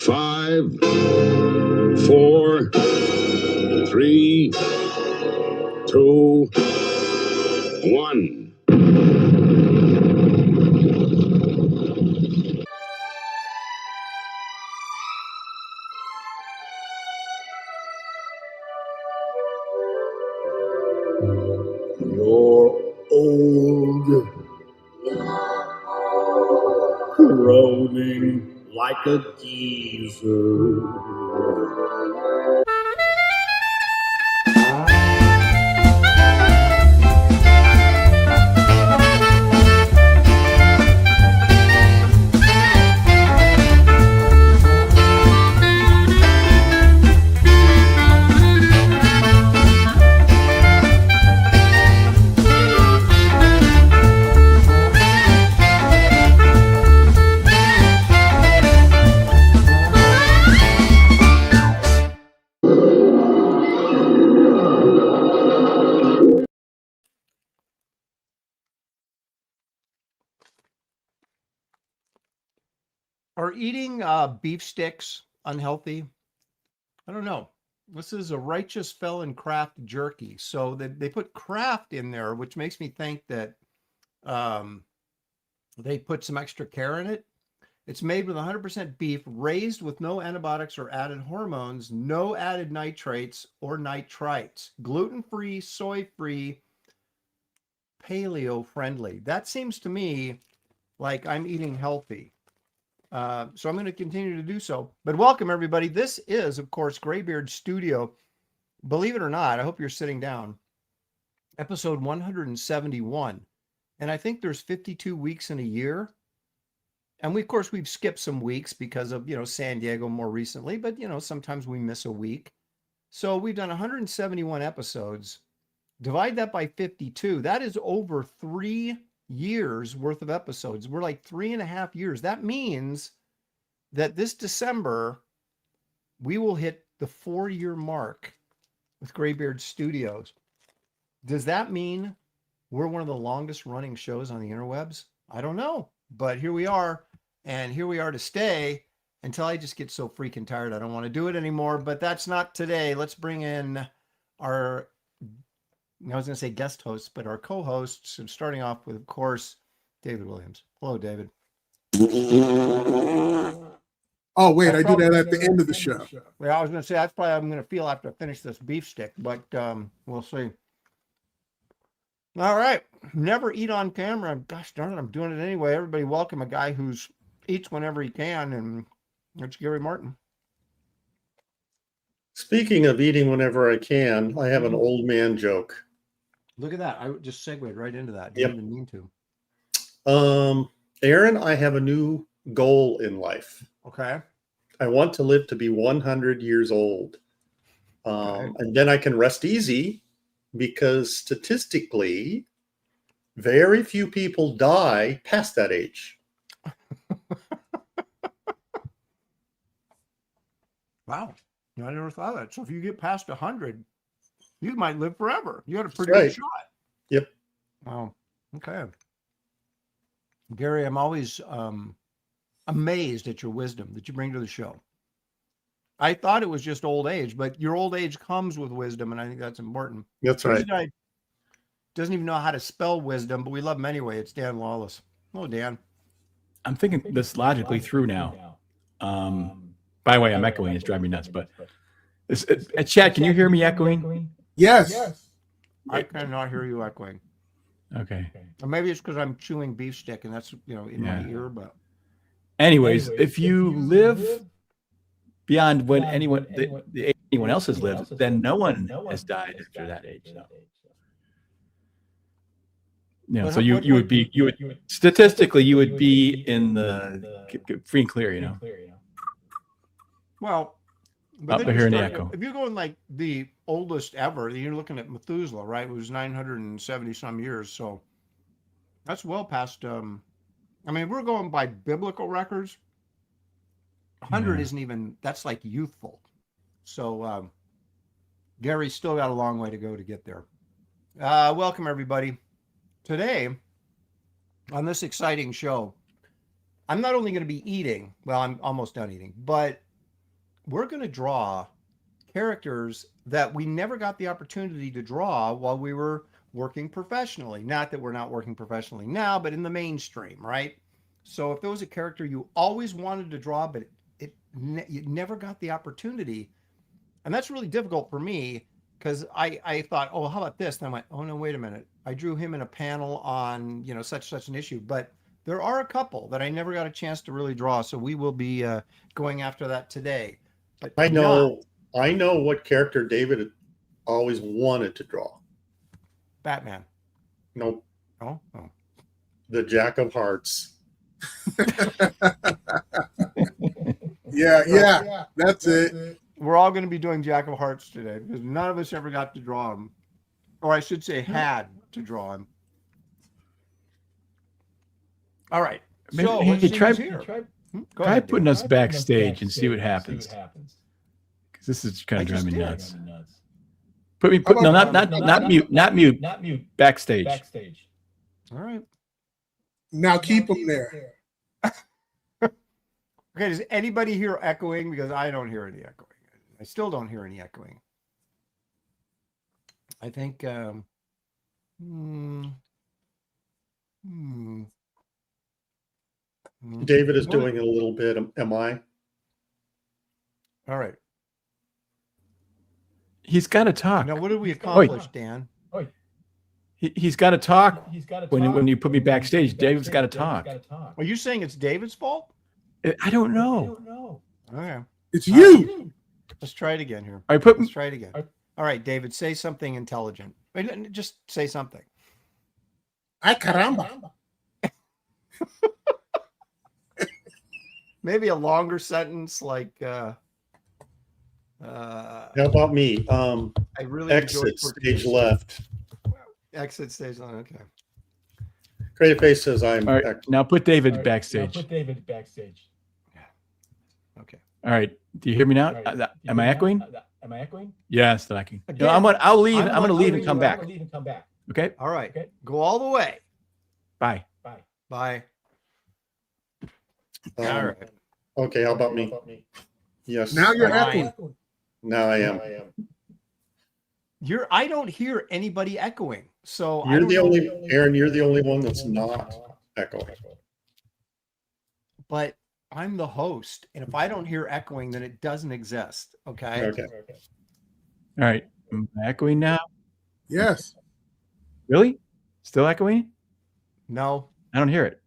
5, 4, 3, 2, 1. You're old, groaning like a geezer. Are eating beef sticks unhealthy? I don't know. This is a righteous felon craft jerky. So they put craft in there, which makes me think that they put some extra care in it. It's made with 100% beef, raised with no antibiotics or added hormones, no added nitrates or nitrites, gluten-free, soy-free, paleo-friendly. That seems to me like I'm eating healthy. So I'm going to continue to do so. But welcome, everybody. This is, of course, Graybeard's Studio. Believe it or not, I hope you're sitting down. Episode 171. And I think there's 52 weeks in a year. And we, of course, we've skipped some weeks because of, San Diego more recently. But, sometimes we miss a week. So we've done 171 episodes. Divide that by 52. That is over 3 years worth of episodes. We're like 3.5 years. That means that this December we will hit the 4-year mark with Graybeard Studios. Does that mean we're one of the longest running shows on the interwebs? I don't know, but here we are, and here we are to stay until I just get so freaking tired I don't want to do it anymore. But that's not today. Let's bring in our, I was going to say guest hosts, but our co-hosts. I'm starting off with, of course, David Williams. Hello, David. Oh, wait, I do that at the end of the show. Well, I was going to say, that's probably how I'm going to feel after I finish this beef stick, but we'll see. All right. Never eat on camera. Gosh darn it, I'm doing it anyway. Everybody welcome a guy who's eats whenever he can, and it's Gary Martin. Speaking of eating whenever I can, I have an old man joke. Look at that. I just segued right into that. Yep. Didn't even mean to. Aaron, I have a new goal in life. Okay. I want to live to be 100 years old. Okay. And then I can rest easy because statistically, very few people die past that age. Wow. I never thought of that. So if you get past 100, you might live forever. You had a pretty Right. good shot. Yep. Wow. Okay. Gary, I'm always amazed at your wisdom that you bring to the show. I thought it was just old age, but your old age comes with wisdom, and I think that's important. That's This right. guy doesn't even know how to spell wisdom, but we love him anyway. It's Dan Lawless. Hello, Dan. I'm thinking this logically through now. By the way, I'm echoing. It's driving me nuts. But Chad, can you hear me echoing? Yes. I cannot hear you echoing. Okay. Or maybe it's because I'm chewing beef stick, and that's in my ear. But Anyways, if you live beyond when anyone else has lived, then no one has died after that age. So. So you would statistically you would be in the free and clear, Well, but Up here in the echo. If you're going like the oldest ever, you're looking at Methuselah, right? It was 970 some years. So that's well past, if we're going by biblical records, 100 isn't even, that's like youthful. So Gary's still got a long way to go to get there. Welcome, everybody. Today, on this exciting show, I'm not only going to be eating, well, I'm almost done eating, but we're going to draw characters that we never got the opportunity to draw while we were working professionally. Not that we're not working professionally now, but in the mainstream, right? So if there was a character you always wanted to draw, but you never got the opportunity, and that's really difficult for me because I thought, oh, how about this? And I went, oh no, wait a minute. I drew him in a panel on, you know, such an issue, but there are a couple that I never got a chance to really draw. So we will be going after that today. But I know what character David always wanted to draw. Batman. Nope. Oh. The Jack of Hearts. Yeah, that's it. We're all going to be doing Jack of Hearts today because none of us ever got to draw him. Or I should say had to draw him. All right. So let's see who's here. Try putting us backstage and see what happens. Because this is kind of driving me nuts. Not mute. Backstage. All right. Now keep them there. Okay, does anybody hear echoing? Because I don't hear any echoing. I still don't hear any echoing. I think David is doing it a little bit. Am I? All right. He's got to talk. Now, what did we accomplish, Dan? He's got to talk. When you put me backstage, David's got to talk. Are you saying it's David's fault? I don't know. Okay. It's you. Let's try it again here. Let's try it again. All right, David, say something intelligent. Just say something. Ay, caramba. Maybe a longer sentence like how about me? I really exit stage left. Exit stage left. Okay. Creative Face says I'm. All right, now put David backstage. Yeah. Okay. All right. Do you hear me now? Am I echoing? Yes, the echoing. No, I'll leave. I'm going to leave and come back. Okay. All right. Okay. Go all the way. Bye. Bye. All right. Okay. How about me? Yes. Now you're echoing. Now I am. I don't hear anybody echoing. So Aaron, you're the only one that's not echoing. But I'm the host, and if I don't hear echoing, then it doesn't exist. Okay. Okay. All right. Am I echoing now? Yes. Really? Still echoing? No. I don't hear it.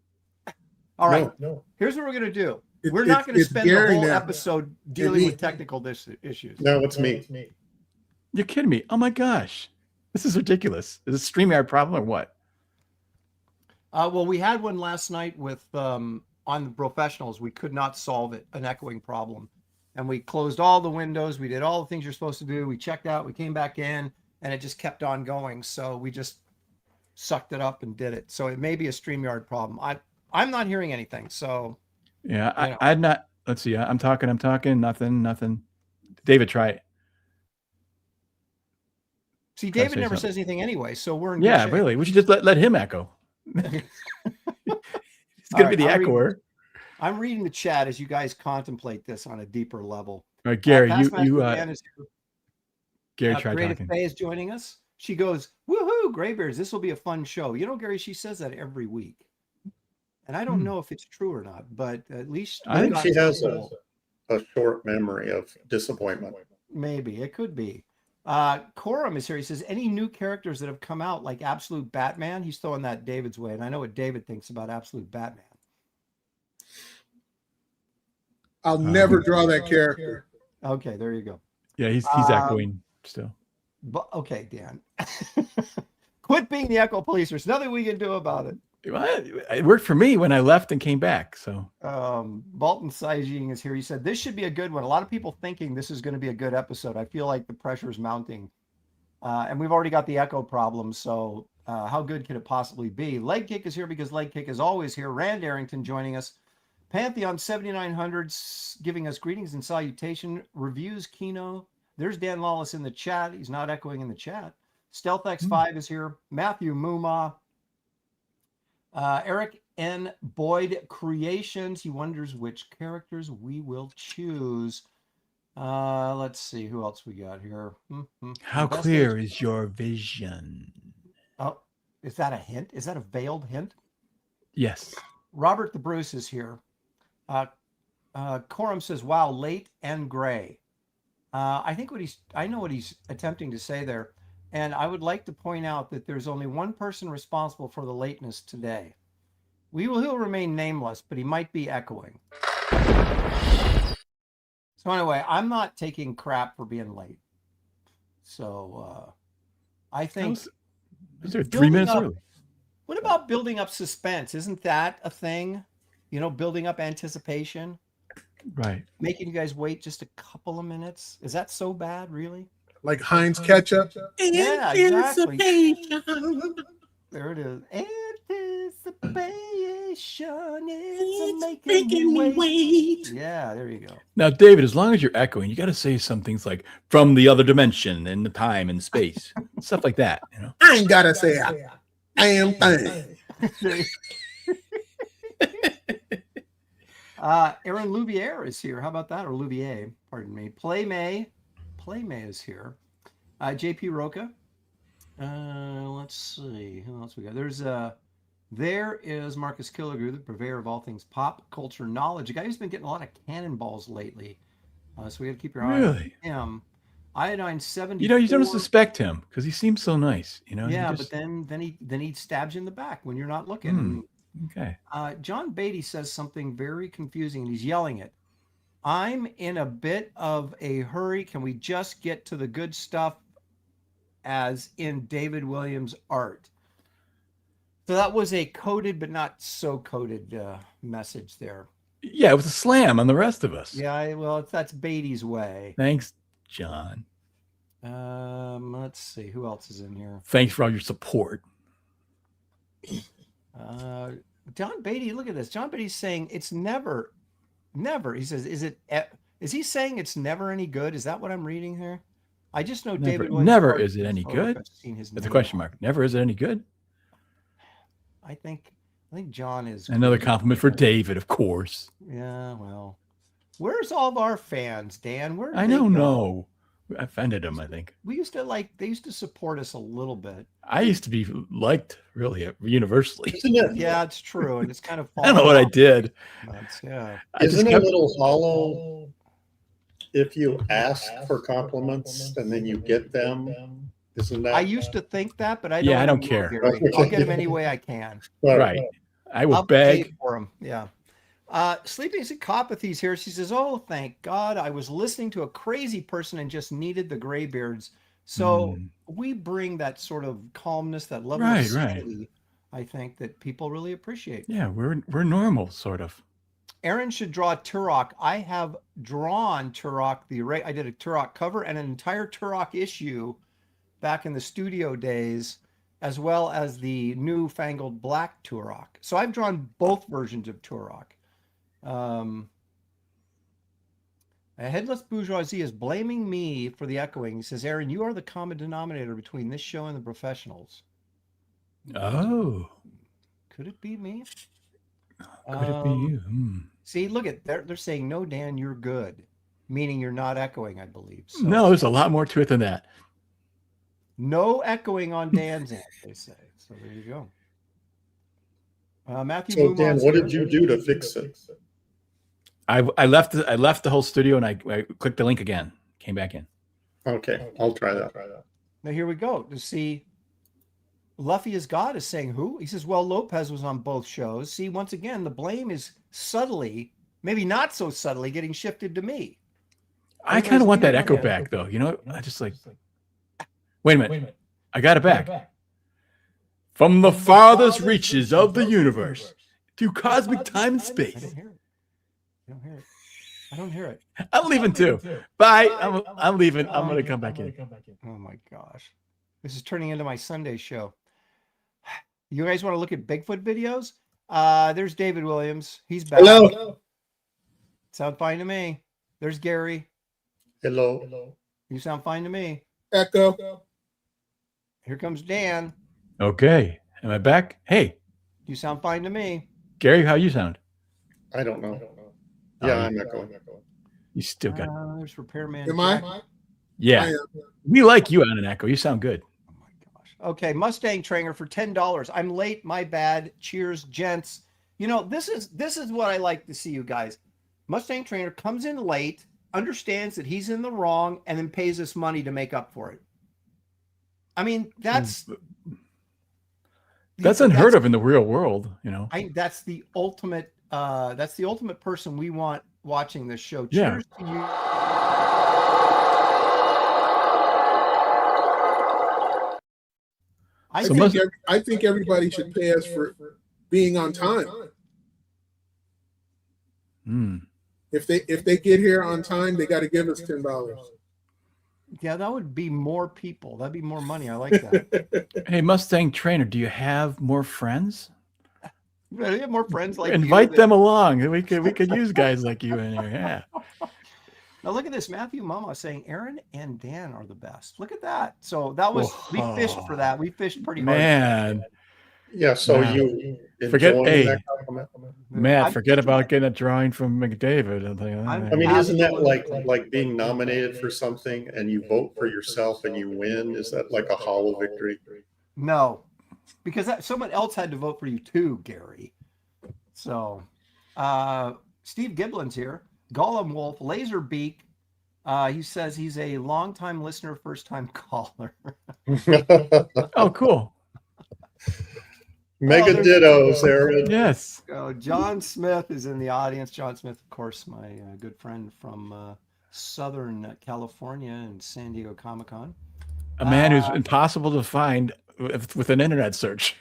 All right. No. Here's what we're going to do. We're not going to spend the whole episode dealing with technical issues. No, it's me. You're kidding me. Oh my gosh. This is ridiculous. Is it a StreamYard problem or what? Well, we had one last night with on the professionals. We could not solve it, an echoing problem. And we closed all the windows. We did all the things you're supposed to do. We checked out, we came back in, and it just kept on going. So we just sucked it up and did it. So it may be a StreamYard problem. I'm not hearing anything. So yeah, I'd not. Let's see. I'm talking. Nothing. David, try it. See, David never says anything anyway. So we're in. Yeah, really. We should just let him echo. He's gonna be the echoer. I'm reading the chat as you guys contemplate this on a deeper level. All right, Gary, Gary, try Creative talking. Faye is joining us. She goes, "Woohoo, Graybeards! This will be a fun show." You know, Gary, she says that every week, and I don't know if it's true or not, but at least I think she has a short memory of disappointment. Maybe it could be. Corum is here. He says, any new characters that have come out like Absolute Batman? He's throwing that David's way, and I know what David thinks about Absolute Batman. I'll never draw that character. Okay, there you go. Yeah, he's echoing still. But okay, Dan. Quit being the echo police. There's nothing we can do about it. It worked for me when I left and came back. So Bolton Saijing is here. He said, this should be a good one. A lot of people thinking this is going to be a good episode. I feel like the pressure is mounting. And we've already got the echo problem. So how good could it possibly be? Leg Kick is here because Leg Kick is always here. Rand Arrington joining us. Pantheon 7900 giving us greetings and salutation. Reviews Kino. There's Dan Lawless in the chat. He's not echoing in the chat. Stealth X5 is here. Matthew Muma. Eric N. Boyd Creations. He wonders which characters we will choose. Let's see who else we got here. How clear is your vision? Oh, is that a hint? Is that a veiled hint? Yes. Robert the Bruce is here. Coram says, "Wow, late and gray." I think I know what he's attempting to say there, and I would like to point out that there's only one person responsible for the lateness today. He'll remain nameless, but he might be echoing. So anyway, I'm not taking crap for being late. So I think was there 3 minutes early? What about building up suspense? Isn't that a thing? You know, building up anticipation. Right. Making you guys wait just a couple of minutes. Is that so bad, really? Like Heinz ketchup. Yeah, exactly. There it is. Anticipation is making me wait. Yeah, there you go. Now, David, as long as you're echoing, you got to say some things like "from the other dimension" and the time and space, stuff like that. You know, I ain't gotta say a damn thing. Aaron Louvier is here. How about that? Or Louvier, pardon me. Play May is here. JP Roca. Let's see who else we got. There is Marcus Killigrew, the purveyor of all things pop culture knowledge. A guy who's been getting a lot of cannonballs lately. So we got to keep your eye on him. Iodine 74. You know, you don't suspect him because he seems so nice. You know. Yeah, but then he stabs you in the back when you're not looking. Okay. John Beatty says something very confusing, and he's yelling it. I'm in a bit of a hurry. Can we just get to the good stuff, as in David Williams' art? So that was a coded but not so coded message there. Yeah, it was a slam on the rest of us. Yeah, well, that's Beatty's way. Thanks, John. Let's see who else is in here. Thanks for all your support. John Beatty, look at this. John Beatty's saying it's never. He says, is he saying it's never any good? Is that what I'm reading here? I just know David Williams. Never is it any good? That's a question mark. Never is it any good? I think John is. Another compliment for David, of course. Yeah, well, where's all of our fans, Dan? I don't know. I offended him, I think. They used to support us a little bit. I used to be liked really universally. Yeah, it's true. And it's kind of I don't know what I did. Yeah. Isn't it a little hollow if you ask for compliments and then you get them? Isn't that? I used to think that, but I don't care. I'll get them any way I can. Right. I will beg for them. Yeah. Sleeping Psychopathy's here. She says, "Oh, thank God. I was listening to a crazy person and just needed the Graybeards." So we bring that sort of calmness, that level of sanity, I think, that people really appreciate. Yeah, we're normal, sort of. Aaron should draw Turok. I have drawn Turok. I did a Turok cover and an entire Turok issue back in the studio days, as well as the newfangled black Turok. So I've drawn both versions of Turok. A Headless Bourgeoisie is blaming me for the echoing. He says, "Aaron, you are the common denominator between this show and the professionals." Oh. Could it be me? Could it be you? See, look at they're saying, "No, Dan, you're good," meaning you're not echoing, I believe. So, no, there's a lot more to it than that. No echoing on Dan's end, they say. So there you go. Matthew. So Dan, what did you do to fix it? I left the whole studio and I clicked the link again. Came back in. Okay, I'll try that. Now here we go. To see, Luffy is God is saying who? He says, well, Lopez was on both shows. See, once again, the blame is subtly, maybe not so subtly, getting shifted to me. I kind of want that echo back, though. You know, I just like. Wait a minute. I got it back. From the farthest reaches of the universe to cosmic time and space. I don't hear it. I'm leaving too. Bye. I'm leaving. I'm going to come back in. Oh my gosh. This is turning into my Sunday show. You guys want to look at Bigfoot videos? There's David Williams. He's back. Hello. Sound fine to me. There's Gary. Hello. You sound fine to me. Echo. Here comes Dan. Okay. Am I back? Hey. You sound fine to me. Gary, how you sound? I don't know. Yeah, I'm echoing. You still got. There's repairman. Am Jack. I? Yeah, I am. we like you on an echo. You sound good. Oh my gosh. Okay, Mustang Trainer for $10. I'm late. My bad. Cheers, gents. You know, this is what I like to see, you guys. Mustang Trainer comes in late, understands that he's in the wrong, and then pays us money to make up for it. I mean, that's unheard of in the real world, you know. That's the ultimate person we want watching this show. Yeah. Cheers to you. I think everybody should pay us for being on time. If they get here on time, they got to give us $10. Yeah, that would be more people. That'd be more money. I like that. Hey, Mustang Trainer, do you have more friends? Yeah, you have more friends like Invite you them along. We could use guys like you in here. Yeah. Now look at this. Matthew Mama saying Aaron and Dan are the best. Look at that. So that was we fished for that. We fished pretty hard. Man. Yeah, so Wow. you Forget enjoying that compliment? Matt, forget about getting a drawing from McDavid. I mean, isn't that like being nominated for something and you vote for yourself and you win? Is that like a hollow victory? No, because someone else had to vote for you too, Gary. So Steve Giblin's here. Gollum Wolf, Laserbeak. He says he's a longtime listener, first-time caller. Oh, cool. Mega dittos, Aaron. Yes. John Smith is in the audience. John Smith, of course, my good friend from Southern California and San Diego Comic-Con. A man who's impossible to find with an internet search.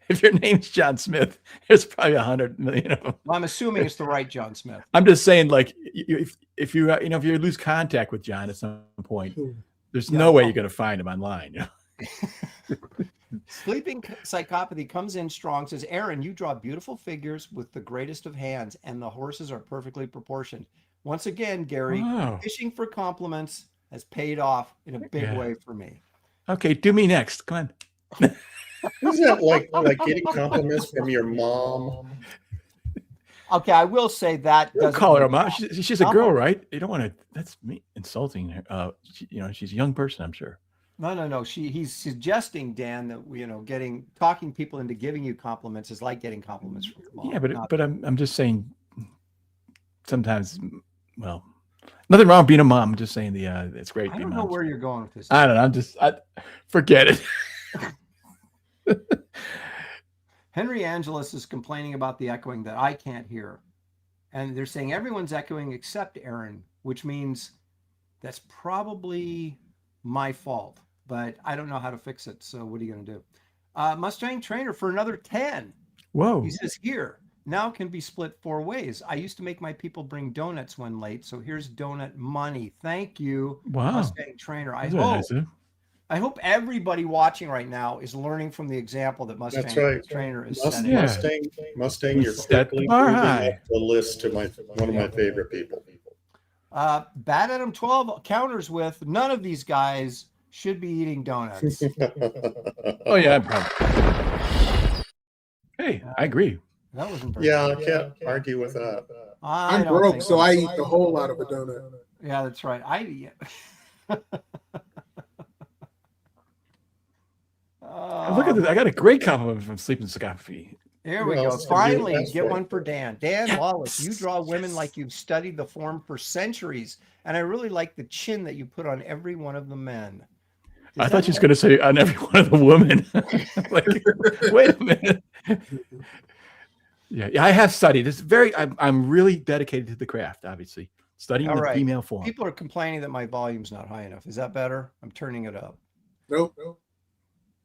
If your name's John Smith, there's probably 100 million of them. Well, I'm assuming it's the right John Smith. I'm just saying, like, if you lose contact with John at some point, there's no way you're going to find him online. You know? Sleeping Psychopathy comes in strong, says, Aaron, you draw beautiful figures with the greatest of hands, and the horses are perfectly proportioned. Once again, Gary, fishing for compliments has paid off in a big way for me. Okay, do me next. Come on. Isn't that like getting compliments from your mom? Okay, I will say that. Don't call her a mom. She's a girl, right? You don't want to. That's me insulting her. She's a young person, I'm sure. No. He's suggesting, Dan, that talking people into giving you compliments is like getting compliments from your mom. Yeah, but I'm just saying. Sometimes, well, nothing wrong with being a mom. I'm just saying it's great. I don't know where you're going with this. I don't know. I forget it. Henry Angelus is complaining about the echoing that I can't hear. And they're saying everyone's echoing except Aaron, which means that's probably my fault. But I don't know how to fix it. So what are you going to do? Mustang Trainer for another 10. Whoa. He says here, now can be split 4 ways. I used to make my people bring donuts when late. So here's donut money. Thank you, Mustang Trainer. I hope everybody watching right now is learning from the example that Mustang Trainer is setting. Mustang, you're quickly moving up the list to one of my favorite people. Bad Adam 12 counters with none of these guys should be eating donuts. Oh yeah, probably. Hey, I agree. That wasn't very good. I can't argue with that. I'm broke, so I eat the whole out of a donut. Yeah, that's right. Look at this. I got a great compliment from Sleeping Psychopathy. There we go. Finally, get one for Dan. Dan Wallace, you draw women like you've studied the form for centuries. And I really like the chin that you put on every one of the men. I thought you was going to say on every one of the women. Like, wait a minute. Yeah, I have studied. I'm really dedicated to the craft, obviously. Studying the female form. People are complaining that my volume's not high enough. Is that better? I'm turning it up. Nope.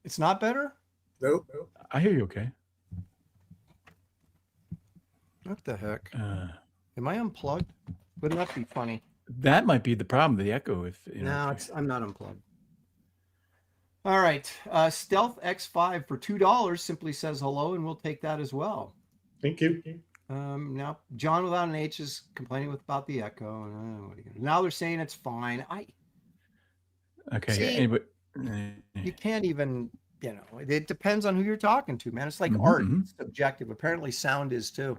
It's not better? Nope. I hear you okay. What the heck? Am I unplugged? Wouldn't that be funny? That might be the problem, the echo. No, I'm not unplugged. All right. Stealth X5 for $2 simply says hello, and we'll take that as well. Thank you. Now, John without an H is complaining about the echo. Now they're saying it's fine. You can't even, it depends on who you're talking to, man. It's like art. It's subjective. Apparently sound is too.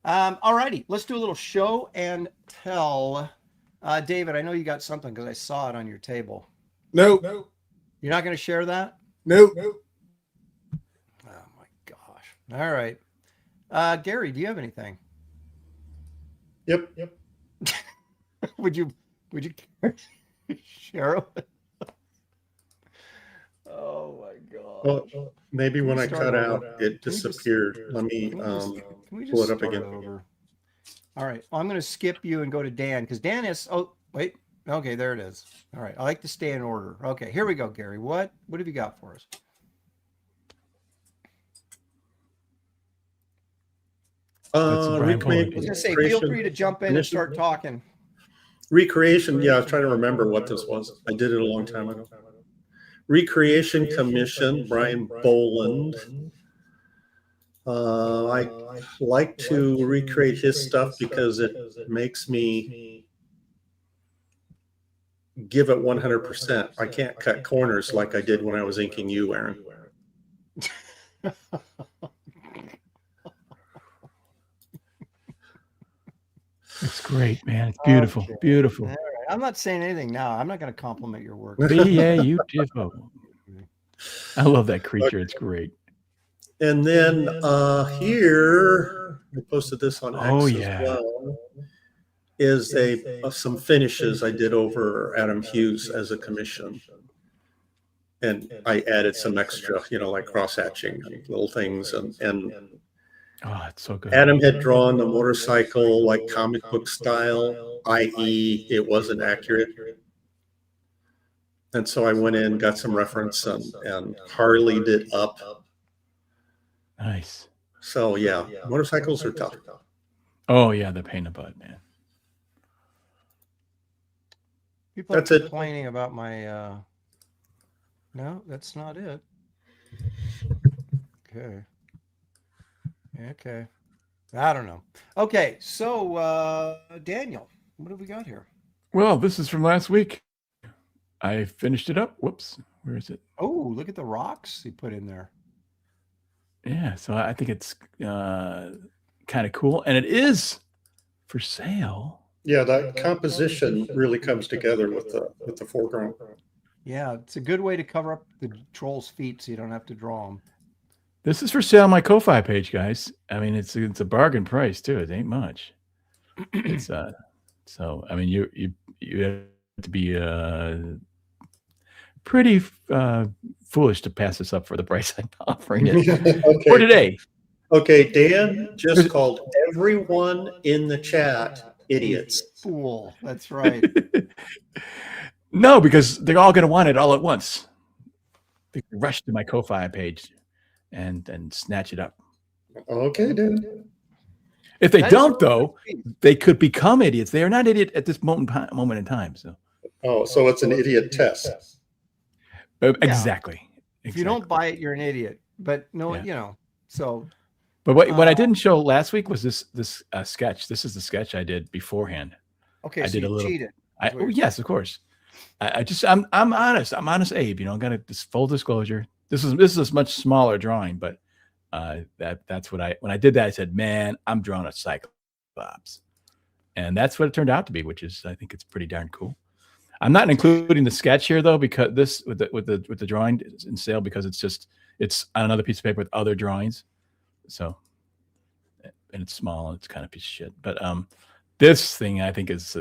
All righty, let's do a little show and tell. David, I know you got something because I saw it on your table. Nope. You're not going to share that? Nope. Oh my gosh. All right. Gary, do you have anything? Yep. Would you share it? Oh my god. Well, maybe when I Start cut over. out, it Can we just- disappeared. Let me Can we just pull it up start again. over? All right. Well, I'm going to skip you and go to Dan because Dan is. Oh, wait. Okay, there it is. All right. I like to stay in order. Okay, here we go, Gary. What have you got for us? Brian Cohen. I was going to say, feel free to jump in and start talking. Recreation. Yeah, I was trying to remember what this was. I did it a long time ago. Recreation Commission, Brian Boland. I like to recreate his stuff because it makes me give it 100%. I can't cut corners like I did when I was inking you, Aaron. It's great, man. It's beautiful. Okay. Beautiful. All right. I'm not saying anything now. I'm not going to compliment your work. Beautiful. I love that creature. It's great. And then here, I posted this on X as yeah. well, is some finishes I did over Adam Hughes as a commission. And I added some extra, like cross-hatching and little things. And Oh, it's so good. Adam had drawn the motorcycle like comic book style, i.e. it wasn't accurate. And so I went in, got some reference, and Harley'd it up. Nice. So yeah, motorcycles are tough. Oh yeah, the pain in the butt, man. People That's are it. complaining about my. No, that's not it. Okay. I don't know. Okay, so Daniel, what have we got here? Well, this is from last week. I finished it up. Whoops. Where is it? Oh, look at the rocks he put in there. Yeah, so I think it's kind of cool. And it is for sale. Yeah, that composition really comes together with the foreground. Yeah, it's a good way to cover up the troll's feet so you don't have to draw them. This is for sale on my Ko-Fi page, guys. I mean, it's a bargain price too. It ain't much. It's so I mean, you have to be pretty foolish to pass this up for the price I'm offering it for today. Okay, Dan just called everyone in the chat idiots. Fool. That's right. No, because they're all going to want it all at once. They can rush to my Ko-Fi page and snatch it up. Okay, Dan. If they don't, though, they could become idiots. They are not idiot at this moment in time. So. Oh, so it's an idiot test. Exactly. If you don't buy it, you're an idiot. But no, so. But what I didn't show last week was this sketch. This is the sketch I did beforehand. Okay, I so did you a little. Cheated. Yes, of course. I'm honest. I'm honest, Abe. I got this full disclosure. This is a much smaller drawing, but that's what when I did that, I said, man, I'm drawing a Cyclops, and that's what it turned out to be, which is I think it's pretty darn cool. I'm not including the sketch here though, because this with the drawing is in sale because it's on another piece of paper with other drawings. So, and it's small and it's kind of piece of shit. But this thing I think is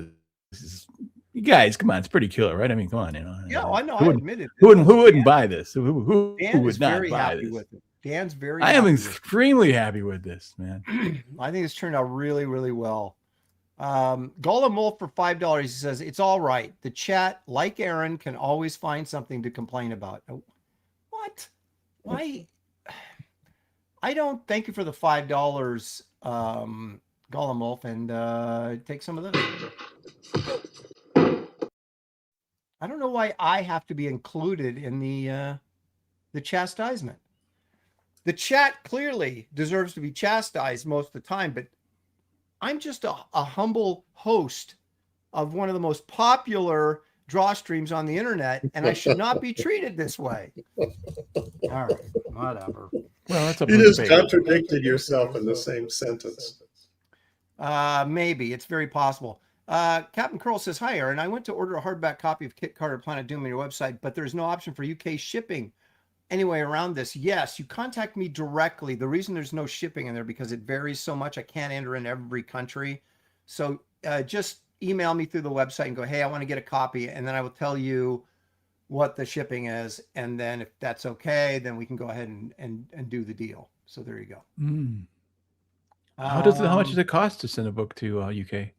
you guys, come on, it's pretty killer, right? I mean, come on, Yeah, I know. Who I admit it. Who wouldn't buy this? Who would not very buy happy this? with it. Dan's very. I am happy extremely happy with this, man. I think it's turned out really, really well. Golem Wolf for $5. He says it's all right. The chat, like Aaron, can always find something to complain about. What? Why? I don't. Thank you for the $5, Golem Wolf, and take some of this. I don't know why I have to be included in the chastisement. The chat clearly deserves to be chastised most of the time, but I'm just a humble host of one of the most popular draw streams on the internet, and I should not be treated this way. All right, whatever. Well, that's You just contradicted yourself in the same sentence. Maybe. It's very possible. Captain Curl says, hi, Aaron. I went to order a hardback copy of Kit Carter Planet Doom on your website, but there's no option for UK shipping. Anyway, around this, yes, you contact me directly. The reason there's no shipping in there because it varies so much. I can't enter in every country. So just email me through the website and go, hey, I want to get a copy. And then I will tell you what the shipping is. And then if that's okay, then we can go ahead and do the deal. So there you go. How much does it cost to send a book to UK?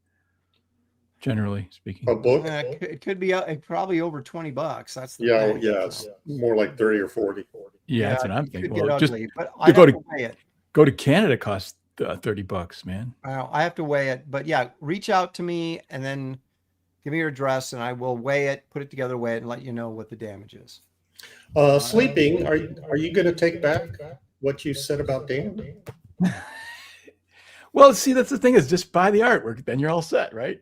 Generally speaking, A book? It could be probably over $20. That's the Yeah, thing. yeah, it's more like 30 or 40. Yeah, that's what I'm it could thinking. get Well, just ugly, but to I go have to- to weigh it. go to Canada costs $30, man. I have to weigh it, but yeah, reach out to me and then give me your address and I will weigh it, put it together, weigh it, and let you know what the damage is. Sleeping, are you going to take back what you said about Dan? Well, see, that's the thing is just buy the artwork, then you're all set, right?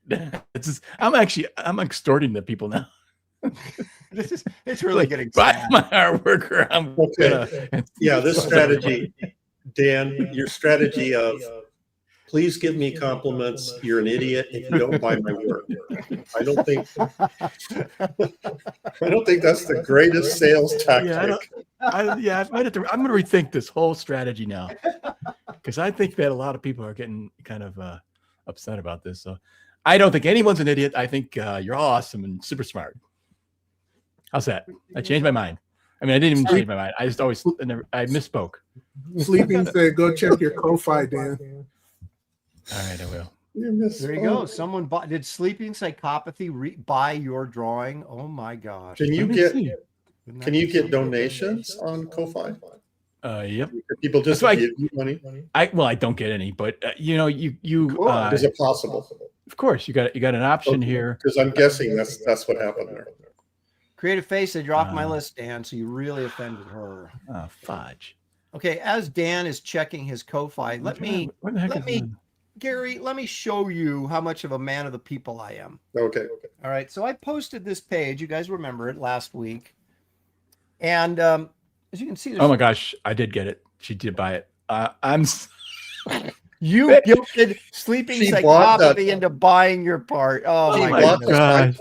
I'm extorting the people now. It's really Like, getting buy sad. my artwork or I'm Okay. gonna. Yeah, this strategy, Dan, your strategy of please give me compliments. You're an idiot if you don't buy my work. I don't think that's the greatest sales tactic. I'm going to rethink this whole strategy now because I think that a lot of people are getting kind of upset about this. So I don't think anyone's an idiot. I think you're all awesome and super smart. How's that? I changed my mind. I mean, I didn't even change my mind. I misspoke. Sleeping said, go check your Ko-Fi, Dan. All right, I will. There you go. Someone bought. Did Sleeping Psychopathy buy your drawing? Oh my gosh! Can you Let me get see. donations on Ko-Fi? Yep. People just That's why give you money. I don't get any, but you Is it possible? of course you got an option here. Because I'm guessing that's what happened there. Creative Face said you're off my list, Dan. So you really offended her. Oh, fudge. Okay, as Dan is checking his Ko-Fi, What the heck is that? Gary, let me show you how much of a man of the people I am. Okay. All right, so I posted this page. You guys remember it last week. And as you can see, Oh my gosh, I did get it. She did buy it. you guilted Sleeping She bought that. Psychopathy into buying your part. Oh She my bought goodness. God.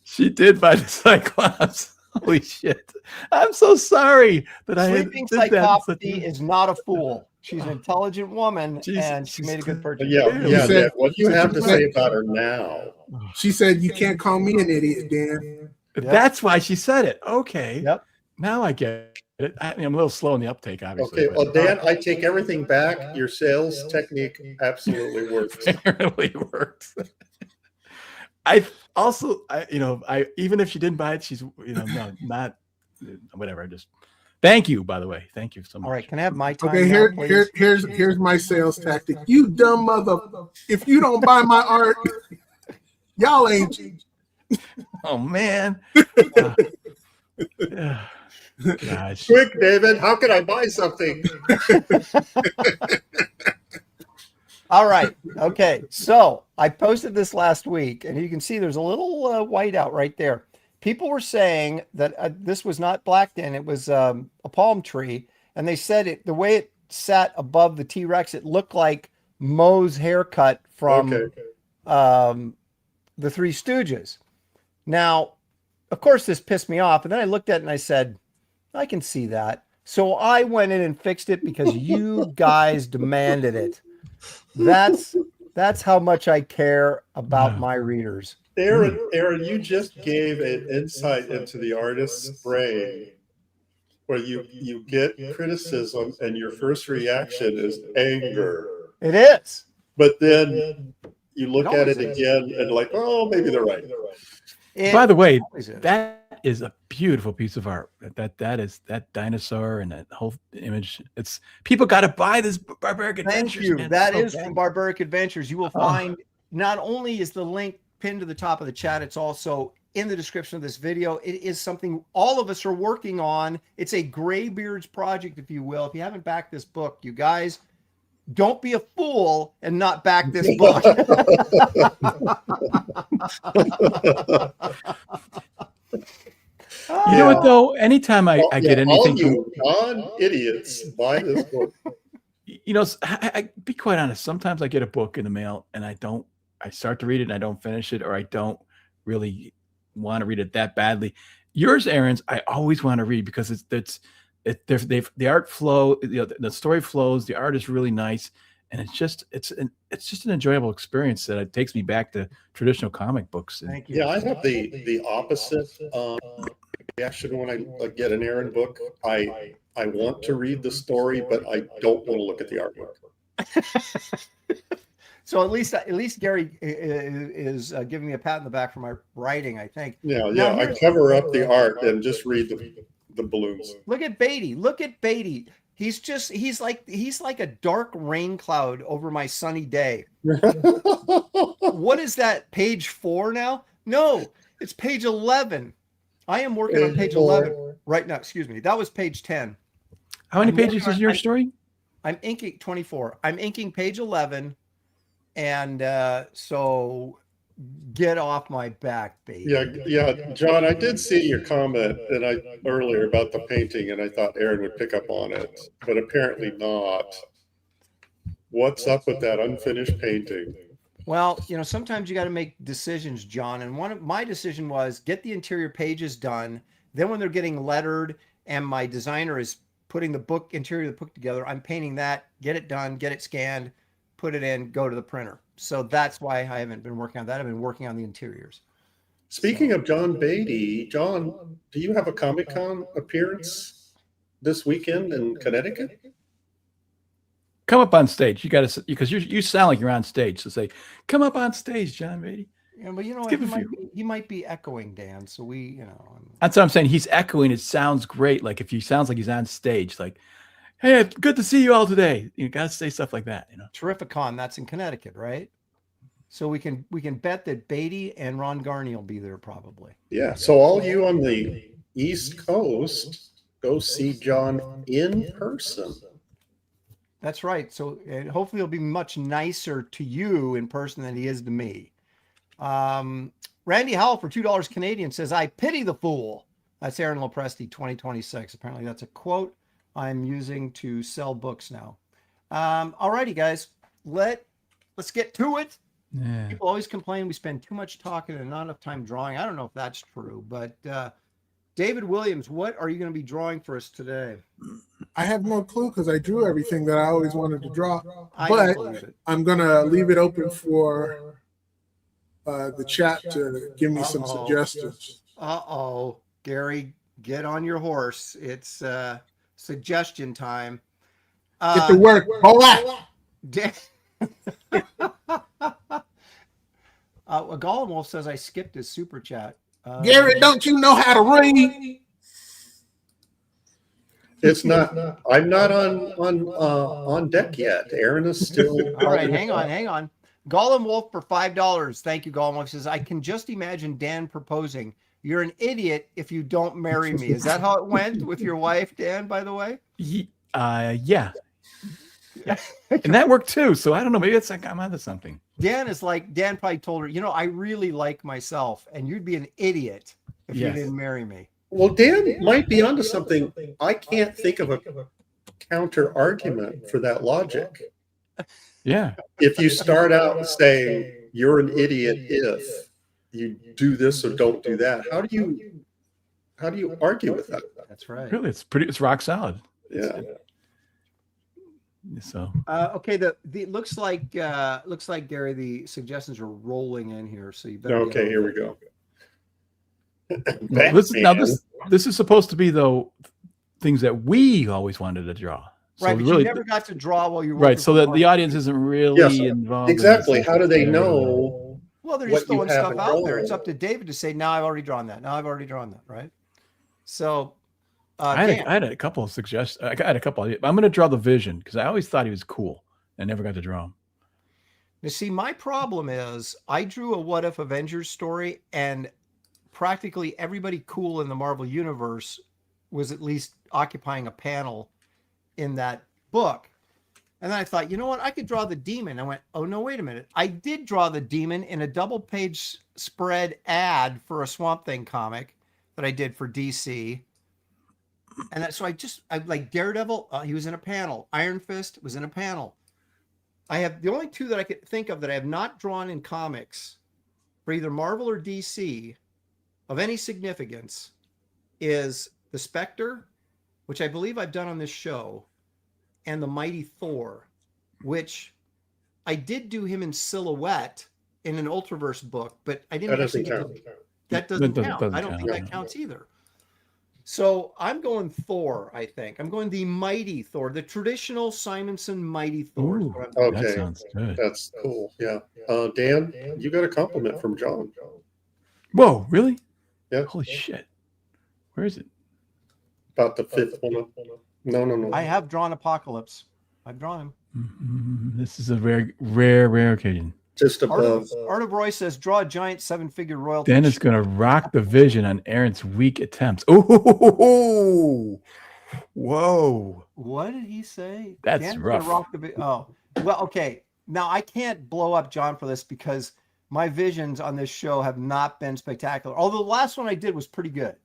She did buy the Cyclops. Holy shit. I'm so sorry that Sleeping I did that. Psychopathy is not a fool. She's an intelligent woman, and she made a good purchase. Yeah. said- Dan, what do you have to say about her now? She said, you can't call me an idiot, Dan. That's why she said it. Okay. Yep. Now I get it. I'm a little slow in the uptake, obviously. Okay. Well, Dan, I take everything back. Your sales technique absolutely works. It really works. I also, even if she didn't buy it, she's, not whatever. Just thank you, by the way. Thank you so much. All right, can I have my time? Okay, now, please? here's my sales tactic. You dumb mother! If you don't buy my art, y'all ain't. Oh man. Gosh. Quick, David, how can I buy something? All right. Okay. So I posted this last week, and you can see there's a little white out right there. People were saying that this was not black tin; it was a palm tree, and they said the way it sat above the T-Rex, it looked like Moe's haircut from the Three Stooges. Now, of course, this pissed me off, and then I looked at it and I said, I can see that. So I went in and fixed it because you guys demanded it. That's how much I care about my readers. Aaron, you just gave an insight into the artist's brain where you get criticism and your first reaction is anger. It is. But then you look at it again and like, oh, maybe they're right. By the way, always is. that is a beautiful piece of art. That is that dinosaur and that whole image. It's people got to buy this Barbaric Adventures. Thank you. Man. That It's is so from good. Barbaric Adventures. You will find not only is the link pinned to the top of the chat, it's also in the description of this video. It is something all of us are working on. It's a Graybeard's project, if you will. If you haven't backed this book, you guys, don't be a fool and not back this book. You know what though? Anytime I get anything all you non-idiots buy this book. you know, I be quite honest. Sometimes I get a book in the mail and I start to read it and I don't finish it, or I don't really want to read it that badly. Yours, Aaron's, I always want to read because the art flow, the story flows, the art is really nice, and it's just an enjoyable experience that it takes me back to traditional comic books. Thank you. Yeah, I have the opposite reaction when I get an Aaron book. I want to read the story, but I don't want to look at the artwork. So at least Gary is giving me a pat in the back for my writing, I think. Yeah, Now, I cover up the art and just read the balloons. Look at Beatty. Look at Beatty. He's like a dark rain cloud over my sunny day. What is that? Page 4 now? No, it's page 11. I am working on page 11 right now. Excuse me. That was page 10. How many pages is your story? I'm inking 24. I'm inking page 11. And so get off my back, baby. Yeah, John, I did see your comment earlier about the painting, and I thought Aaron would pick up on it, but apparently not. What's up with that unfinished painting? Well, sometimes you got to make decisions, John. And one of my decision was get the interior pages done. Then when they're getting lettered and my designer is putting the interior of the book together, I'm painting that, get it done, get it scanned, put it in, go to the printer. So that's why I haven't been working on that. I've been working on the interiors. Speaking of John Beatty, John, do you have a Comic-Con appearance this weekend in Connecticut? Come up on stage. You got to, because you sound like you're on stage. So say, come up on stage, John Beatty. Yeah, but he might be echoing, Dan. So that's what I'm saying. He's echoing. It sounds great. Like if he sounds like he's on stage, like, hey, good to see you all today. You got to say stuff like that, Terrificon, that's in Connecticut, right? So we can bet that Beatty and Ron Garney will be there probably. Yeah. So all you on the East Coast, go see John in person. That's right. So hopefully he'll be much nicer to you in person than he is to me. Randy Howell for $2 Canadian says, I pity the fool. That's Aaron Lopresti, 2026. Apparently that's a quote I'm using to sell books now. All righty, guys. Let's get to it. Yeah. People always complain we spend too much talking and not enough time drawing. I don't know if that's true, but David Williams, what are you going to be drawing for us today? I have no clue because I drew everything that I always wanted to draw. But I'm going to leave it open for the chat to give me some suggestions. Gary, get on your horse. It's suggestion time. Get to work. Gollum Wolf says I skipped his super chat. Gary, don't you know how to read? It's not. I'm not on deck yet. Aaron is still. All right, hang on. Gollum Wolf for $5. Thank you, Gollum Wolf says I can just imagine Dan proposing. You're an idiot if you don't marry me. Is that how it went with your wife, Dan? By the way. Yeah. And that worked too. So I don't know. Maybe it's like I'm onto something. Dan probably told her, I really like myself, and you'd be an idiot if you didn't marry me. Well, Dan might be onto something. I can't think of a counter argument for that logic. Yeah. If you start out saying you're an idiot if you do this or don't do that, how do you argue with that? That's right. Really, it's rock solid. Yeah. So okay, the looks like Gary, the suggestions are rolling in here, so you better. Okay, here we go. This is supposed to be though things that we always wanted to draw. So right, but really, you never got to draw while you were right. So that the audience isn't really involved. Exactly. How do they know? Well, they're just throwing stuff out there. It's up to David to say, "Now I've already drawn that. Now I've already drawn that." Right. So. I had a couple of suggestions. I had a couple. I'm going to draw the Vision because I always thought he was cool. I never got to draw him. You see, my problem is I drew a What If Avengers story, and practically everybody cool in the Marvel Universe was at least occupying a panel in that book. And then I thought, you know what? I could draw the Demon. I went, oh, no, wait a minute. I did draw the Demon in a double-page spread ad for a Swamp Thing comic that I did for DC. And so I like Daredevil. He was in a panel. Iron Fist was in a panel. I have the only two that I could think of that I have not drawn in comics for either Marvel or DC of any significance is the Spectre, which I believe I've done on this show, and the Mighty Thor, which I did do him in silhouette in an Ultraverse book, but I didn't actually get to, that doesn't count. I don't think that counts either. So I'm going Thor, I think. I'm going the Mighty Thor, the traditional Simonson Mighty Thor. Ooh, Okay. that sounds good. That's cool. Yeah. Dan, you got a compliment from John. Whoa, really? Yeah. Holy shit. Where is it? About the fifth one. No. I have drawn Apocalypse. I've drawn him. This is a very rare occasion. Just above. Art of Roy says, draw a giant 7-figure royalty. Dan is going to rock the vision on Aaron's weak attempts. Oh, whoa. What did he say? That's Dan's rough. Rock the well, okay. Now, I can't blow up John for this because my visions on this show have not been spectacular. Although the last one I did was pretty good.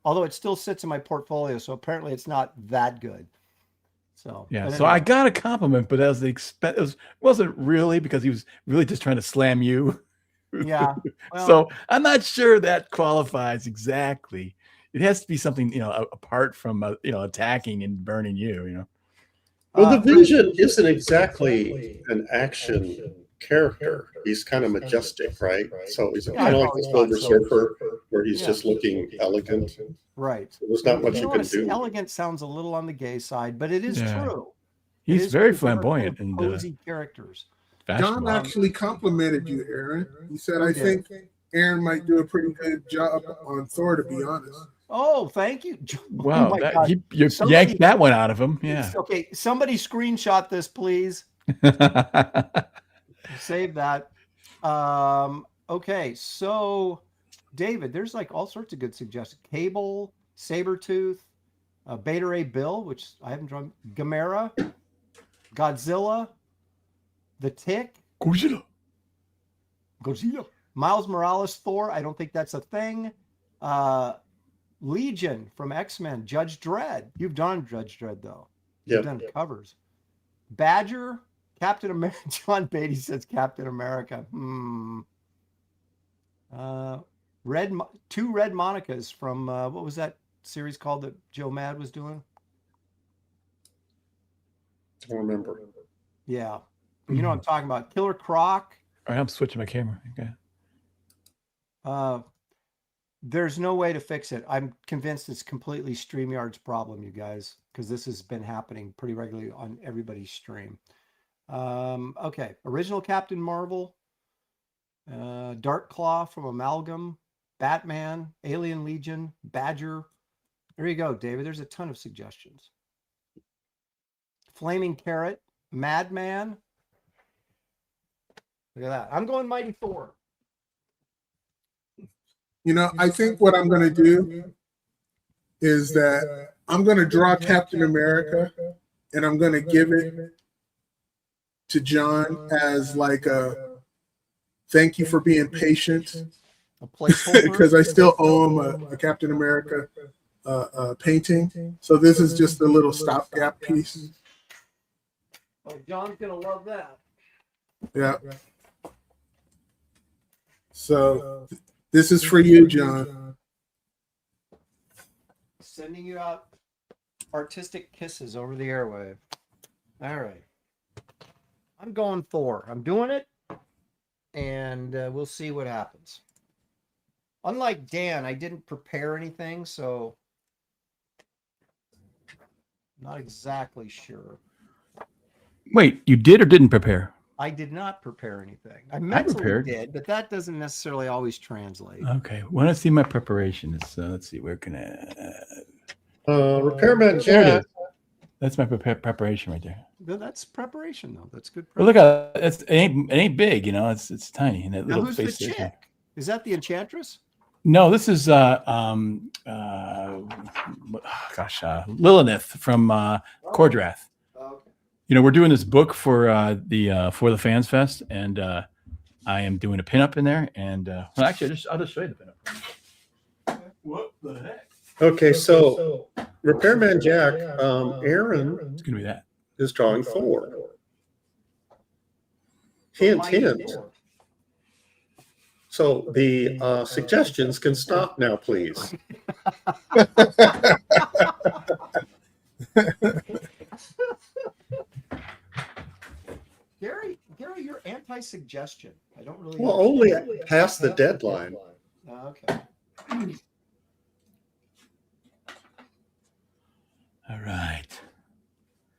Although it still sits in my portfolio, so apparently it's not that good. So yeah, so I got a compliment, but as it wasn't really, because he was really just trying to slam you. Yeah. Well, so I'm not sure that qualifies exactly. It has to be something, apart from attacking and burning you. Well, the Vision isn't exactly an action character. He's kind of majestic, right? So he's kind of like the Silver Surfer, where he's just looking elegant. Right. So there's not much you can do. Elegant sounds a little on the gay side, but it is true. He's very flamboyant and cozy characters. John actually complimented you, Aaron. He said, "I think Aaron might do a pretty good job on Thor, to be honest." Oh, thank you. Wow, you yanked that one out of him. Yeah. Okay, somebody screenshot this, please. Save that. Okay, so David, there's like all sorts of good suggestions. Cable, Sabretooth, Beta Ray Bill, which I haven't drawn, Gamera, Godzilla, The Tick, Godzilla, Miles Morales, Thor. I don't think that's a thing. Legion from X-Men, Judge Dredd. You've done Judge Dredd though. You've done covers. Badger, Captain America. John Beatty says Captain America. Two Red Monicas from what was that series called that Joe Mad was doing? I don't remember. Yeah, but you know what I'm talking about. Killer Croc. All right, I'm switching my camera. Okay. There's no way to fix it. I'm convinced it's completely StreamYard's problem, you guys, because this has been happening pretty regularly on everybody's stream. Okay, original Captain Marvel, Dark Claw from Amalgam, Batman, Alien Legion, Badger. There you go, David. There's a ton of suggestions. Flaming Carrot, Madman. Look at that. I'm going Mighty Thor. I think what I'm going to do is that I'm going to draw Captain America and I'm going to give it to John as like a thank you for being patient, because I still owe him a Captain America painting. So this is just a little stopgap piece. Oh, John's going to love that. Yeah. So this is for you, John. Sending you out artistic kisses over the airwave. All right. I'm going Thor. I'm doing it, and we'll see what happens. Unlike Dan, I didn't prepare anything, so not exactly sure. Wait, you did or didn't prepare? I did not prepare anything. I mentally did, but that doesn't necessarily always translate. Okay, want to see my preparation? Let's see, where can I? Repairman Janet. That's my preparation right there. That's preparation, though. That's good. Well, look at it. It ain't big, It's tiny. And that now, little who's face the chick? Is that the Enchantress? No, this is Lilith from Cordrath. Okay. We're doing this book for the Fans Fest, and I am doing a pinup in there. And well, actually, I'll just show you the pinup. What the heck? Okay, so Repairman Jack, Aaron It's gonna be that. is drawing 4. Hint, hint. So the suggestions can stop now, please. Gary, you're anti-suggestion. I don't really. Well, only past the deadline. Okay. All right.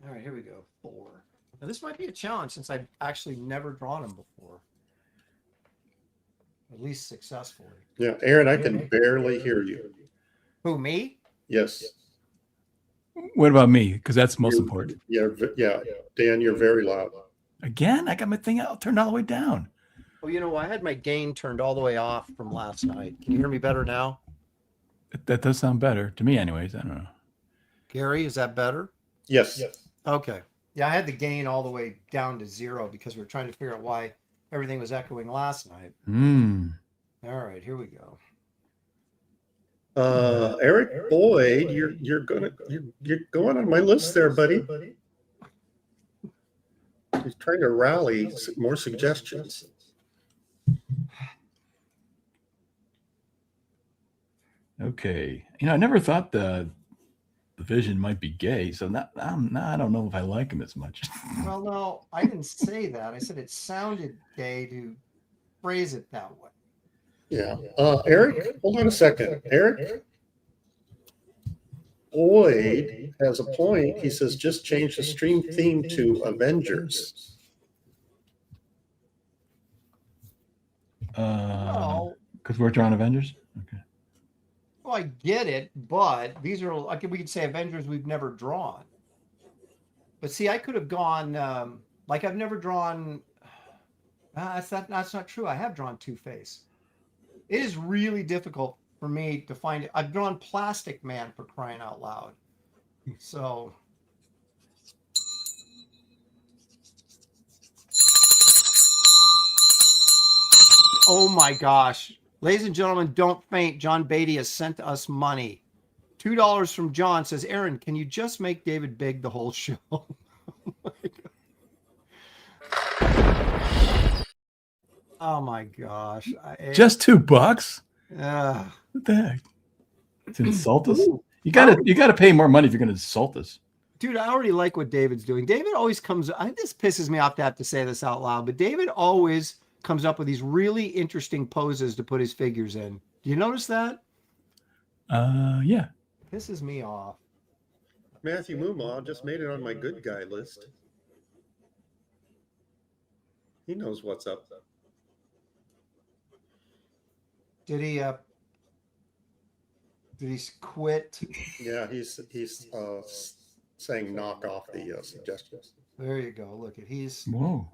All right, here we go. 4. Now this might be a challenge since I've actually never drawn them before. At least successfully. Yeah, Aaron, I can barely hear you. Who, me? Yes. What about me? Because that's most important. Yeah, Dan, you're very loud. Again, I got my thing out turned all the way down. Oh, you know, I had my gain turned all the way off from last night. Can you hear me better now? That does sound better to me, anyways. I don't know. Gary, is that better? Yes. Okay. Yeah, I had the gain all the way down to 0 because we were trying to figure out why everything was echoing last night. All right, here we go. Eric Boyd, you're going on my list there, buddy. He's trying to rally more suggestions. Okay. You know, I never thought the Vision might be gay, so now I don't know if I like him as much. Well, no, I didn't say that. I said it sounded gay to phrase it that way. Yeah. Eric, hold on a second. Eric Boyd has a point. He says just change the stream theme to Avengers. Because we're drawing Avengers? Okay. Well, I get it, but these are like we could say Avengers we've never drawn. But see, I could have gone like I've never drawn. That's not true. I have drawn Two-Face. It is really difficult for me to find it. I've drawn Plastic Man, for crying out loud. So. Oh my gosh. Ladies and gentlemen, don't faint. John Beatty has sent us money. $2 from John says, Aaron, can you just make David big the whole show? Oh my gosh. Just $2? What the heck? To insult us? You gotta pay more money if you're gonna insult us. Dude, I already like what David's doing. David always comes. This pisses me off to have to say this out loud, but David always comes up with these really interesting poses to put his figures in. Do you notice that? Yeah. Pisses me off. Matthew Mumaw just made it on my good guy list. He knows what's up. Did he quit? Yeah, he's saying knock off the suggestions. There you go. Look at Whoa.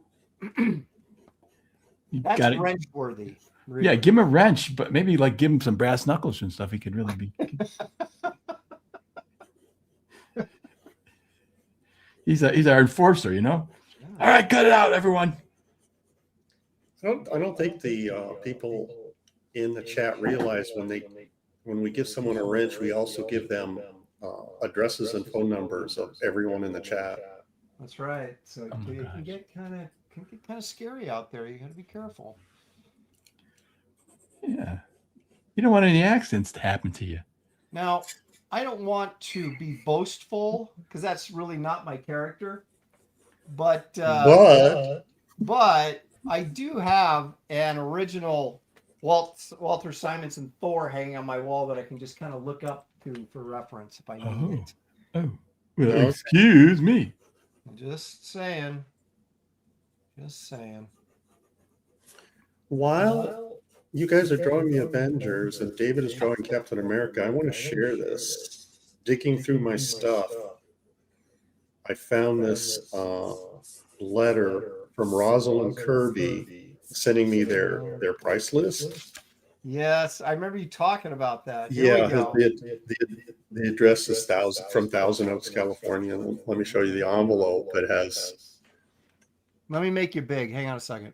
That's wrench worthy. Really. Yeah, give him a wrench, but maybe like give him some brass knuckles and stuff. He could really be. He's our enforcer, you know. Yeah. All right, cut it out, everyone. I don't think the people in the chat realize when we give someone a wrench, we also give them addresses and phone numbers of everyone in the chat. That's right. So it can get kind of scary out there. You got to be careful. Yeah, you don't want any accidents to happen to you. Now, I don't want to be boastful because that's really not my character. But I do have an original Walter Simonson Thor hanging on my wall that I can just kind of look up to for reference if I need it. Oh, well, excuse me. Just saying. While you guys are drawing the Avengers and David is drawing Captain America, I want to share this. Digging through my stuff, I found this letter from Rosalind Kirby sending me their price list. Yes, I remember you talking about that. The address is from Thousand Oaks, California. Let me show you the envelope. It has. Let me make you big. Hang on a second.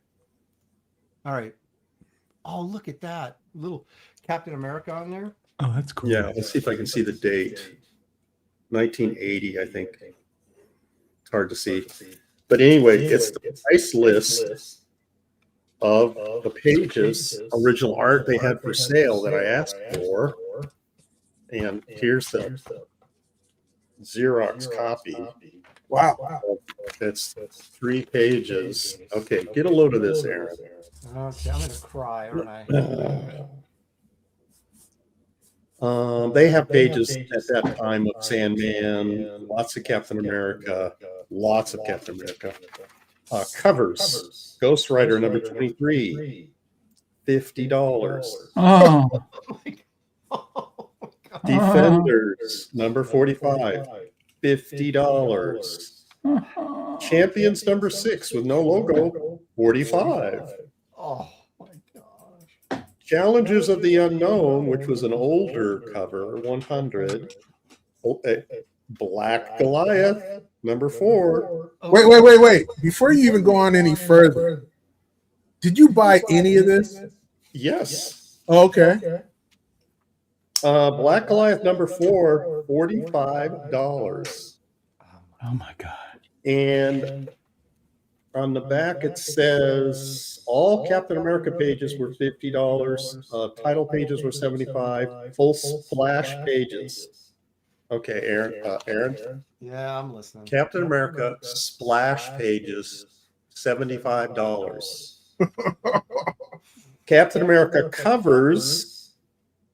All right. Oh, look at that little Captain America on there. Oh, that's cool. Yeah, let's see if I can see the date. 1980, I think. It's hard to see. But anyway, it's the price list of the pages, original art they had for sale that I asked for. And here's the Xerox copy. Wow. It's 3 pages. Okay, get a load of this, Aaron. Okay, I'm gonna cry, aren't I? They have pages at that time of Sandman, lots of Captain America, lots of Captain America. Covers, Ghost Rider number 23, $50. Oh, Oh, God. Defenders number 45, $50. Champions number 6 with no logo, 45. Oh my gosh. Challengers of the Unknown, which was an older cover, 100. Black Goliath, number 4. Wait. Before you even go on any further, did you buy any of this? Yes. Oh, okay. Black Goliath number 4, $45. oh my God. And on the back it says all Captain America pages were $50. Title pages were $75. Full splash pages. Okay, Aaron. Yeah, I'm listening. Captain America splash pages, $75. Captain America covers,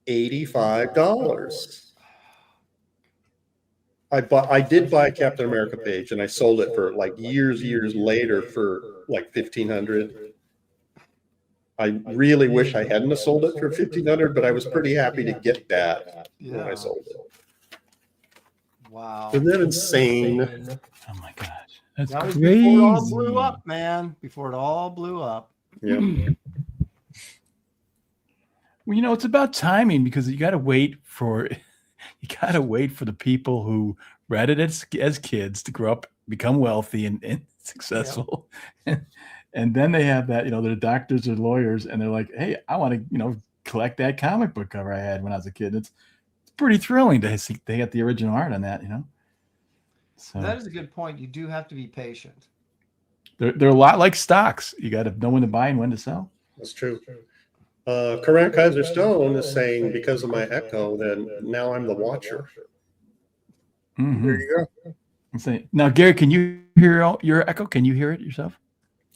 $85. I did buy a Captain America page and I sold it for like years later for like $1,500. I really wish I hadn't have sold it for $1,500, but I was pretty happy to get that when I sold it. Wow. Isn't that insane? Oh my gosh. That's That was crazy. before it all blew up, man. Before it all blew up. Yeah. Well, you know, it's about timing because you got to wait for the people who read it as kids to grow up, become wealthy and successful. Yep. And then they have that, they're doctors or lawyers and they're like, hey, I want to, collect that comic book cover I had when I was a kid. It's pretty thrilling to see they got the original art on that, So that is a good point. You do have to be patient. They're a lot like stocks. You got to know when to buy and when to sell. That's true. Corinne Kaiser Stone is saying because of my echo, then now I'm the watcher. Mm-hmm. There you go. Now, Gary, can you hear your echo? Can you hear it yourself?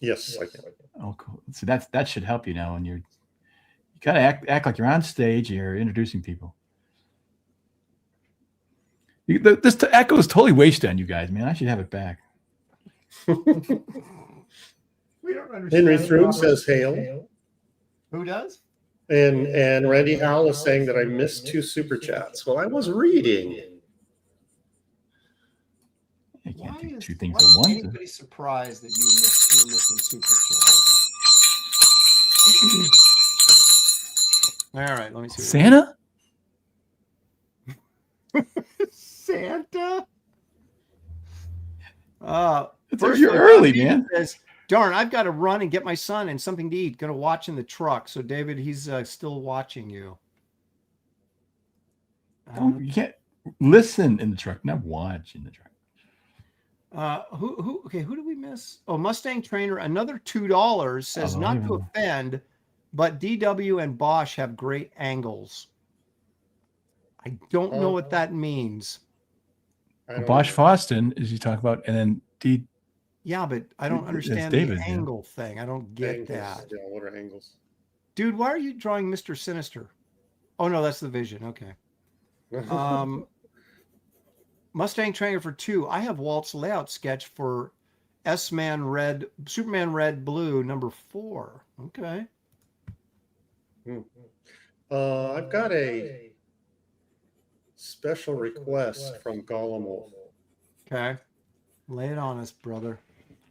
Yes, I can. Oh, cool. So that should help you now. And you got to act like you're on stage. You're introducing people. This echo is totally wasted on you guys, man. I should have it back. We don't understand. Henry Throon says hail. Who does? And Randy Howell is saying that I missed 2 super chats. Well, I was reading. You can't do 2 Why things is at once. anybody surprised that you're missing super chat? All right, let me see. Santa? Santa? You're early, man. Says, darn, I've got to run and get my son and something to eat. Going to watch in the truck. So, David, he's still watching you. You can't listen in the truck, not watch in the truck. Who did we miss? Oh, Mustang Trainer, another $2 says not to offend, but DW and Bosch have great angles. I don't know what that means. Bosch Foston is you talk about, and then Yeah, but I don't understand the angle thing. I don't get that. Yeah, what are angles? Dude, why are you drawing Mr. Sinister? Oh no, that's the Vision. Okay. Mustang Trainer for 2. I have Walt's layout sketch for Superman Red Blue number 4. Okay. I've got a special request from Gollum. Okay. Lay it on us, brother.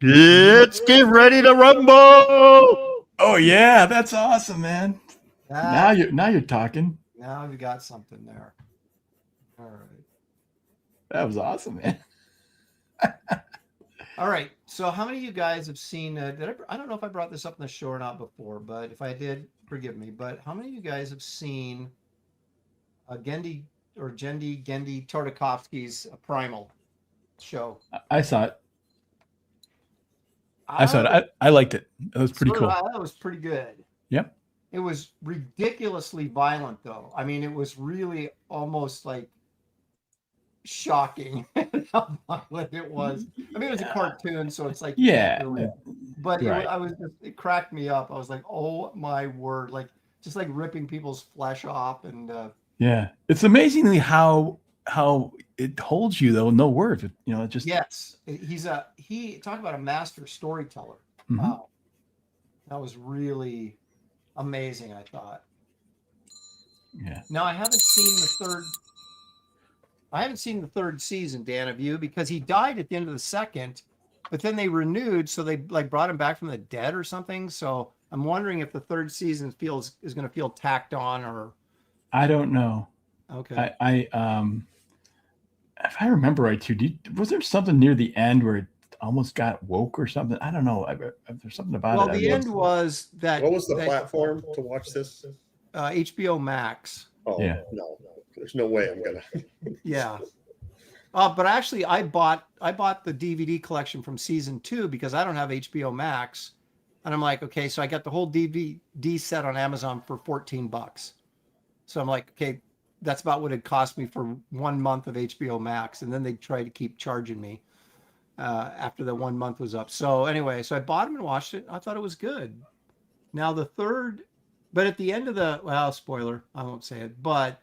Let's get ready to rumble. Oh yeah, that's awesome, man. Now you're talking. Now we got something there. All right. That was awesome, man. All right. So how many of you guys have seen I don't know if I brought this up in the show or not before, but if I did, forgive me. But how many of you guys have seen Gendy Tartakovsky's Primal show. I saw it. I liked it. It was pretty cool. That was pretty good. Yep. It was ridiculously violent, though. I mean, it was really almost like shocking how violent it was. I mean, it was a cartoon, so it's like but right. it cracked me up. I was like, oh my word, like just like ripping people's flesh off, and yeah, it's amazingly how it holds you though. No words, you know. It just he talk about a master storyteller. Mhm. Wow, that was really amazing. I thought. Yeah. Now I haven't seen the third season, Dan, of you, because he died at the end of the second, but then they renewed, so they like brought him back from the dead or something. So I'm wondering if the third season is going to feel tacked on, or I don't know. Okay. I if I remember right too, was there something near the end where it almost got woke or something? I don't know. There's something about it. Well, the end was that. What was the platform to watch this? HBO Max. Oh, yeah. No. There's no way I'm gonna. Yeah. But actually, I bought the DVD collection from season 2 because I don't have HBO Max, and I'm like, okay, so I got the whole DVD set on Amazon for $14. So I'm like, okay, that's about what it cost me for 1 month of HBO Max, and then they tried to keep charging me after the 1 month was up. So anyway, so I bought them and watched it. I thought it was good. Now the third, but at the end of spoiler, I won't say it, but.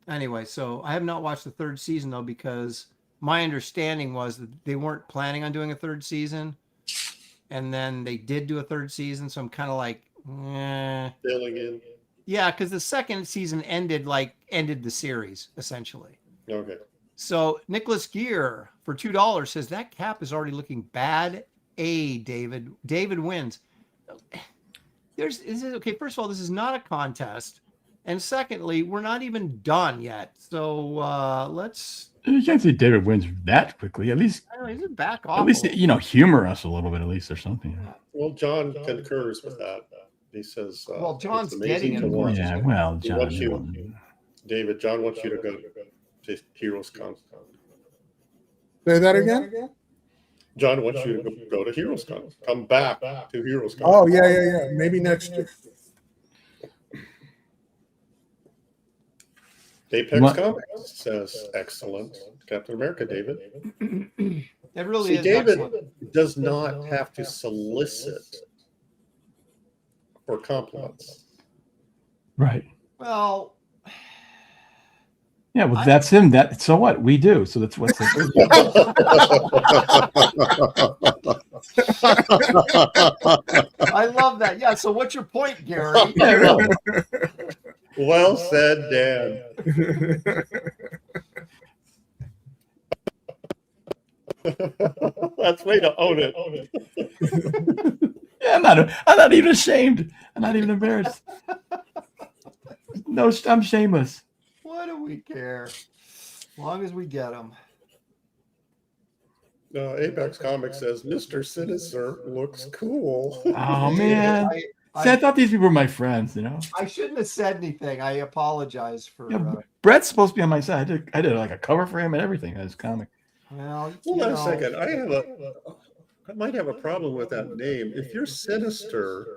Anyway, so I have not watched the third season, though, because my understanding was that they weren't planning on doing a third season. And then they did do a third season. So I'm kind of like, Filling in. Yeah, because the second season ended the series, essentially. Okay. So Nicholas Gear for $2 says that cap is already looking bad. David. David wins. Okay, first of all, this is not a contest. And secondly, we're not even done yet. So let's. You can't say David wins that quickly. At least he's back off. At least humor us a little bit, at least, or something. Well, John concurs with that. He says. Well, John's getting it. Yeah. Well, John. David, John wants you to go to Heroes Con. Say that again. John wants you to go to Heroes Con. Come back to Heroes Con. Oh yeah. Maybe next year. Apex Comics says excellent Captain America, David. It really is. David excellent. does not have to solicit for compliments. Right. Well. Yeah, well, that's him. So what? We do. So that's what's. I love that. Yeah. So what's your point, Gary? Yeah, really. Well said, Dan. That's way to own it. Yeah, I'm not even ashamed. I'm not even embarrassed. No, I'm shameless. What do we care? As long as we get them. Apex Comics says Mr. Sinister looks cool. Oh man. I thought these people were my friends, I shouldn't have said anything. I apologize for. Brett's supposed to be on my side. I did like a cover for him and everything on his comic. Well, hold on a second. I might have a problem with that name. If you're Sinister,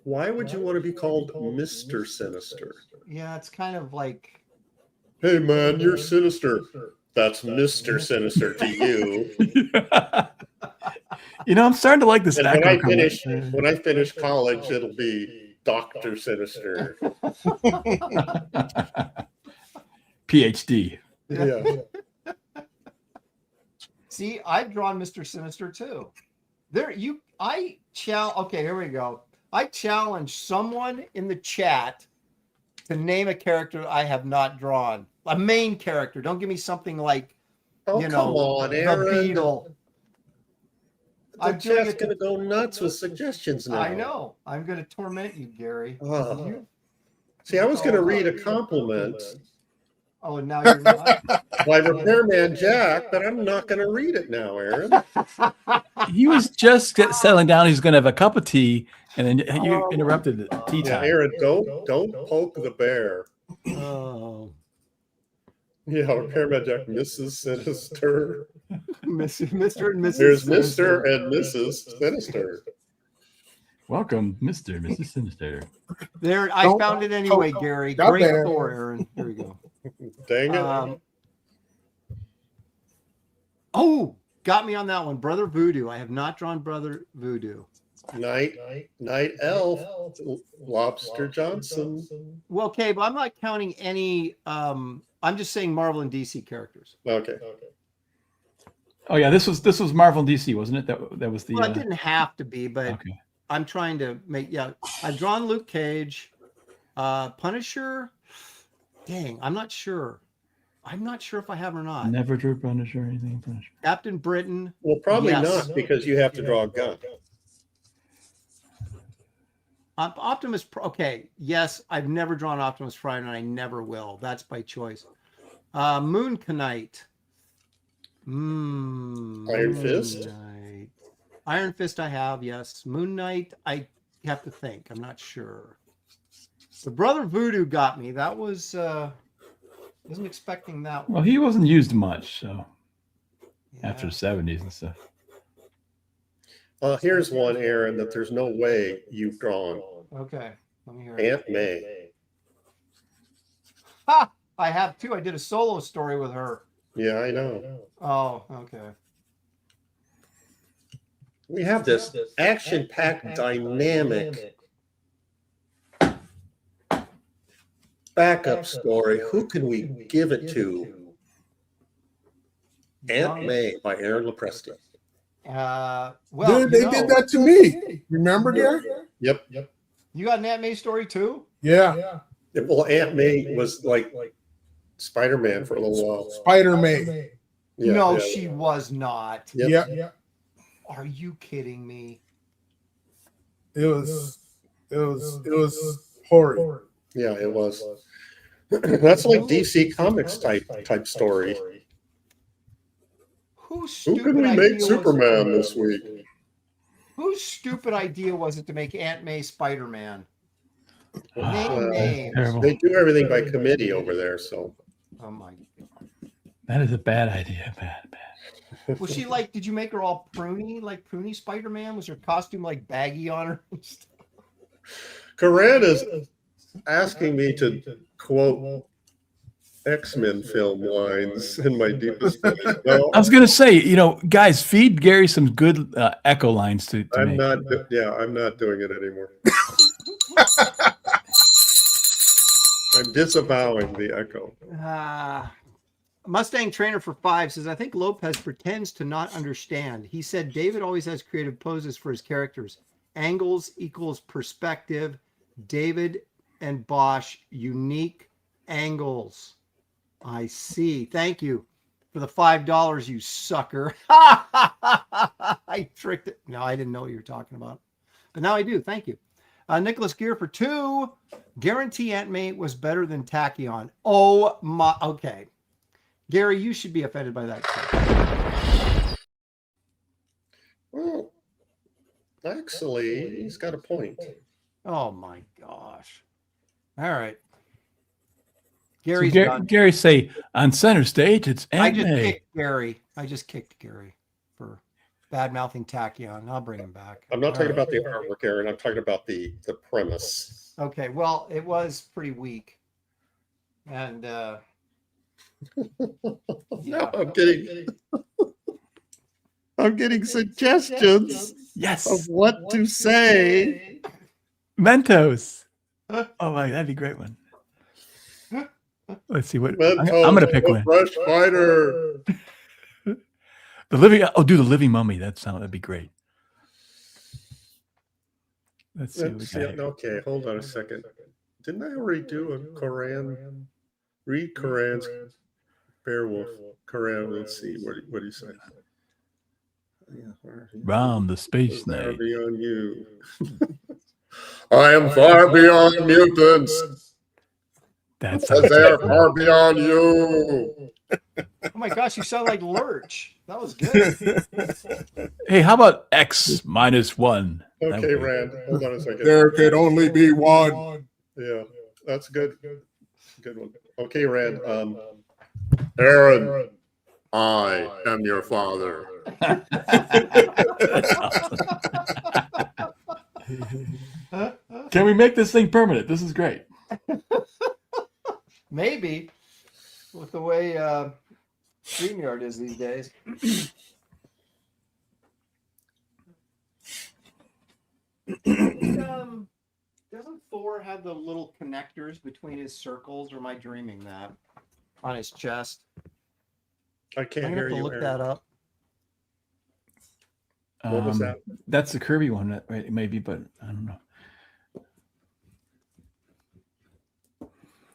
why would you want to be called Mr. Sinister? Yeah, it's kind of like. Hey man, you're Sinister. That's Mr. Sinister to you. I'm starting to like this. And when I finish college, it'll be Dr. Sinister. PhD. Yeah. See, I've drawn Mr. Sinister too. Okay, here we go. I challenge someone in the chat to name a character I have not drawn. A main character. Don't give me something like, come on, Aaron. The Beetle. I'm just going to go nuts with suggestions now. I know. I'm going to torment you, Gary. See, I was going to read a compliment. Oh, and now you're not? By Repairman Jack, but I'm not going to read it now, Aaron. He was just settling down. He's going to have a cup of tea, and then you interrupted the tea time. Aaron, don't poke the bear. Oh. Yeah, Repairman Jack, Mrs. Sinister. Mr. and Mrs. There's Sinister. Mr. and Mrs. Sinister. Welcome, Mr. and Mrs. Sinister. There, I Don't- found it anyway, oh, Gary. got Great there. Thor, Aaron. Here we go. Dang it. Oh, got me on that one. Brother Voodoo. I have not drawn Brother Voodoo. Night Elf, Lobster Johnson. Well, okay, but I'm not counting any. I'm just saying Marvel and DC characters. Okay. Oh yeah, this was Marvel and DC, wasn't it? That was the. Well, it didn't have to be, but Okay. I'm trying to make. Yeah, I've drawn Luke Cage, Punisher. Dang, I'm not sure. I'm not sure if I have or not. Never drew Punisher or anything. Punisher. Captain Britain. Well, probably Yes. not, because you have to draw a gun. Optimus. Okay, yes, I've never drawn Optimus Prime, and I never will. That's by choice. Moon Knight. Iron Fist? Knight. Iron Fist I have, yes. Moon Knight, I have to think. I'm not sure. The Brother Voodoo got me. That was wasn't expecting that one. Well, he wasn't used much, so Yeah. after the 70s and stuff. Here's one, Aaron, that there's no way you've drawn. Okay. Let me hear it. Aunt May. Ha! I have too. I did a solo story with her. Yeah, I know. Oh, okay. We have this action-packed, dynamic backup story. Who can we give it to? Aunt May by Aaron Lopresti. Well, Dude, they did that to me. Remember, Gary? Yep. You got an Aunt May story too? Yeah. Well, Aunt May was like Spider-Man for a little while. Spider-Man. Yeah, No, yeah. she was not. Yep. Yeah. Are you kidding me? It was horrid. Yeah, it was. That's like DC Comics type story. Whose Who stupid can we idea make Superman this week? Whose stupid idea was it to make Aunt May Spider-Man? Name Uh, names. Terrible. They do everything by committee over there, so. Oh my god. That is a bad idea. Bad. Was she like, did you make her all pruny, like pruny Spider-Man? Was her costume like baggy on her? Corinne is asking me to quote X-Men film lines in my deepest voice. No, I was gonna say, guys, feed Gary some good echo lines to I'm make. not. I'm not doing it anymore. I'm disavowing the echo. Mustang Trainer for 5 says, I think Lopez pretends to not understand. He said David always has creative poses for his characters. Angles equals perspective. David and Bosch, unique angles. I see. Thank you for the $5, you sucker. I tricked it. No, I didn't know what you were talking about. But now I do. Thank you. Nicholas Gear for 2. Guarantee Aunt May was better than Tachyon. Oh my. Okay. Gary, you should be offended by that too. Well, actually, he's got a point. Oh my gosh. All right. So Gary's done. Gary say on center stage it's I Aunt just May. kicked Gary. I just kicked Gary for bad mouthing Tachyon. I'll bring him back. I'm not All talking right. about the artwork, Aaron. I'm talking about the premise. Okay. Well, it was pretty weak. And No, yeah. I'm getting suggestions Yes, of what to say. Mentos. Oh my, that'd be a great one. Let's see what I'm Mentos, gonna pick the one. Fresh Fighter. The living. Oh, do the living mummy. That'd be great. Let's see. What we got here. Okay, hold on a second. Didn't I already do a Koran? Read Koran's Beowulf. Koran. Let's see. What do you say? Ram, the space Far knight. beyond you. I am far beyond mutants. That's As they are far beyond you. Oh my gosh, you sound like Lurch. That was good. Hey, how about X -1? That Okay, would be- Rand. Hold on a second. There could only be one. Yeah, that's good. Good one. Okay, Rand. Aaron, I am your father. Can we make this thing permanent? This is great. Maybe with the way StreamYard is these days. Doesn't Thor have the little connectors between his circles, or am I dreaming that? On his chest? I can't I'm gonna hear have to you. look Aaron. that up. What was that? That's the Kirby one, right? Maybe, but I don't know.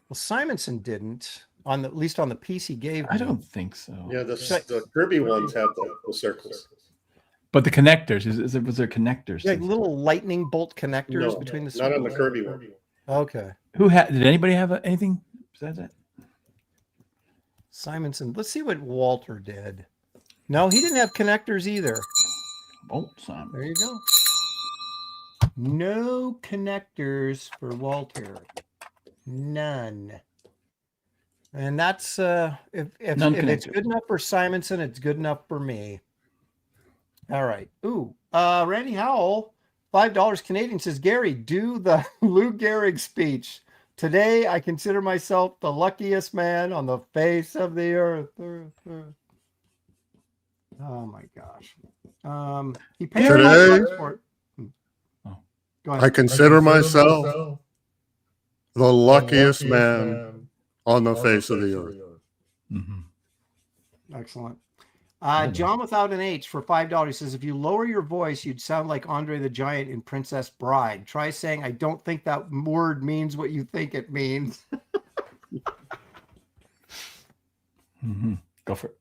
Well, Simonson didn't on at least on the piece he gave me. I don't think so. Yeah, the Kirby ones have the circles. But the connectors, was there connectors? Yeah, little lightning bolt connectors No, between the not on the circles. Kirby one. Okay. Did anybody have anything besides that? Simonson. Let's see what Walter did. No, he didn't have connectors either. Oh, Simon. There you go. No connectors for Walter. None. And that's if it's good enough for Simonson, it's good enough for me. All right. Ooh, Randy Howell, $5 Canadian says, Gary, do the Lou Gehrig speech. Today, I consider myself the luckiest man on the face of the earth. Oh my gosh. He paid $5 for it. Oh. Go ahead. I consider myself the luckiest man on the face of the earth. Mm-hmm. Excellent. John without an H for $5 says, if you lower your voice, you'd sound like Andre the Giant in Princess Bride. Try saying, I don't think that word means what you think it means. Mm-hmm. Go for it.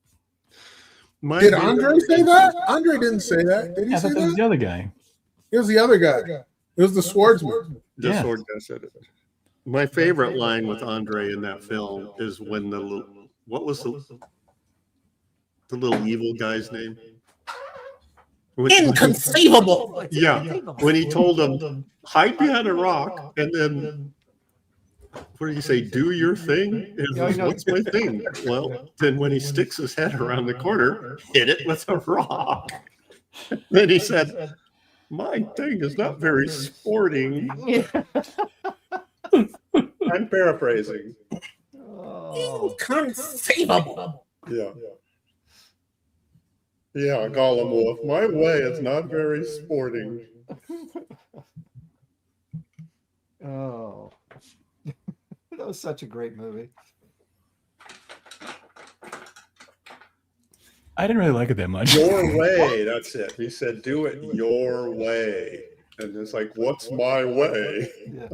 Did Andre say that? Andre didn't say that. Did he I say thought that was the that? other guy. It was the other guy. It was the swordsman. The Yeah. sword guy said it. My favorite line with Andre in that film is when the little evil guy's name? Inconceivable. Yeah, when he told him, hide behind a rock, and then, what did he say, do your thing? And he goes, what's my thing? Well, then when he sticks his head around the corner, hit it with a rock. Then he said, my thing is not very sporting. I'm paraphrasing. Oh. Inconceivable. Yeah. Yeah, Gollum Wolf. My way is not very sporting. Oh. That was such a great movie. I didn't really like it that much. Your way, that's it. He said, do it your way. And it's like, what's my way? Yeah.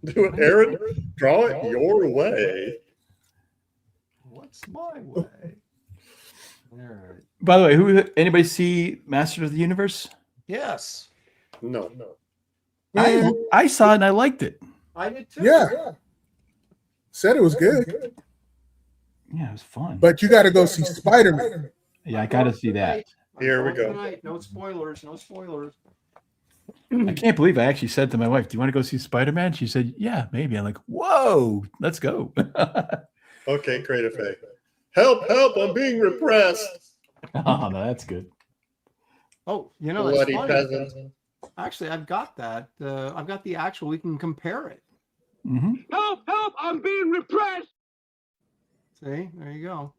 Do it, Aaron. Draw it your way. What's my way? All right. By the way, anybody see Masters of the Universe? Yes. No. I saw it and I liked it. I did too. Yeah. Said it was good. Yeah, it was fun. But you got to go see Spider-Man. Yeah, I got to see that. Here we go. Tonight. No spoilers. No spoilers. I can't believe I actually said to my wife, do you want to go see Spider-Man? She said, yeah, maybe. I'm like, whoa, let's go. Okay, Creative Faye. Help, I'm being repressed. Oh, no, that's good. Oh, you know, that's Bloody funny. peasant. Actually, I've got that. I've got the actual. We can compare it. Mm-hmm. Help, I'm being repressed. See, there you go.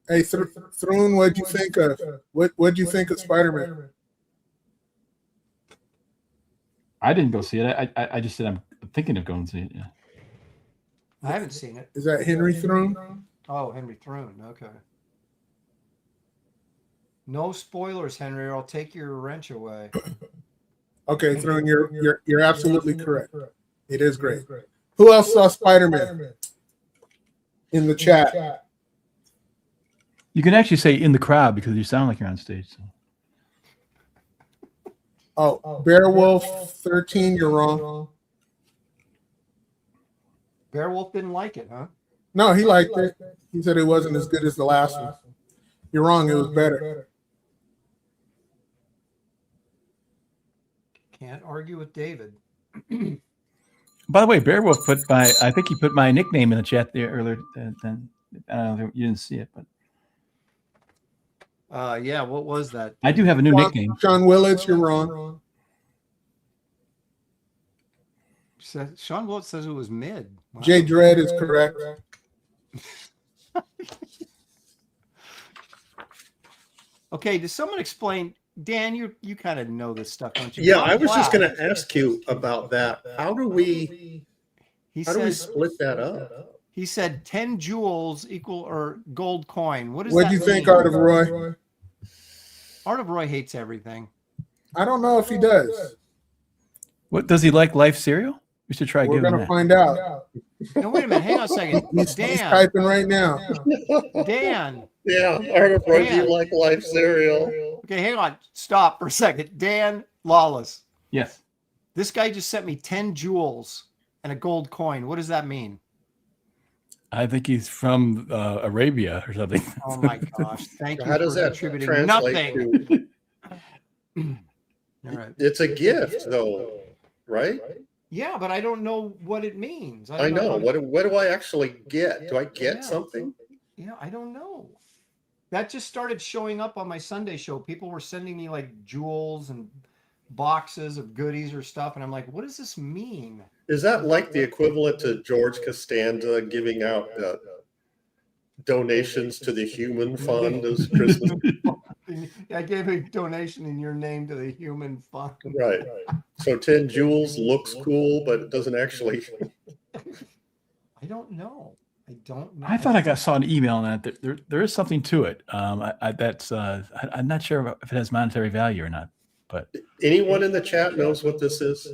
Hey, Throne, what'd you think of what'd you think of Spider-Man? I didn't go see it. I just said I'm thinking of going to see it. Yeah. I haven't seen it. Is that Henry Throne? Oh, Henry Throne. Okay. No spoilers, Henry, or I'll take your wrench away. Okay, Throne, you're absolutely correct. It is great. Who else saw Spider-Man in the chat? You can actually say in the crowd because you sound like you're on stage. So. Oh, Beowulf 13, you're wrong. Beowulf didn't like it, huh? No, he liked it. He said it wasn't as good as the last one. You're wrong, it was better. Can't argue with David. By the way, Bearwolf put my, I think he put my nickname in the chat there earlier. Then I don't know, you didn't see it, but Yeah, what was that? I do have a new nickname. Sean Willits, you're wrong. Sean Wiltz says it was mid. Wow. Jay Dredd is correct. Okay, does someone explain? Dan, you kind of know this stuff, don't you? Yeah, Ron I was just Black, going to ask you about that. How do we split that up? He said 10 jewels equal or gold coin. What does What that do you think, mean? Art of Roy? Art of Roy hates everything. I don't know if he does. What does he like? Life cereal? We should try. We're giving going to that. find out. No, wait a minute. Hang on a second. He's Dan, typing right now. Dan. Yeah, Art of Roy, do Dan. you like life cereal? Okay, hang on. Stop for a second. Dan Lawless. Yes. This guy just sent me 10 jewels and a gold coin. What does that mean? I think he's from Arabia or something. Oh my gosh. Thank you How does for that contributing translate nothing. to? All right. It's a gift, though, right? Yeah, but I don't know what it means. I know. What do I actually get? Do I get Yeah. something? Yeah, I don't know. That just started showing up on my Sunday show. People were sending me like jewels and boxes of goodies or stuff. And I'm like, what does this mean? Is that like the equivalent to George Costanza giving out donations to the Human Fund as Christmas? I gave a donation in your name to the Human Fund. Right. So 10 jewels looks cool, but it doesn't actually. I don't know. I don't know. I thought I saw an email on that. There is something to it. I'm not sure if it has monetary value or not. But Anyone in the chat knows what this is?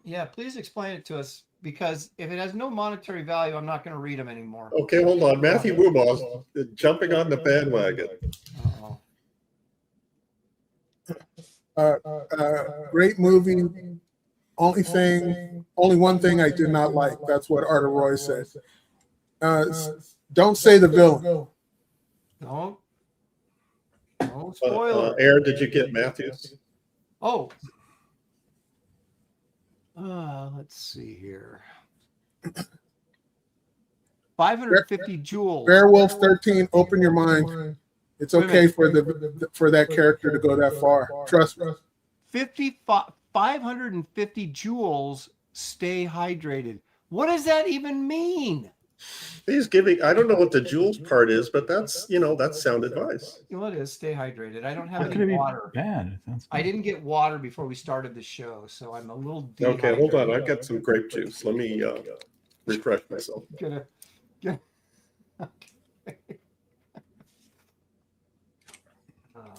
Yeah, please explain it to us, because if it has no monetary value, I'm not going to read them anymore. Okay, hold on. Matthew Woobaw's jumping on the bandwagon. Uh-oh. Great movie. Only one thing I did not like. That's what Art of Roy said. Don't say the villain. No spoiler. Aaron, did you get Matthews? Oh. Let's see here. 550 jewels. Beowulf 13. Open your mind. It's okay for that character to go that far. Trust me. 550 jewels. Stay hydrated. What does that even mean? He's giving, I don't know what the jewels part is, but that's sound advice. Well, it is. Stay hydrated. I don't have how could any it be water. bad? I didn't get water before we started the show, so I'm a little dehydrated. Okay, hold on. I've got some grape juice. Let me refresh myself. Okay. Oh.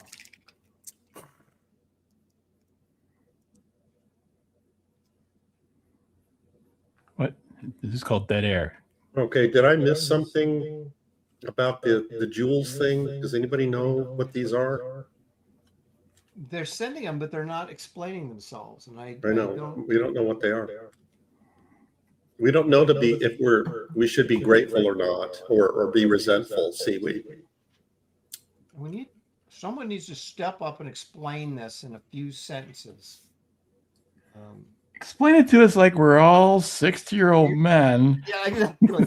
What? This is called dead air. Okay, did I miss something about the jewels thing? Does anybody know what these are? They're sending them, but they're not explaining themselves, and I know. We don't know what they are. We don't know if we should be grateful or not, or be resentful. Someone needs to step up and explain this in a few sentences. Explain it to us like we're all 60-year-old men. Yeah, exactly.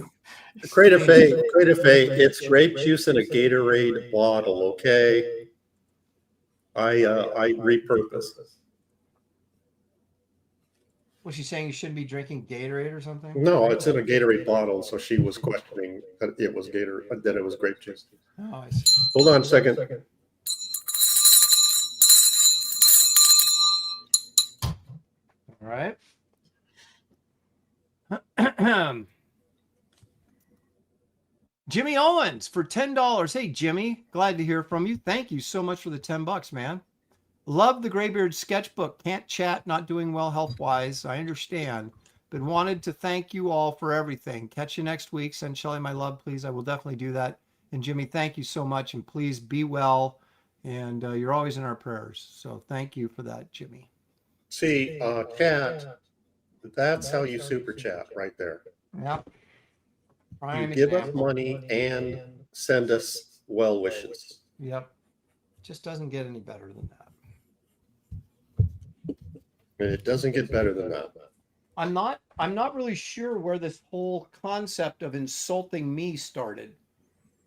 Creative Faye, it's grape juice in a Gatorade bottle, okay? I repurpose. Was she saying you shouldn't be drinking Gatorade or something? No, it's in a Gatorade bottle, so she was questioning that it was Gatorade, that it was grape juice. Oh, I see. Hold on a second. All right. Jimmy Owens for $10. Hey, Jimmy, glad to hear from you. Thank you so much for the $10, man. Love the Graybeard sketchbook. Can't chat, not doing well health-wise. I understand, but wanted to thank you all for everything. Catch you next week. Send Shelly my love, please. I will definitely do that. And Jimmy, thank you so much, and please be well. And you're always in our prayers. So thank you for that, Jimmy. See, chat, that's how you super chat right there. Yep. You give us money and send us well wishes. Yep. Just doesn't get any better than that. And it doesn't get better than that. I'm not really sure where this whole concept of insulting me started.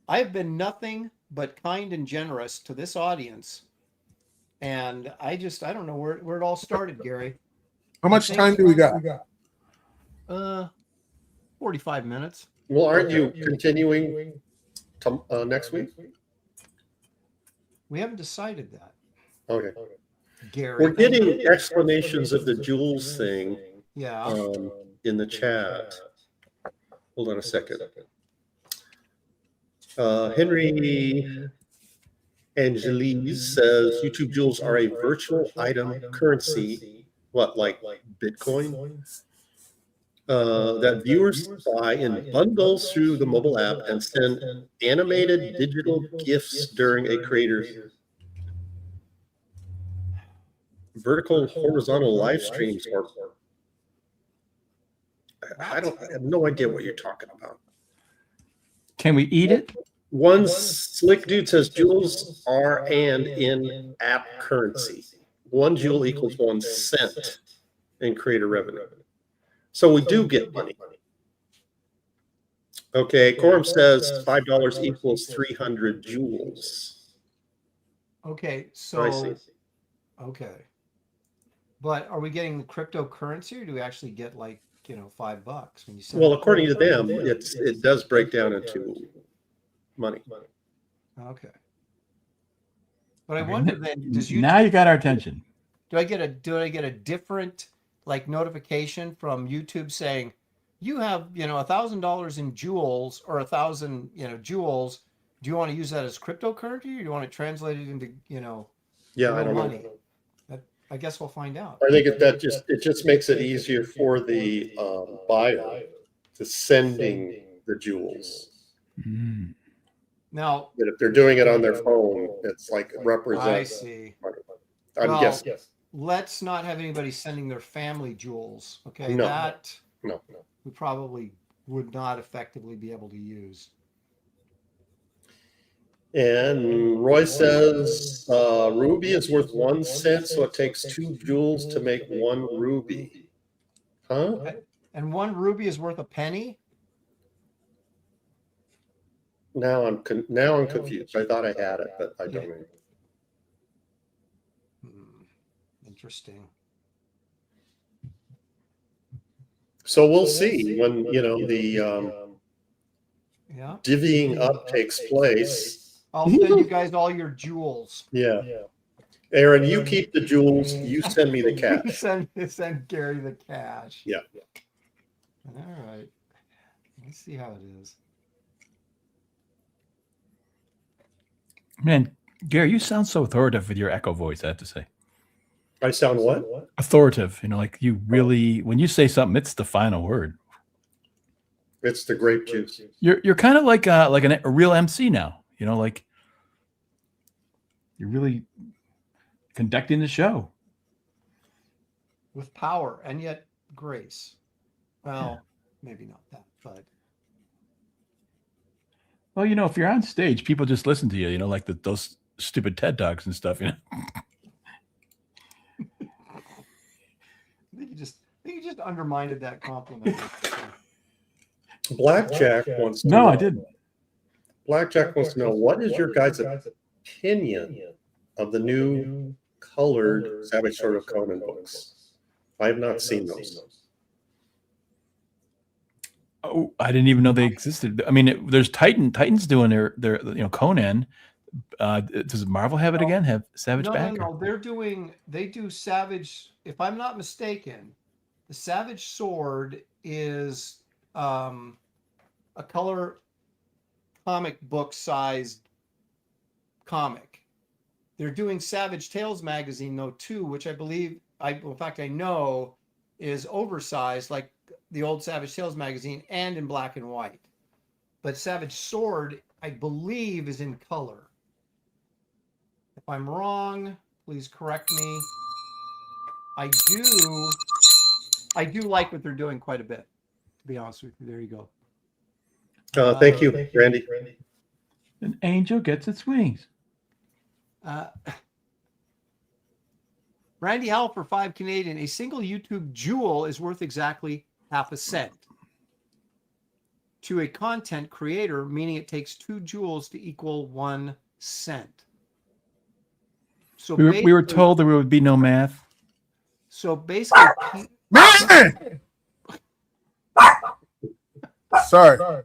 I have been nothing but kind and generous to this audience. And I don't know where it all started, Gary. How much time do we got? 45 minutes. Well, aren't you continuing to, next week? We haven't decided that, Okay. Gary. We're getting explanations of the Jules thing Yeah. in the chat. Hold on a second. Henry Angeles says YouTube Jules are a virtual item currency. What, like Bitcoin? That viewers buy in bundles through the mobile app and send animated digital GIFs during a creator's vertical horizontal live streams. Or I have no idea what you're talking about. Can we eat it? One slick dude says Jules are and in app currency. 1 Joule equals 1 cent in creator revenue. So we do get money. Okay, Quorum says $5 equals 300 joules. Okay, I so see. okay. But are we getting the cryptocurrency or do we actually get like, $5 when you send Well, it? according to them, it does break down into money. Okay. But I wonder then, does YouTube, Now you got our attention. do I get a different like notification from YouTube saying you have, $1,000 in joules or 1,000, joules. Do you want to use that as cryptocurrency or do you want to translate it into, Yeah, I real don't money? know. I guess we'll find out. I think it just makes it easier for the buyer to sending the joules. Mm. Now, But if they're doing it on their phone, it's like I represents. see. I'm Well, guessing. Let's not have anybody sending their family jewels. Okay, No. that No. we probably would not effectively be able to use. And Roy says ruby is worth 1 cent, so it takes 2 joules to make 1 ruby. Huh? And 1 ruby is worth a penny. Now I'm confused. I thought I had it, but I don't. Interesting. So we'll see when the Yeah. divvying up takes place. I'll send you guys all your jewels. Yeah. Aaron, you keep the jewels. You send me the cash. send Gary the cash. Yeah. All right. Let's see how it is. Man, Gary, you sound so authoritative with your echo voice, I have to say. I sound what? Authoritative. Like you really, when you say something, it's the final word. It's the grape juice. You're kind of like a real MC now. Like you're really conducting the show With power and yet grace. Well, maybe not that, but. Well, if you're on stage, people just listen to you. Like those stupid TED Talks and stuff. I think you just undermined that compliment. Blackjack wants to No, know. I didn't. Blackjack wants to know, what is your guys' opinion of the new colored Savage Sword of Conan books? I have not seen those. Oh, I didn't even know they existed. I mean, there's Titan's doing their Conan. Does Marvel have it again? Have Savage back? No. They do Savage. If I'm not mistaken, the Savage Sword is a color comic book sized comic. They're doing Savage Tales magazine though too, which I believe I know is oversized like the old Savage Tales magazine and in black and white. But Savage Sword, I believe, is in color. If I'm wrong, please correct me. I do like what they're doing quite a bit, to be honest with you. There you go. Thank you, Randy. An angel gets its wings. Randy Howell for 5 Canadian. A single YouTube jewel is worth exactly half a cent to a content creator, meaning it takes 2 joules to equal 1 cent. So We were told there would be no math. So basically, Man! Sorry.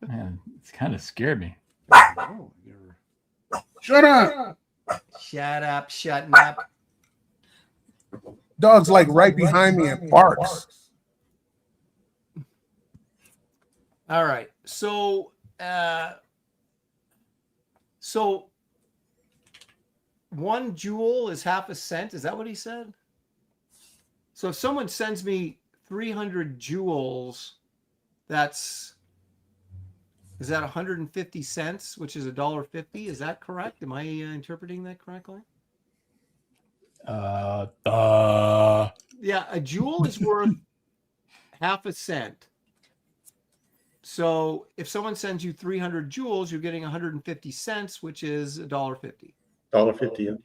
Man, it's kind of scared me. oh, Shut up. shut up, shutting up. Dog's like right behind me and barks. All right. So, so 1 joule is half a cent. Is that what he said? So if someone sends me 300 joules, is that 150 cents, which is $1.50? Is that correct? Am I interpreting that correctly? Yeah, a joule is worth half a cent. So if someone sends you 300 joules, you're getting 150 cents, which is $1.50. $1.50.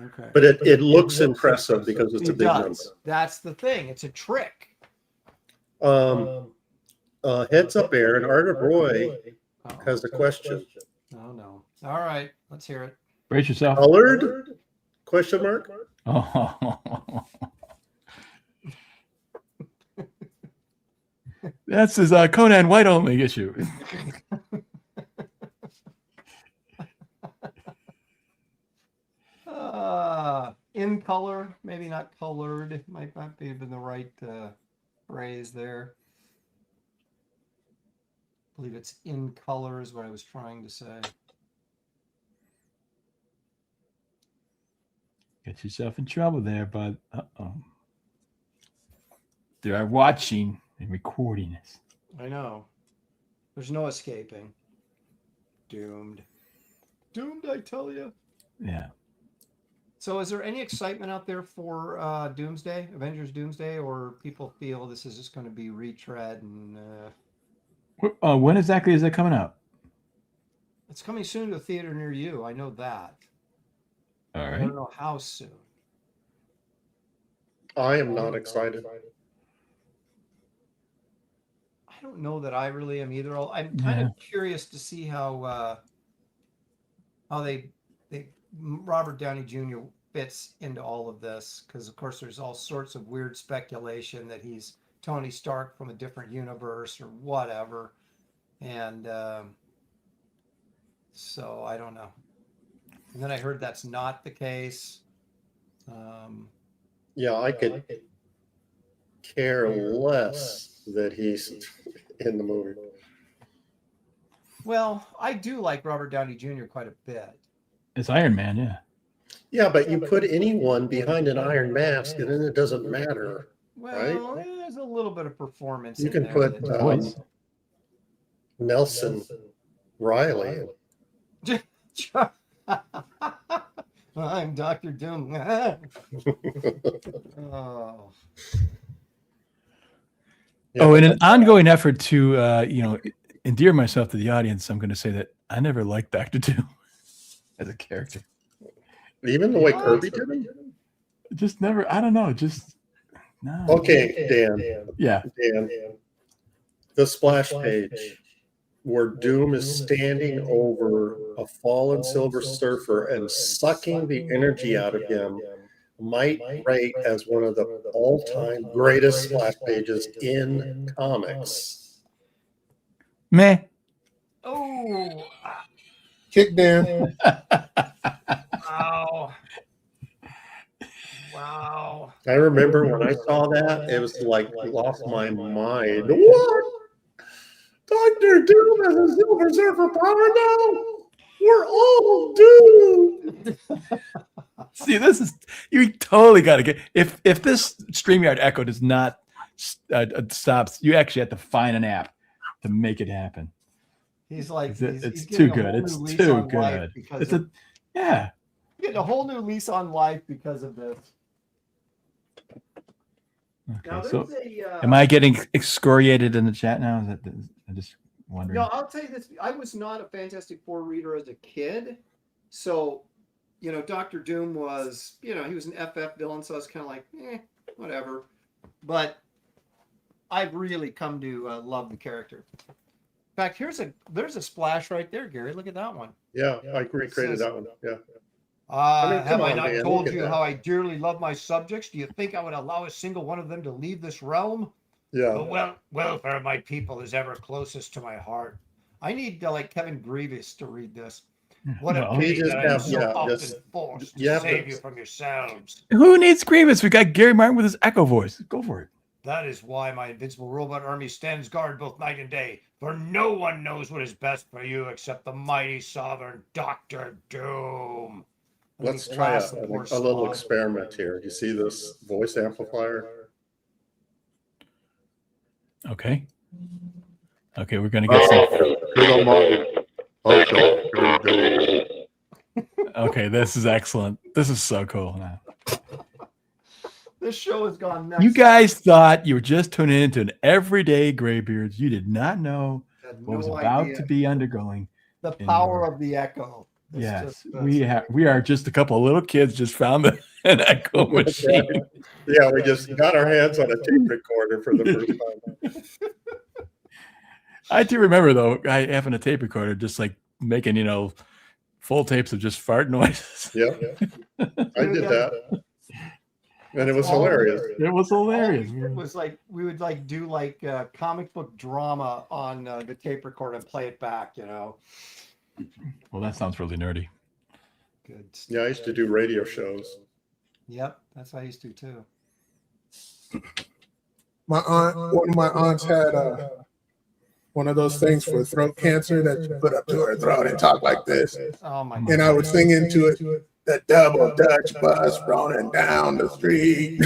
Okay. But it looks impressive because it's a big number. That's the thing. It's a trick. Heads up, Aaron. Art Roy has a question. Oh, no. All right. Let's hear it. Brace yourself. Colored? Question mark? Oh. That's his Conan White only issue. In color, maybe not colored. Might not be even the right phrase there. I believe it's in color is what I was trying to say. Get yourself in trouble there, bud. Uh-oh. They are watching and recording this. I know. There's no escaping. Doomed. Doomed, I tell you. Yeah. So is there any excitement out there for Doomsday, Avengers Doomsday, or people feel this is just going to be retread and... when exactly is that coming out? It's coming soon to a theater near you. I know that. All I right. don't know how soon. I am not excited. I don't know that I really am either. I'm kind of curious to see how they Robert Downey Jr. fits into all of this, because of course there's all sorts of weird speculation that he's Tony Stark from a different universe or whatever, and so I don't know. And then I heard that's not the case. Yeah, I could care less that he's in the movie. Well, I do like Robert Downey Jr. quite a bit. It's Iron Man, yeah. Yeah, but you put anyone behind an iron mask and then it doesn't matter. Well, there's a little bit of performance. You in can there put that- Nelson Riley. I'm Dr. Doom. Oh. Yeah, Oh, in an ongoing effort to, endear myself to the audience, I'm going to say that I never liked Dr. Doom as a character. even the way Kirby did him? Just never, I don't know, just, no. Okay, Dan. Yeah. Dan. The splash page where Doom is standing over a fallen Silver Surfer and sucking the energy out of him might rate as one of the all-time greatest splash pages in comics. Meh. Oh. Kick Dan. Wow. Wow. I remember when I saw that, it was like lost my mind. What? Dr. Doom has a Silver Surfer power now? We're all doomed. See, this is, you totally got to get, if this StreamYard Echo does not stops, you actually have to find an app to make it happen. He's like, It's he's too getting a good. whole It's new lease too on life good. because It's of- yeah. getting a whole new lease on life because of this. Now, Okay, so there's a, am I getting excoriated in the chat now? Is that, I'm just wondering. No, I'll tell you this. I was not a Fantastic Four reader as a kid. So you know, Doctor Doom was, you know, he was an FF villain, so I was kind of like, whatever. But I've really come to love the character. In fact, there's a splash right there, Gary. Look at that one. Yeah, I recreated that one. Yeah. Have I on, not man, told look at you that. how I dearly love my subjects? Do you think I would allow a single one of them to leave this realm? Yeah. The welfare of my people is ever closest to my heart. I need like Kevin Grievous to read this. What a Well, pity just that I'm have- so yeah, often just- forced you to have to- save you from yourselves. Who needs Grievous? We got Gary Martin with his echo voice. Go for it. That is why my invincible robot army stands guard both night and day. For no one knows what is best for you except the mighty sovereign Doctor Doom. Let's try a little experiment here. Do you see this voice amplifier? Okay. Okay, we're gonna get some. Okay, this is excellent. This is so cool. Now, This show has gone nuts. you guys thought you were just tuning into an everyday Graybeards. You did not know Had what was no about idea. to be undergoing. The in power your- of the echo. It's Yes, just- we are just a couple of little kids just found an echo machine. Yeah, we just got our hands on a tape recorder for the first time. I do remember though, I having a tape recorder, just like making, you know, full tapes of just fart noises. Yeah, I did that, and it was hilarious. It was hilarious. It was like we would like do like comic book drama on the tape recorder and play it back, you know. Well, that sounds really nerdy. Good. Yeah, I used to do radio shows. Yep, that's what I used to too. My aunt, one of my aunts had one of those things for throat cancer that you put up to her throat and talk like this. Oh my And I would sing into it, the double Dutch bus rolling down the street.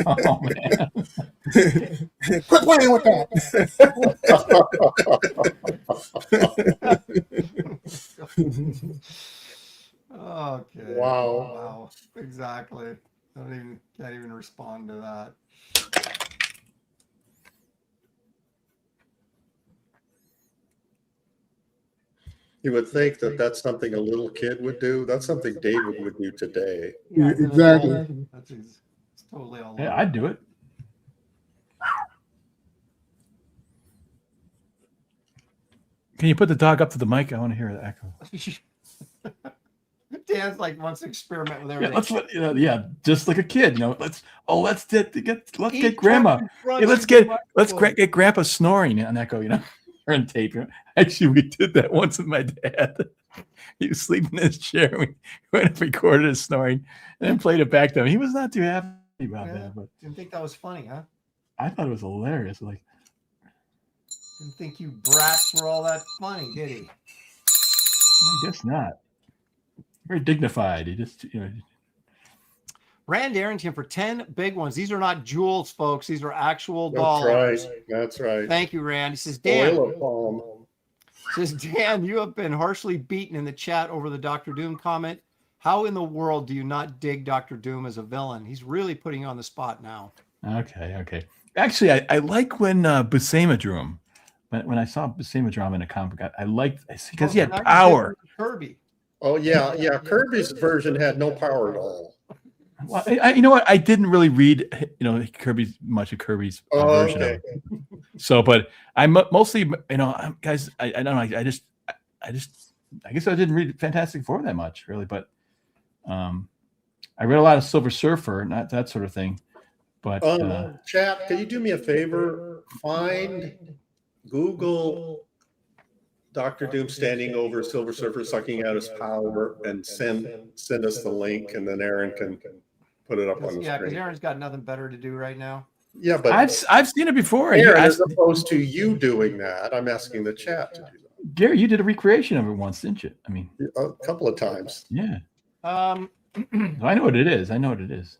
Oh, man. Quit playing with that. Okay. Wow. Wow. Exactly. Can't even respond to that. You would think that that's something a little kid would do. That's something David would do today. Yeah, exactly. It's totally all. Yeah, I'd do it. Can you put the dog up to the mic? I want to hear the echo. Dan's like wants to experiment with Yeah, everything. yeah, just like a kid, you know. Let's get Eat grandma. Captain Crunch Yeah, let's in get the let's microphone. get grandpa snoring on echo, you know, or on tape. Actually, we did that once with my dad. He was sleeping in his chair. We went and recorded his snoring and then played it back to him. He was not too happy about Yeah. that, but Didn't think that was funny, huh? I thought it was hilarious. Like, Didn't think you brats were all that funny, did he? I guess not. Very dignified. He just, you know. Rand Arrington for 10 big ones. These are not jewels, folks. These are actual That's dollars. right. That's right. Thank you, Rand. He says, Dan, Oil of palm. you have been harshly beaten in the chat over the Dr. Doom comment. How in the world do you not dig Dr. Doom as a villain? He's really putting you on the spot now. Okay. Actually, I like when Buscema drew him. When I saw Buscema draw him in a comic, I liked because he had Now you power. did Kirby. Oh yeah. Kirby's version had no power at all. Well, you know what? I didn't really read, you know, much of Kirby's version of Okay. it. So, but I mostly, you know, guys, I don't know. I guess I didn't read Fantastic Four that much, really. But I read a lot of Silver Surfer, not that sort of thing. But Chat, can you do me a favor? Google Dr. Doom standing over Silver Surfer sucking out his power and send us the link, and then Aaron can put it up on the Yeah, because screen. Aaron's got nothing better to do right now. Yeah, but I've seen it before. And Aaron, as opposed to you doing that, I'm asking the chat to do Gary, you did a recreation of it once, didn't you? I mean, that a couple of times. yeah. Um, I know what it is. I know what it is.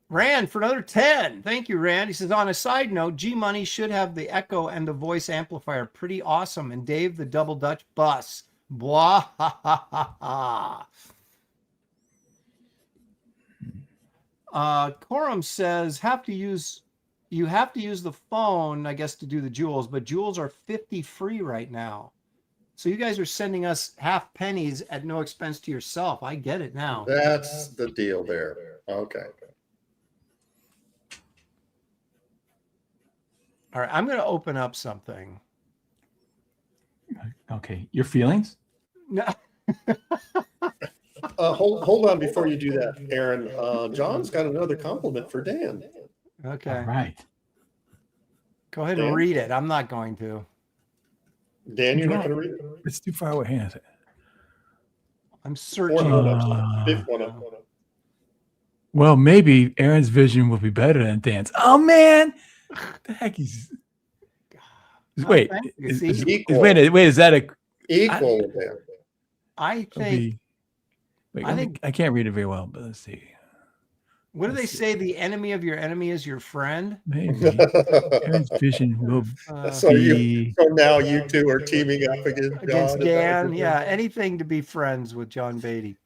Rand for another 10. Thank you, Rand. He says, on a side note, G Money should have the echo and the voice amplifier. Pretty awesome. And Dave, the double Dutch bus. Blah, ha, ha, ha, ha. Corum says, have to use you have to use the phone, I guess, to do the jewels, but jewels are 50 free right now. So you guys are sending us half pennies at no expense to yourself. I get it now. That's the deal there. Okay. All right, I'm going to open up something. Okay, your feelings? No. Hold on before you do that, Aaron. John's got another compliment for Dan. Okay. All right. Go ahead Dan? and read it. I'm not going to. Dan, you're not going to read it? It's too far away. Hang on a second. I'm One searching. up. Fifth one up. Well, maybe Aaron's vision will be better than Dan's. Oh man, the heck is? Wait, thank you. is, See? is, Equal. wait, is that a? Equal, Dan. I it'll think, be- wait, I think- I can't read it very well, but let's see. what do they say? The enemy of your enemy is your friend. Maybe Aaron's vision will So be. now you two are teaming up against John. Against Is that what Dan. you're Yeah, saying? anything to be friends with John Beatty.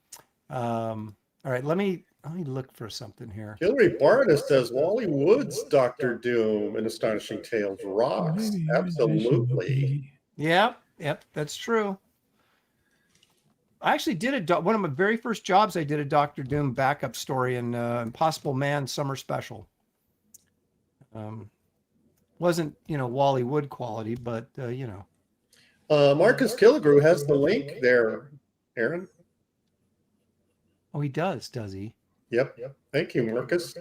All right, let me look for something here. Hillary Bartis says Wally Wood's Dr. Doom in Astonishing Tales rocks. Maybe Aaron's vision will Absolutely. be- Yep, that's true. I actually did one of my very first jobs. I did a Doctor Doom backup story in Impossible Man Summer Special. Wasn't Wally Wood quality, but Marcus Killigrew has the link there, Aaron. Oh, he does he? Yep. Thank you, Marcus.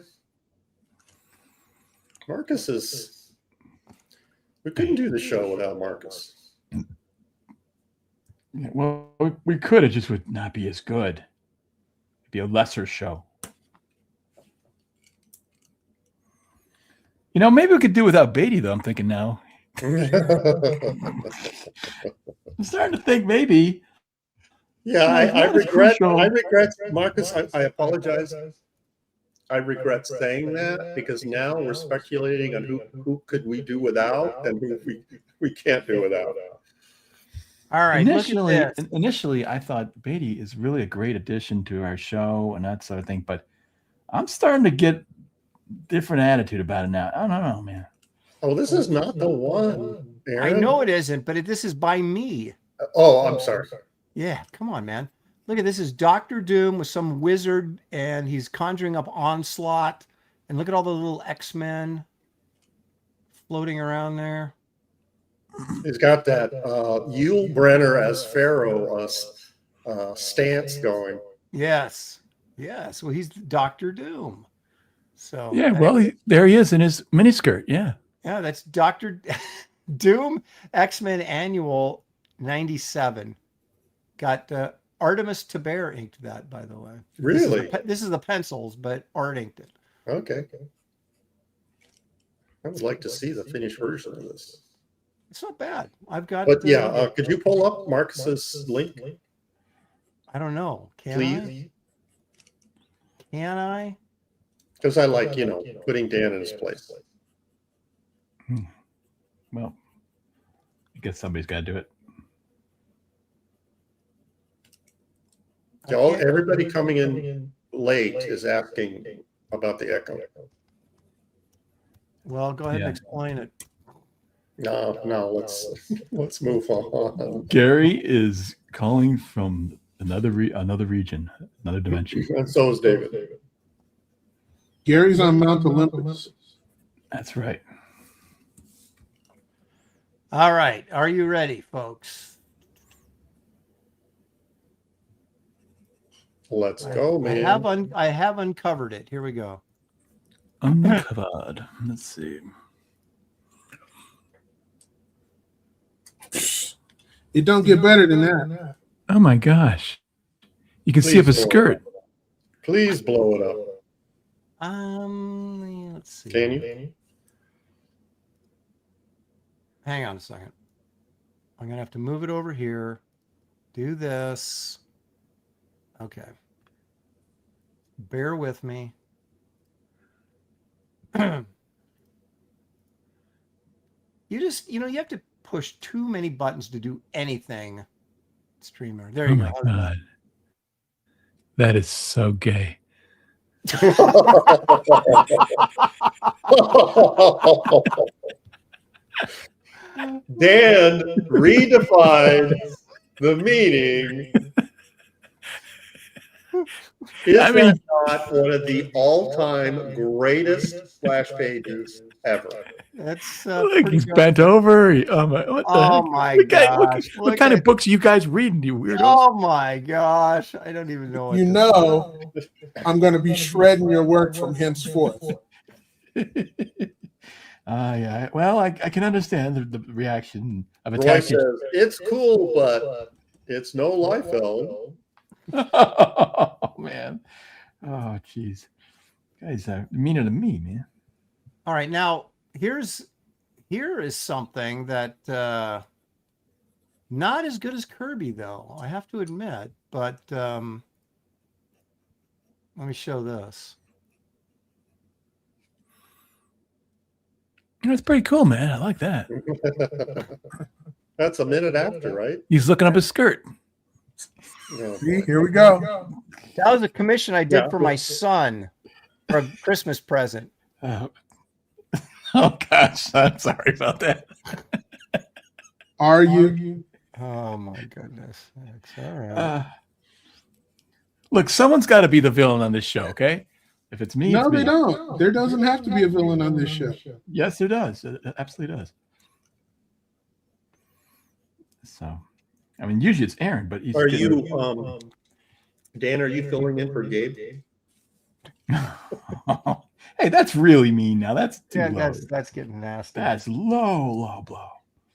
Marcus is. We couldn't do the show without Marcus. Well, we could. It just would not be as good. It'd be a lesser show. Maybe we could do without Beatty, though. I'm thinking now. I'm starting to think maybe. Yeah, It's I not as regret. crucial. I regret, Marcus. I apologize. I regret saying that because now we're speculating on who could we do without and who we can't do without. All right. Initially, I thought Beatty is really a great addition to our show and that sort of thing, but I'm starting to get different attitude about it now. I don't know, man. Oh, this is not the one, Aaron. I know it isn't, but this is by me. Oh, I'm sorry. Yeah, come on, man. Look at this. Is Doctor Doom with some wizard, and he's conjuring up Onslaught. And look at all the little X-Men floating around there. He's got that Yul Brenner as Pharaoh stance going. Yes. Well, he's Doctor Doom. So Yeah, well, there he is in his miniskirt. Yeah. Yeah, that's Doctor Doom X-Men Annual 97. Got Artemis Taber inked that, by the way. Really? This is the pencils, but Art inked it. Okay. I would like to see the finished version of this. It's not bad. I've got. But yeah, could you pull up Marcus's link? I don't know. Please? Can I? Because I like, putting Dan in his place. Well, I guess somebody's got to do it. Everybody coming in late is asking about the echo. Well, go ahead and explain it. No, let's move on. Gary is calling from another region, another dimension. And so is David. Gary's on Mount Olympus. That's right. All right. Are you ready, folks? Let's go, man. I have uncovered it. Here we go. Uncovered. Let's see. It don't get better than that. Oh my gosh. You can see up a skirt. Please blow it up. Let's see. Can you? Hang on a second. I'm gonna have to move it over here. Do this. Okay. Bear with me. You have to push too many buttons to do anything. Streamer. There you Oh go. my God. That is so gay. Dan redefined the meaning. Is I mean, that not one of the all-time greatest splash pages ever? That's look, pretty he's good. bent over. Oh my! What the Oh heck? my What kind- gosh! what Look kind at- of books are you guys reading, you weirdos? Oh my gosh! I don't even know. What You to know, I'm going to be shredding your work from henceforth. Yeah. Well, I can understand the reaction of Roy attaching. says, it's cool, but it's no Liefeld. Oh man. Oh jeez. Guys are meaner than me, man. All right, now here is something that not as good as Kirby, though, I have to admit. But let me show this. That's pretty cool, man. I like that. That's a minute after, right? He's looking up his skirt. Yeah. See, here we go. That was a commission I did Yeah. for my son for a Christmas present. Oh gosh, I'm sorry about that. Are you? Oh my goodness! That's all right. Look, someone's got to be the villain on this show, okay? If it's me, No, it's me. they don't. There doesn't have to be a villain on this show. Yes, there does. It absolutely does. So, I mean, usually it's Aaron, but he's Are you, Dan, are you filling in for Gabe? Hey, that's really mean now. That's too Yeah, low. that's getting nasty. That's low blow.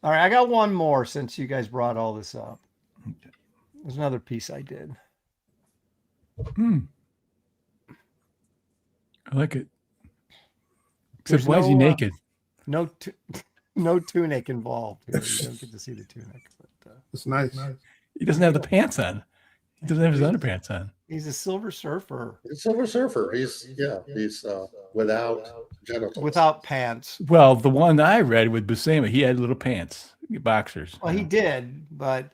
All right, I got one more since you guys brought all this up. There's another piece I did. I like it. Except There's why is he no, naked? No, no tunic involved. Here. You don't get to see the tunic. But, It's nice. He doesn't have the pants on. He doesn't have his underpants on. he's a Silver Surfer He's a Silver Surfer. He's without genitals. without pants. Well, the one I read with Buscema, he had little pants, boxers. Well, he did, but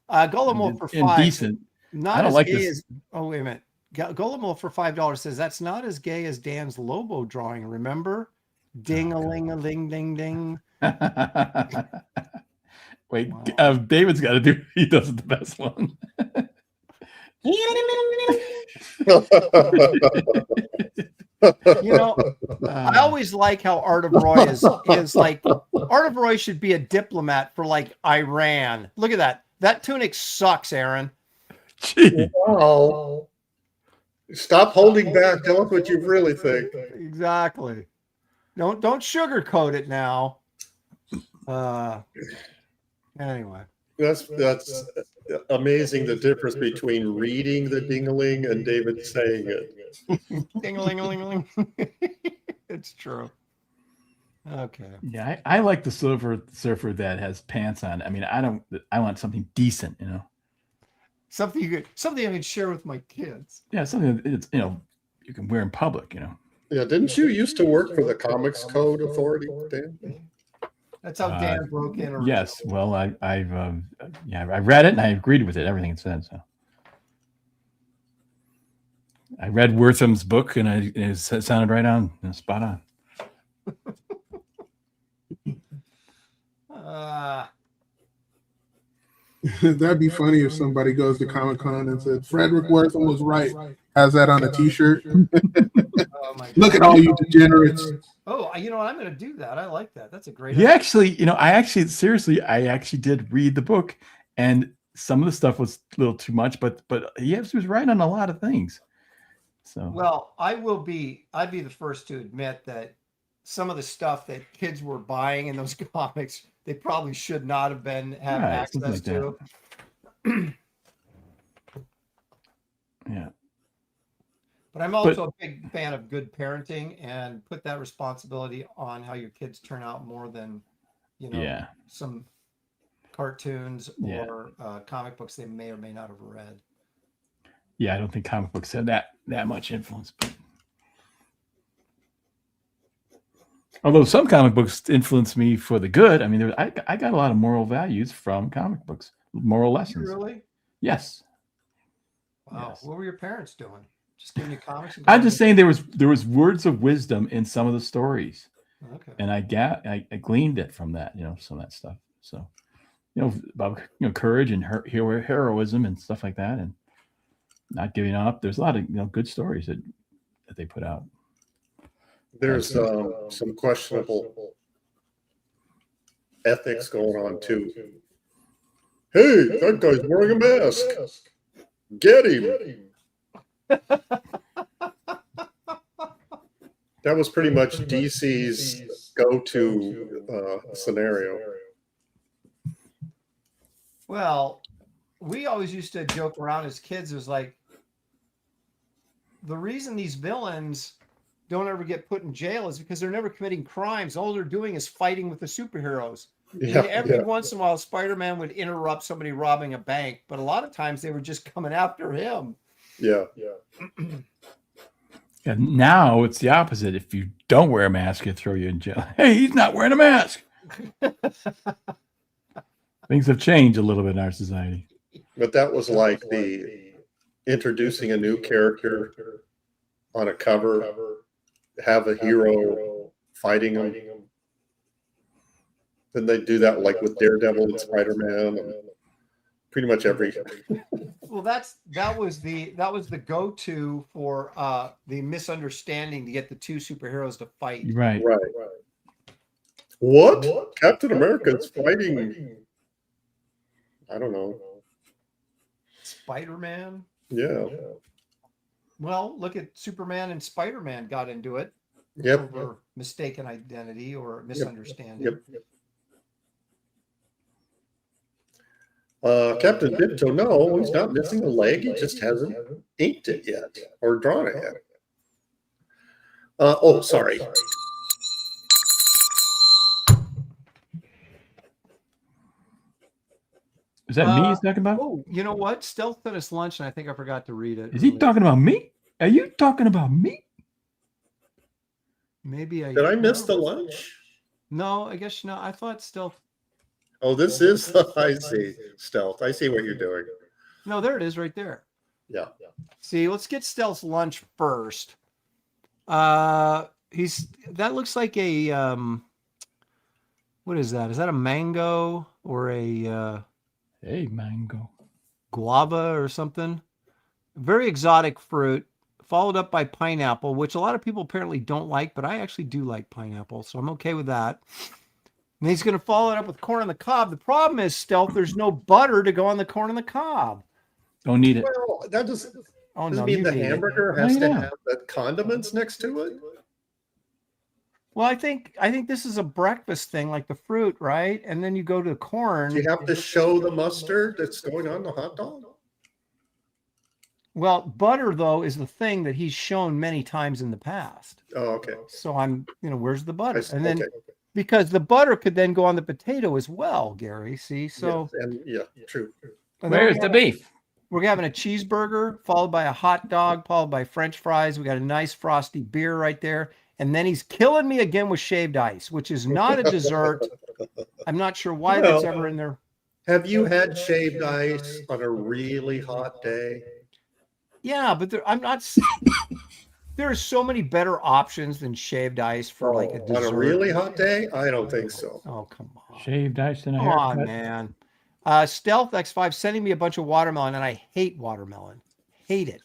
Golem for And $5. decent. Not I don't as like gay this. as. Oh wait a minute. Golem for $5 says that's not as gay as Dan's Lobo drawing. Remember? Ding a ling a ling ding ding. Wait, Wow. David's got to do. He does the best one. You know, I always like how Art of Roy is like Art of Roy should be a diplomat for like Iran. Look at that. That tunic sucks, Aaron. Gee. Wow. Stop holding back. Tell us what you really think. Exactly. Don't sugarcoat it now. Anyway. That's amazing, the difference between reading the ding-a-ling and David saying it. Ding-a-ling-a-ling-a-ling. It's true. Okay. Yeah, I like the Silver Surfer that has pants on. I mean, I want something decent, you know. Something I can share with my kids. Yeah, something that it's, you know, you can wear in public, you know. Yeah, didn't you used to work for the Comics Code Authority, Dan? That's how Dan broke in. originally. Yes, well, I read it and I agreed with it, everything it said. So I read Wortham's book and it sounded right on, spot on. That'd be funny if somebody goes to Comic Con and said Frederick Wortham was right. Has that on a T-shirt? Oh my Look at God. all you degenerates. Oh, you know what? I'm going to do that. I like that. That's a great. He idea. actually, you know, I actually did read the book, and some of the stuff was a little too much, but he was right on a lot of things. So Well, I'd be the first to admit that some of the stuff that kids were buying in those comics, they probably should not have have Right, something access like to. yeah. But I'm also a big fan of good parenting and put that responsibility on how your kids turn out more than, Yeah. some cartoons Yeah. or comic books they may or may not have read. Yeah, I don't think comic books had that much influence. But although some comic books influenced me for the good, I mean, I got a lot of moral values from comic books, moral lessons. Really? Yes. Wow. Yes. What were your parents doing? Just giving you comics. I'm just saying there was words of wisdom in some of the stories, Okay. and I gleaned it from that, some of that stuff. So, about courage and heroism and stuff like that, and not giving up. There's a lot of good stories that they put out. There's some questionable ethics going on too. Hey, that guy's wearing a mask. Get him. That was pretty much DC's go-to scenario. Well, we always used to joke around as kids. It was like, the reason these villains don't ever get put in jail is because they're never committing crimes. All they're doing is fighting with the superheroes. Yeah, And every once in a while, Spider-Man would interrupt somebody robbing a bank, but a lot of times they were just coming after him. Yeah. And now it's the opposite. If you don't wear a mask, they throw you in jail. Hey, he's not wearing a mask. Things have changed a little bit in our society. But that was like the introducing a new character on a cover, have a hero fighting him. Then they do that like with Daredevil and Spider-Man and pretty much every. Well, that was the go-to for the misunderstanding to get the two superheroes to fight. Right. What? Captain America's fighting. I don't know. Spider-Man? Yeah. Well, look at Superman and Spider-Man got into it. Yep. Over mistaken identity or misunderstanding. Yep. Captain Bipto, no, he's not missing a leg. He just hasn't inked it yet or drawn it yet. Sorry. Is that me he's talking about? Oh, you know what? Stealth sent us lunch, and I think I forgot to read it. Is he talking about me? Are you talking about me? Maybe I Did I miss the lunch? No, I guess not. I thought Stealth. Oh, this is I see Stealth. I see what you're doing. No, there it is, right there. Yeah. See, let's get Stealth's lunch first. That looks like a what is that? Is that a mango or a Hey, mango. guava or something? Very exotic fruit, followed up by pineapple, which a lot of people apparently don't like, but I actually do like pineapple, so I'm okay with that. And he's going to follow it up with corn on the cob. The problem is, Stealth, there's no butter to go on the corn on the cob. Don't need it. Well, that doesn't No, mean you the need it. hamburger has to have the condiments next to it. Well, I think this is a breakfast thing, like the fruit, right? And then you go to the corn. Do you have to show the mustard that's going on the hot dog? Well, butter, though, is the thing that he's shown many times in the past. Oh, okay. So where's the butter? I see. And then, Okay. because the butter could then go on the potato as well, Gary. See? So, Yes, and yeah, true. and then Where's the beef? we're having a cheeseburger, followed by a hot dog, followed by French fries. We got a nice frosty beer right there. And then he's killing me again with shaved ice, which is not a dessert. I'm not sure why that's ever in there. Have you had shaved ice on a really hot day? Yeah, but there are so many better options than shaved ice for like a dessert. On a really hot day? I don't think so. Oh, come on. Shaved ice and a Come haircut. on, man. Stealth X5 sending me a bunch of watermelon, and I hate watermelon. Hate it.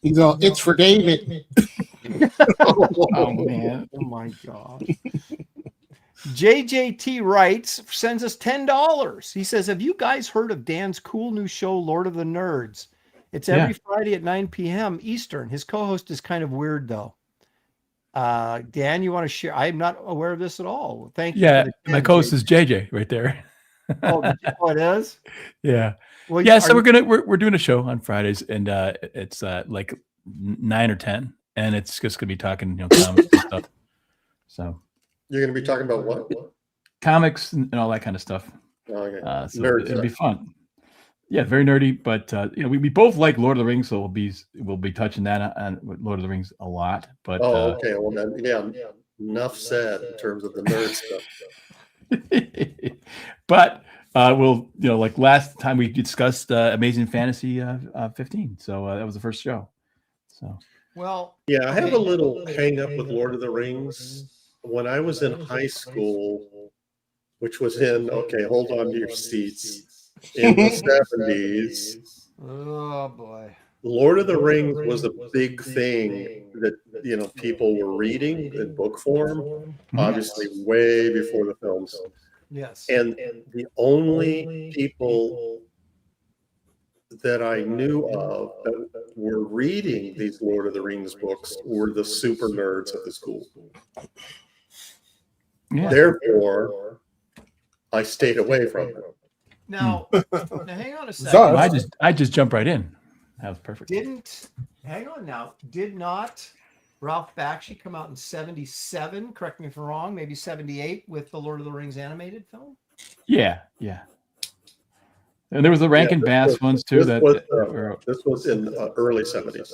He's all, it's for David. Oh, man. Oh, my God. JJT writes, sends us $10. He says, have you guys heard of Dan's cool new show, Lord of the Nerds? It's every Friday at 9 p.m. Eastern. His co-host is kind of weird, though. Dan, you want to share? I'm not aware of this at all. Thank you. Yeah, my co-host is JJ right there. Oh, it is? Yeah. Well, Yeah, so we're doing a show on Fridays, and it's like 9 or 10, and it's just gonna be talking comics and stuff. So You're going to be talking about what? comics and all that kind of stuff. Oh, okay. So Nerds, it'll be fun. Yeah, very nerdy, but we both like Lord of the Rings, so we'll be touching that on Lord of the Rings a lot. But okay. Well, then, yeah. Enough said in terms of the nerd stuff. but we'll like last time we discussed Amazing Fantasy 15, so that was the first show. So Well, Yeah, I have okay. a little hang up with Lord of the Rings. When I was in high school, which was in, okay, hold on to your seats, in the 70s, Oh boy. Lord of the Rings was a big thing that, people were reading in book form, obviously way before the films. Yes. And the only people that I knew of that were reading these Lord of the Rings books were the super nerds at the school. yeah. Therefore, I stayed away from it. Now, hang on a second. Well, I just jumped right in. That was perfect. Hang on now. Did not Ralph Bakshi come out in 77? Correct me if I'm wrong. Maybe 78 with the Lord of the Rings animated film. Yeah. And there was the Rankin Bass ones too. This was in early 70s.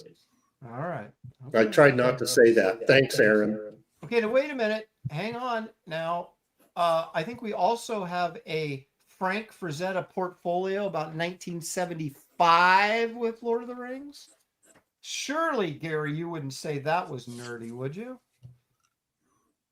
All right. I tried not to say that. Thanks, Aaron. Okay, now wait a minute. Hang on. Now, I think we also have a Frank Frazetta portfolio about 1975 with Lord of the Rings. Surely, Gary, you wouldn't say that was nerdy, would you?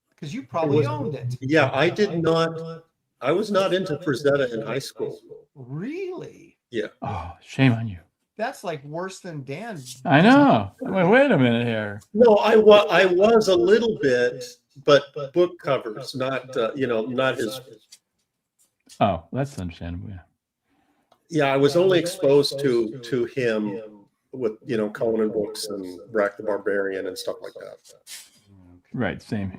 Because you probably owned it. Yeah, I did not. I was not into Frazetta in high school. Really? Yeah. Oh, shame on you. That's like worse than Dan. I know. Wait a minute here. No, I was a little bit, but book covers, not not his. Oh, that's understandable. Yeah. Yeah, I was only exposed to him with Conan books and Brack the Barbarian and stuff like that. Right. Same.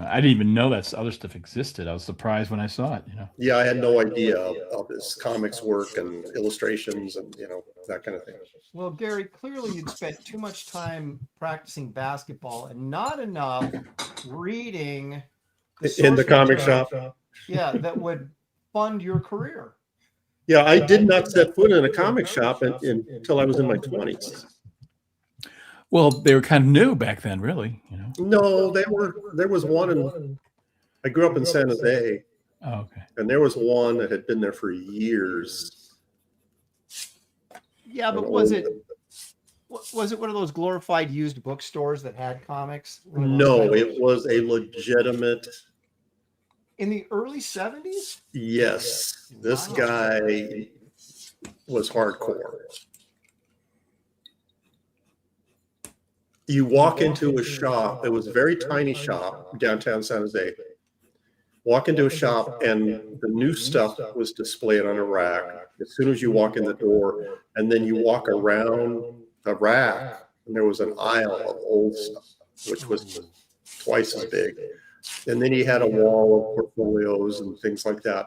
I didn't even know that other stuff existed. I was surprised when I saw it. Yeah, I had no idea of his comics work and illustrations and that kind of thing. Well, Gary, clearly you'd spent too much time practicing basketball and not enough reading In the comic shop. Yeah, that would fund your career. Yeah, I did not set foot in a comic shop until I was in my 20s. Well, they were kind of new back then, really. No, there was one I grew up in San Jose. Oh, okay. And there was one that had been there for years. Yeah, but was it one of those glorified used bookstores that had comics? No, it was a legitimate. In the early 70s? Yes, this guy was hardcore. You walk into a shop, it was a very tiny shop, downtown San Jose. Walk into a shop and the new stuff was displayed on a rack as soon as you walk in the door, and then you walk around the rack and there was an aisle of old stuff, which was twice as big. And then he had a wall of portfolios and things like that.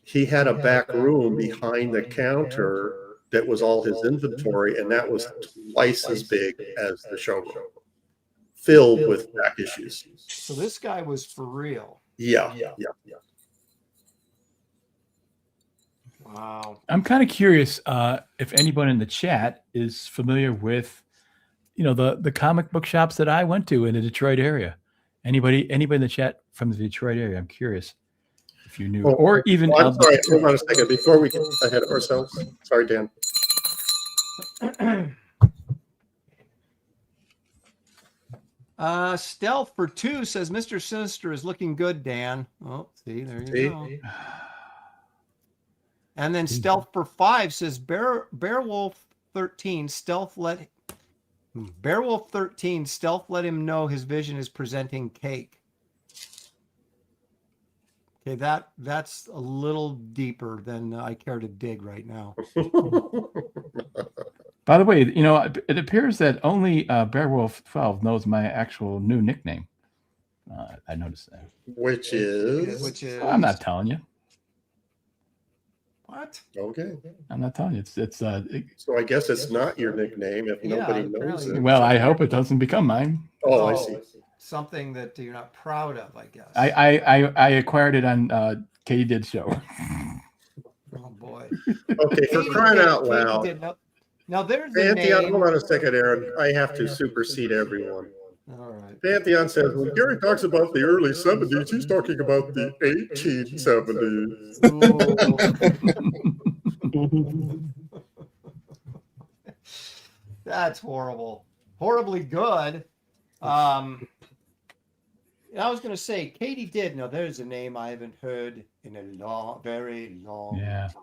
He had a back room behind the counter that was all his inventory, and that was twice as big as the showroom, filled with back issues. So this guy was for real. Yeah. Wow. I'm kind of curious if anyone in the chat is familiar with, the comic book shops that I went to in the Detroit area. Anybody in the chat from the Detroit area? I'm curious if you knew, or even. I'm sorry. Hold on a second before we get ahead of ourselves. Sorry, Dan. Stealth for 2 says Mr. Sinister is looking good, Dan. Oh, see, there you go. And then Stealth for 5 says Bearwolf 13 Stealth let him know his vision is presenting cake. Okay, that's a little deeper than I care to dig right now. By the way, it appears that only Bearwolf 12 knows my actual new nickname. I noticed that. Which is I'm not telling you. What? Okay. I'm not telling you. It's So I guess it's not your nickname if nobody knows it. Well, I hope it doesn't become mine. Oh, I see. Something that you're not proud of, I guess. I acquired it on Katie Did's show. Oh boy. Okay, for crying out loud. Now there's the Pantheon, name. hold on a second, Aaron. I have to supersede everyone. All right. Pantheon says, when Gary talks about the early 70s, he's talking about the 1870s. That's horrible. Horribly good. I was going to say, Katie did. No, there's a name I haven't heard in a very long Yeah. time.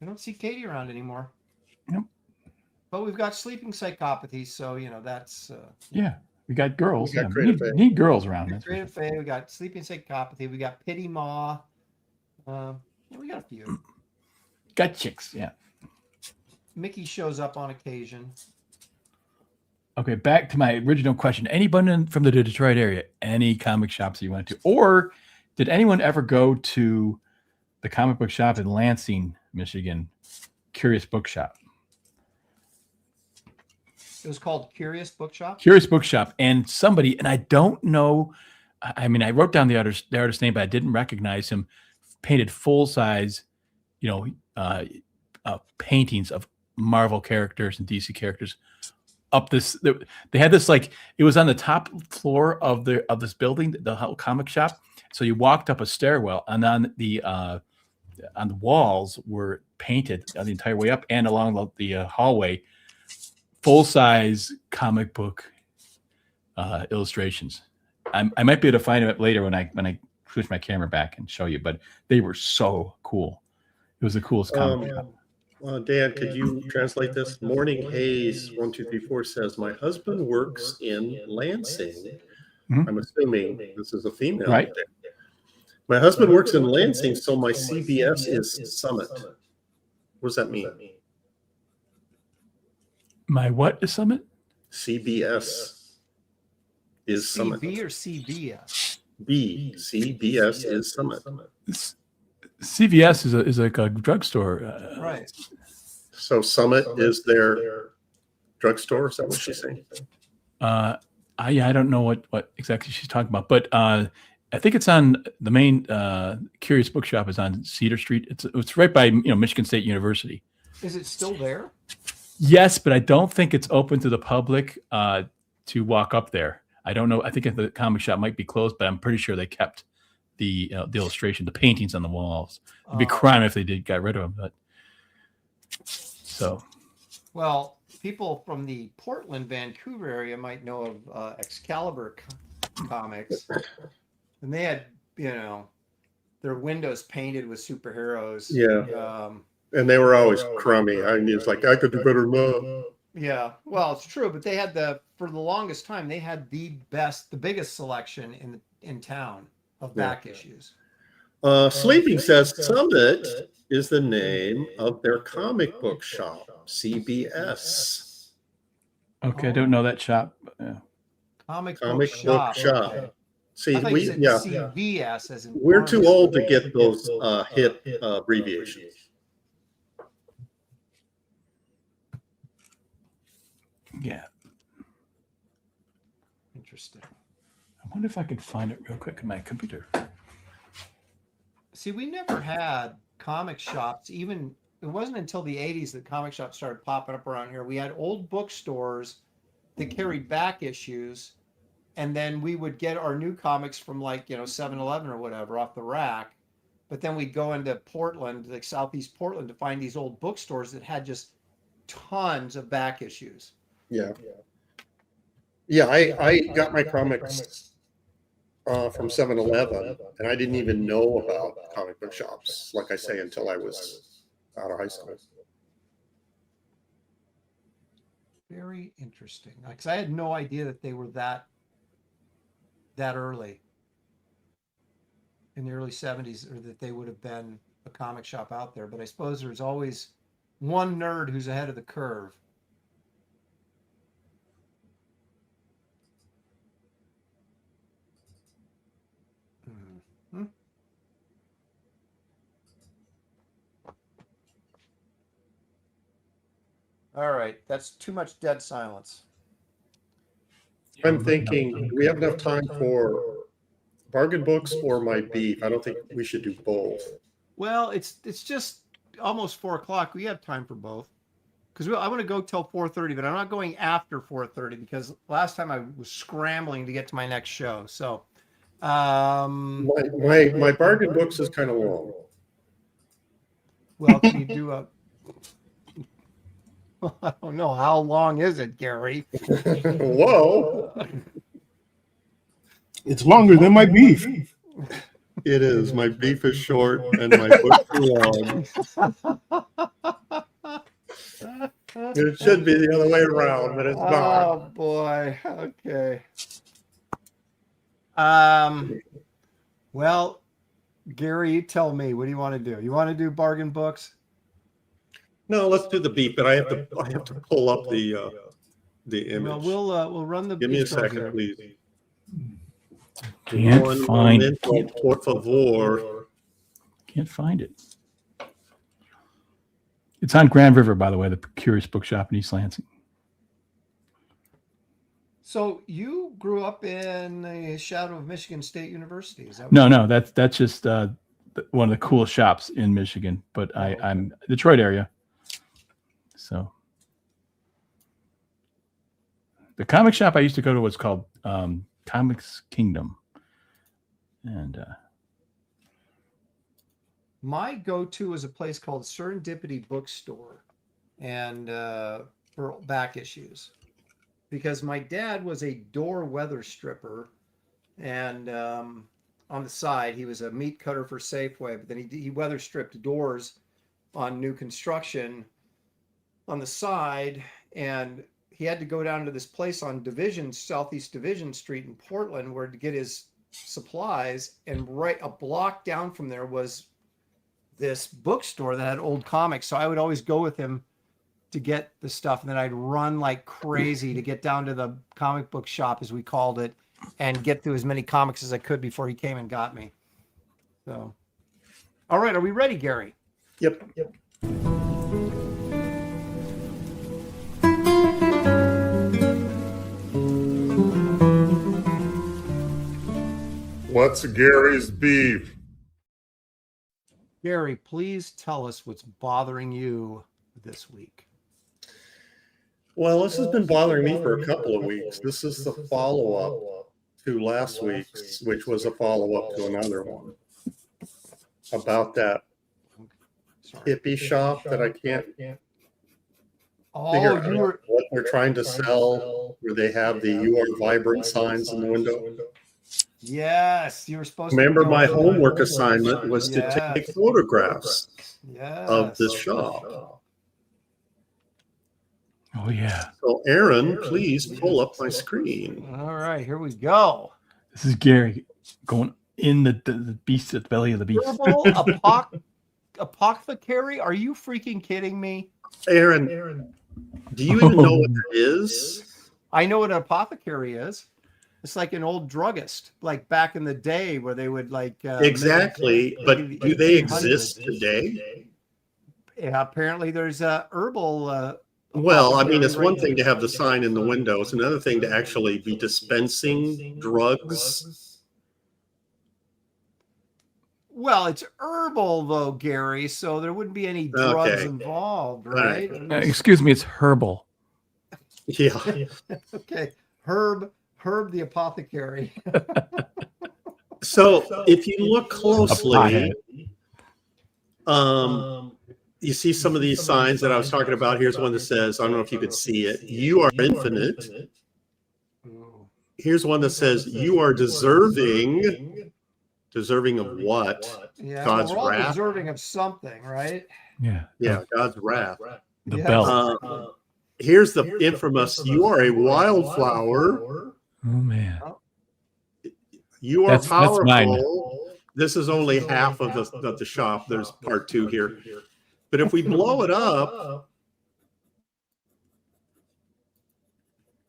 I don't see Katie around anymore. Yep. But we've got sleeping psychopathy, so that's Yeah. We got girls. We got Yeah, we creative faith. need girls around. That's for creative faith. We got sleeping psychopathy. We got pity maw. We got a few. got chicks. Yeah. Mickey shows up on occasion. Okay, back to my original question. Anybody from the Detroit area, any comic shops you went to? Or did anyone ever go to the comic book shop in Lansing, Michigan, Curious Bookshop? It was called Curious Bookshop. Curious Bookshop. And somebody, and I don't know, I mean, I wrote down the artist's name, but I didn't recognize him, painted full-size, paintings of Marvel characters and DC characters up this. They had this, like, it was on the top floor of this building, the whole comic shop. So you walked up a stairwell, and on the walls were painted the entire way up and along the hallway, full-size comic book illustrations. I might be able to find it later when I switch my camera back and show you, but they were so cool. It was the coolest comic shop. Dan, could you translate this? Morning Haze 1234 says, my husband works in Lansing. Mhm. I'm assuming this is a female. Right. My husband works in Lansing, so my CBS is Summit. What does that mean? My what is Summit? CBS is Summit. CB or CVS? CBS is Summit. CVS is like a drugstore. Right. So Summit is their drugstore. Is that what she's saying? I don't know what exactly she's talking about, but I think it's on the main Curious Bookshop is on Cedar Street. It's right by Michigan State University. Is it still there? Yes, but I don't think it's open to the public to walk up there. I don't know. I think the comic shop might be closed, but I'm pretty sure they kept the illustration, the paintings on the walls. It'd be a crime if they got rid of them. But so, well, people from the Portland, Vancouver area might know of Excalibur comics, and they had their windows painted with superheroes. Yeah. And they were always crummy. I mean, it's like, I could do better than that. Yeah, well, it's true, but they had for the longest time, they had the biggest selection in town of back issues. Sleeping says Summit is the name of their comic book shop, CBS. okay, I don't know that shop. Yeah. Comic Book book shop. Okay. See, I thought you said CVS as in we're too pharmacy. old to get those hip abbreviations. Yeah. Interesting. I wonder if I could find it real quick on my computer. See, we never had comic shops. Even it wasn't until the 80s that comic shops started popping up around here. We had old bookstores that carried back issues, and then we would get our new comics from 7-Eleven or whatever off the rack. But then we'd go into Portland, like Southeast Portland, to find these old bookstores that had just tons of back issues. Yeah. Yeah, I got my comics from 7-Eleven, and I didn't even know about comic book shops, like I say, until I was out of high school. Very interesting. Because I had no idea that they were that early in the early 70s, or that they would have been a comic shop out there. But I suppose there's always one nerd who's ahead of the curve. Mm-hmm. All right, that's too much dead silence. I'm thinking, do we have enough time for bargain books or my beef? I don't think we should do both. Well, it's just almost 4 o'clock. We have time for both, because I want to go till 4:30, but I'm not going after 4:30 because last time I was scrambling to get to my next show. So, my bargain books is kind of long. well, can you do I don't know. How long is it, Gary? Whoa. It's longer than my beef. It is. My beef is short and my books are long. It should be the other way around, but it's not. Oh boy. Okay. Well, Gary, you tell me. What do you want to do? You want to do bargain books? No, let's do the beef, but I have to pull up the image. Well, we'll run the. Give me a intro second, here. please. Can't One find momento, por favor. Can't find it. It's on Grand River, by the way, the Curious Bookshop in East Lansing. So you grew up in the shadow of Michigan State University, is that? No, that's just one of the coolest shops in Michigan. But I'm Detroit area, so the comic shop I used to go to was called Comics Kingdom, and my go-to is a place called Serendipity Bookstore, and for back issues, because my dad was a door weather stripper, and on the side he was a meat cutter for Safeway, but then he weather stripped doors on new construction on the side, and he had to go down to this place on Southeast Division Street in Portland where to get his supplies, and right a block down from there was this bookstore that had old comics. So I would always go with him to get the stuff, and then I'd run like crazy to get down to the comic book shop, as we called it, and get through as many comics as I could before he came and got me. So, all right, are we ready, Gary? Yep. What's Gary's beef? Gary, please tell us what's bothering you this week. Well, this has been bothering me for a couple of weeks. This is the follow-up to last week's, which was a follow-up to another one about that hippie shop that I can't figure out what they're trying to sell, where they have the "You Are Vibrant" signs in the window. Yes, you were supposed to. Remember, my homework assignment was to take photographs of this Yes. shop. oh yeah, So, Aaron, please pull up my screen. All right, here we go. this is Gary going in the beast at the belly of the beast. Herbal apothecary? Are you freaking kidding me? Aaron, do you even know what that is? I know what an apothecary is. It's like an old druggist, like back in the day where they would like Exactly, but do they exist today? Yeah, apparently there's a herbal. Well, I mean, it's one thing to have the sign in the window. It's another thing to actually be dispensing drugs. Well, it's herbal though, Gary, so there wouldn't be any drugs involved, right? Excuse me, it's herbal. Yeah. Okay, Herb the apothecary. So if you look closely, you see some of these signs that I was talking about. Here's one that says, I don't know if you could see it, "You are infinite." Here's one that says, "You are deserving." Deserving of what? Yeah, God's we're all wrath. deserving of something, right? Yeah, Yeah, God's wrath. the Yeah. bell. Here's the infamous, "You are a wildflower." Oh man, You are That's mine. powerful. This is only half of the shop. There's part two here. But if we blow it up,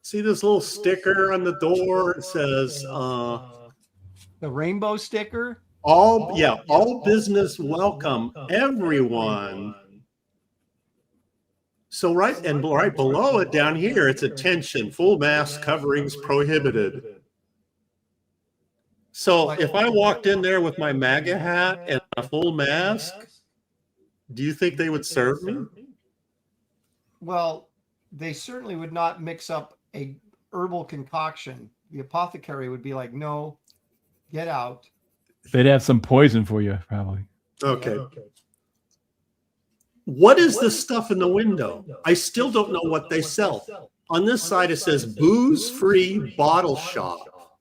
see this little sticker on the door? It says, The rainbow sticker. all business welcome, everyone. So right below it down here, it's attention, full mask coverings prohibited. So if I walked in there with my MAGA hat and a full mask, do you think they would serve me? Well, they certainly would not mix up a herbal concoction. The apothecary would be like, no, get out. they'd have some poison for you, probably. Okay. What is this stuff in the window? I still don't know what they sell. On this side, it says booze-free bottle shop.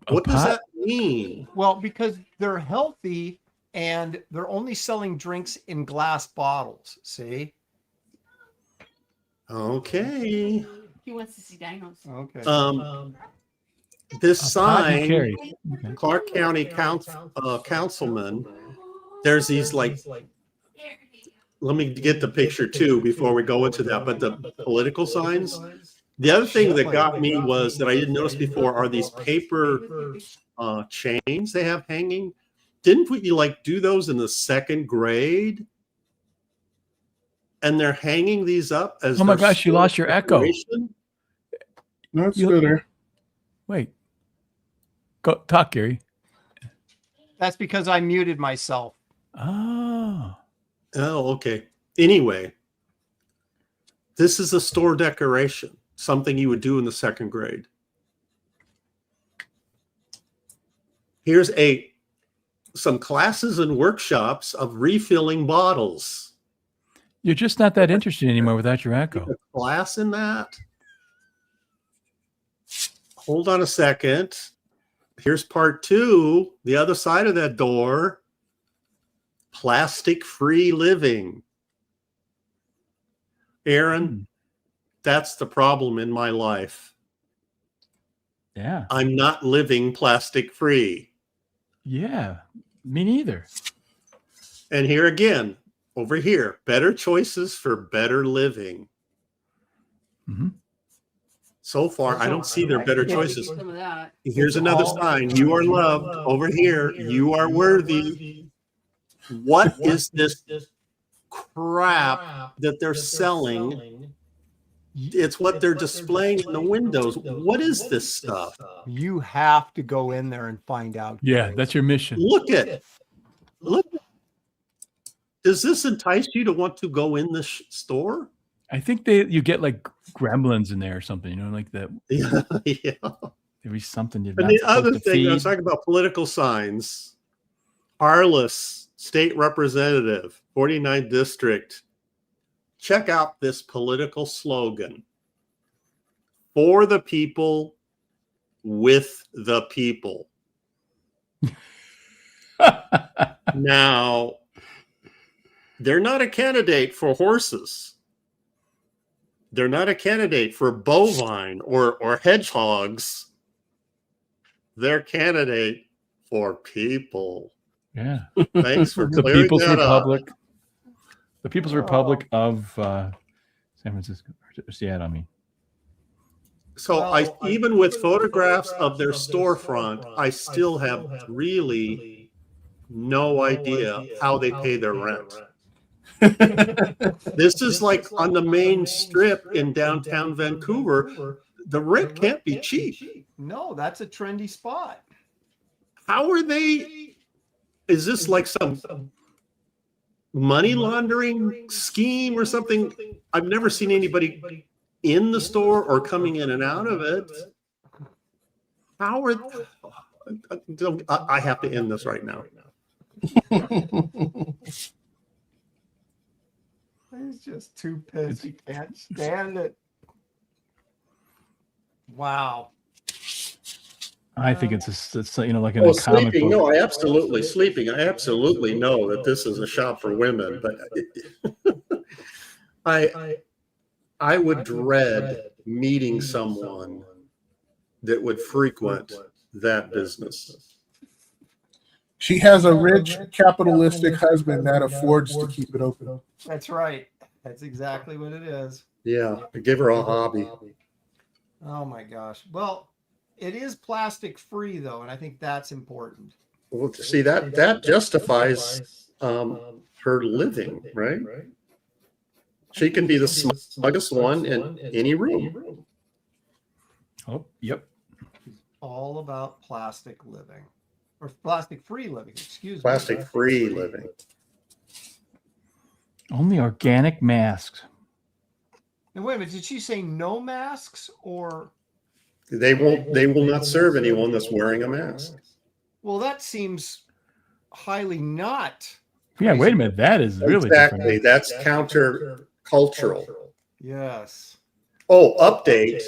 What does that mean? Well, because they're healthy and they're only selling drinks in glass bottles. See? Okay. He wants to see dinos. Okay. This A pot sign, and carry. Okay. Clark County councilman, there's these like, let me get the picture too before we go into that, but the political signs. The other thing that got me was that I didn't notice before are these paper chains they have hanging. Didn't we like do those in the second grade? And they're hanging these up as Oh my gosh, you lost your echo. decoration? No, it's still there. Wait. Go talk, Gary. That's because I muted myself. Oh. Oh, okay. Anyway, this is a store decoration, something you would do in the second grade. Here's some classes and workshops of refilling bottles. You're just not that interested anymore without your echo. A class in that? Hold on a second. Here's part 2, the other side of that door. Plastic-free living. Aaron, that's the problem in my life. Yeah. I'm not living plastic-free. Yeah. Me neither. And here again, over here, better choices for better living. Mm-hmm. So far, I don't see their better choices. Some of that. Here's another sign. You are loved. Over here, you are worthy. What is this crap that they're selling? It's what they're displaying in the windows. What is this stuff? You have to go in there and find out. Yeah, that's your mission. Look at it. Look. Does this entice you to want to go in this store? I think you get like gremlins in there or something, you know, like that. Yeah. There was something you're And not the supposed other to thing, I was feed. talking about political signs. Harless State Representative, 49th District. Check out this political slogan. For the people, with the people. Now, they're not a candidate for horses. They're not a candidate for bovine or hedgehogs. They're a candidate for people. Yeah. Thanks for The clearing People's that Republic. up. The People's Republic of San Francisco. Seattle, I mean. So even with photographs of their storefront, I still have really no idea how they pay their rent. This is like on the main strip in downtown Vancouver. The rent can't be cheap. No, that's a trendy spot. How are they? Is this like some money laundering scheme or something? I've never seen anybody in the store or coming in and out of it. How are? I have to end this right now. He's just too pissed. He can't stand it. Wow. I think it's you know, like in a comic Sleeping. book. No, I absolutely sleeping. I absolutely know that this is a shop for women, but I would dread meeting someone that would frequent that business. She has a rich capitalistic husband that affords to keep it open. That's right. That's exactly what it is. Yeah, give her a hobby. Oh my gosh. Well, it is plastic free though, and I think that's important. Well, see that justifies her living, right? She can be the smuggest one in any room. Oh, yep. All about plastic living. Or plastic free living, excuse me. Plastic free living. Only organic masks. And wait a minute, did she say no masks or? They will not serve anyone that's wearing a mask. Well, that seems highly not Yeah, wait a minute. That is really Exactly. different. That's counter-cultural. Yes. Oh, update.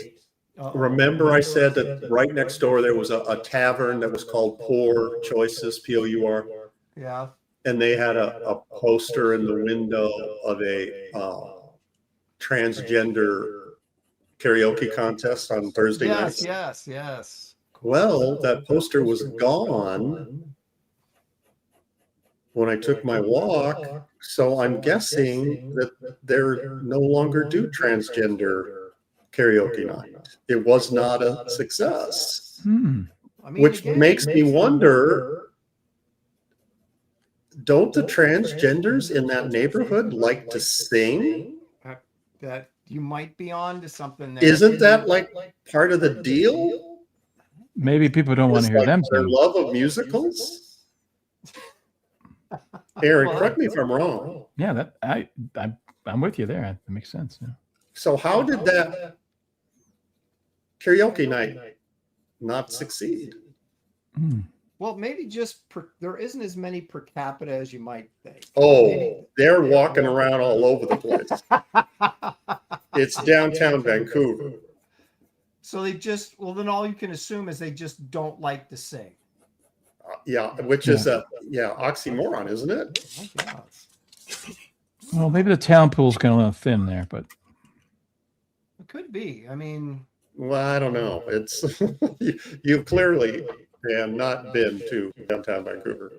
Uh-oh. Remember I said that right next door there was a tavern that was called Pour Choices, P-O-U-R, Yeah. and they had a poster in the window of a transgender karaoke contest on Thursday nights. Yes. Well, that poster was gone when I took my walk, so I'm guessing that they're no longer do transgender karaoke night. It was not a success, I mean, which again, makes me wonder, don't the transgenders in that neighborhood like to sing? that you might be on to something there. Isn't that like part of the deal? Maybe people don't want to It's hear like them their sing. love of musicals? Aaron, correct me if I'm wrong. Yeah, that I'm with you there. That makes sense. Yeah. So how did that karaoke night not succeed? Hmm. Well, maybe just there isn't as many per capita as you might think. Oh, they're walking around all over the place. It's downtown Vancouver. So they just, well, then all you can assume is they just don't like to sing. Yeah, which is a oxymoron, isn't it? I guess. Well, maybe the talent pool's kind of a little thin there, but It could be. I mean, Well, I don't know. It's you've clearly not been to downtown Vancouver.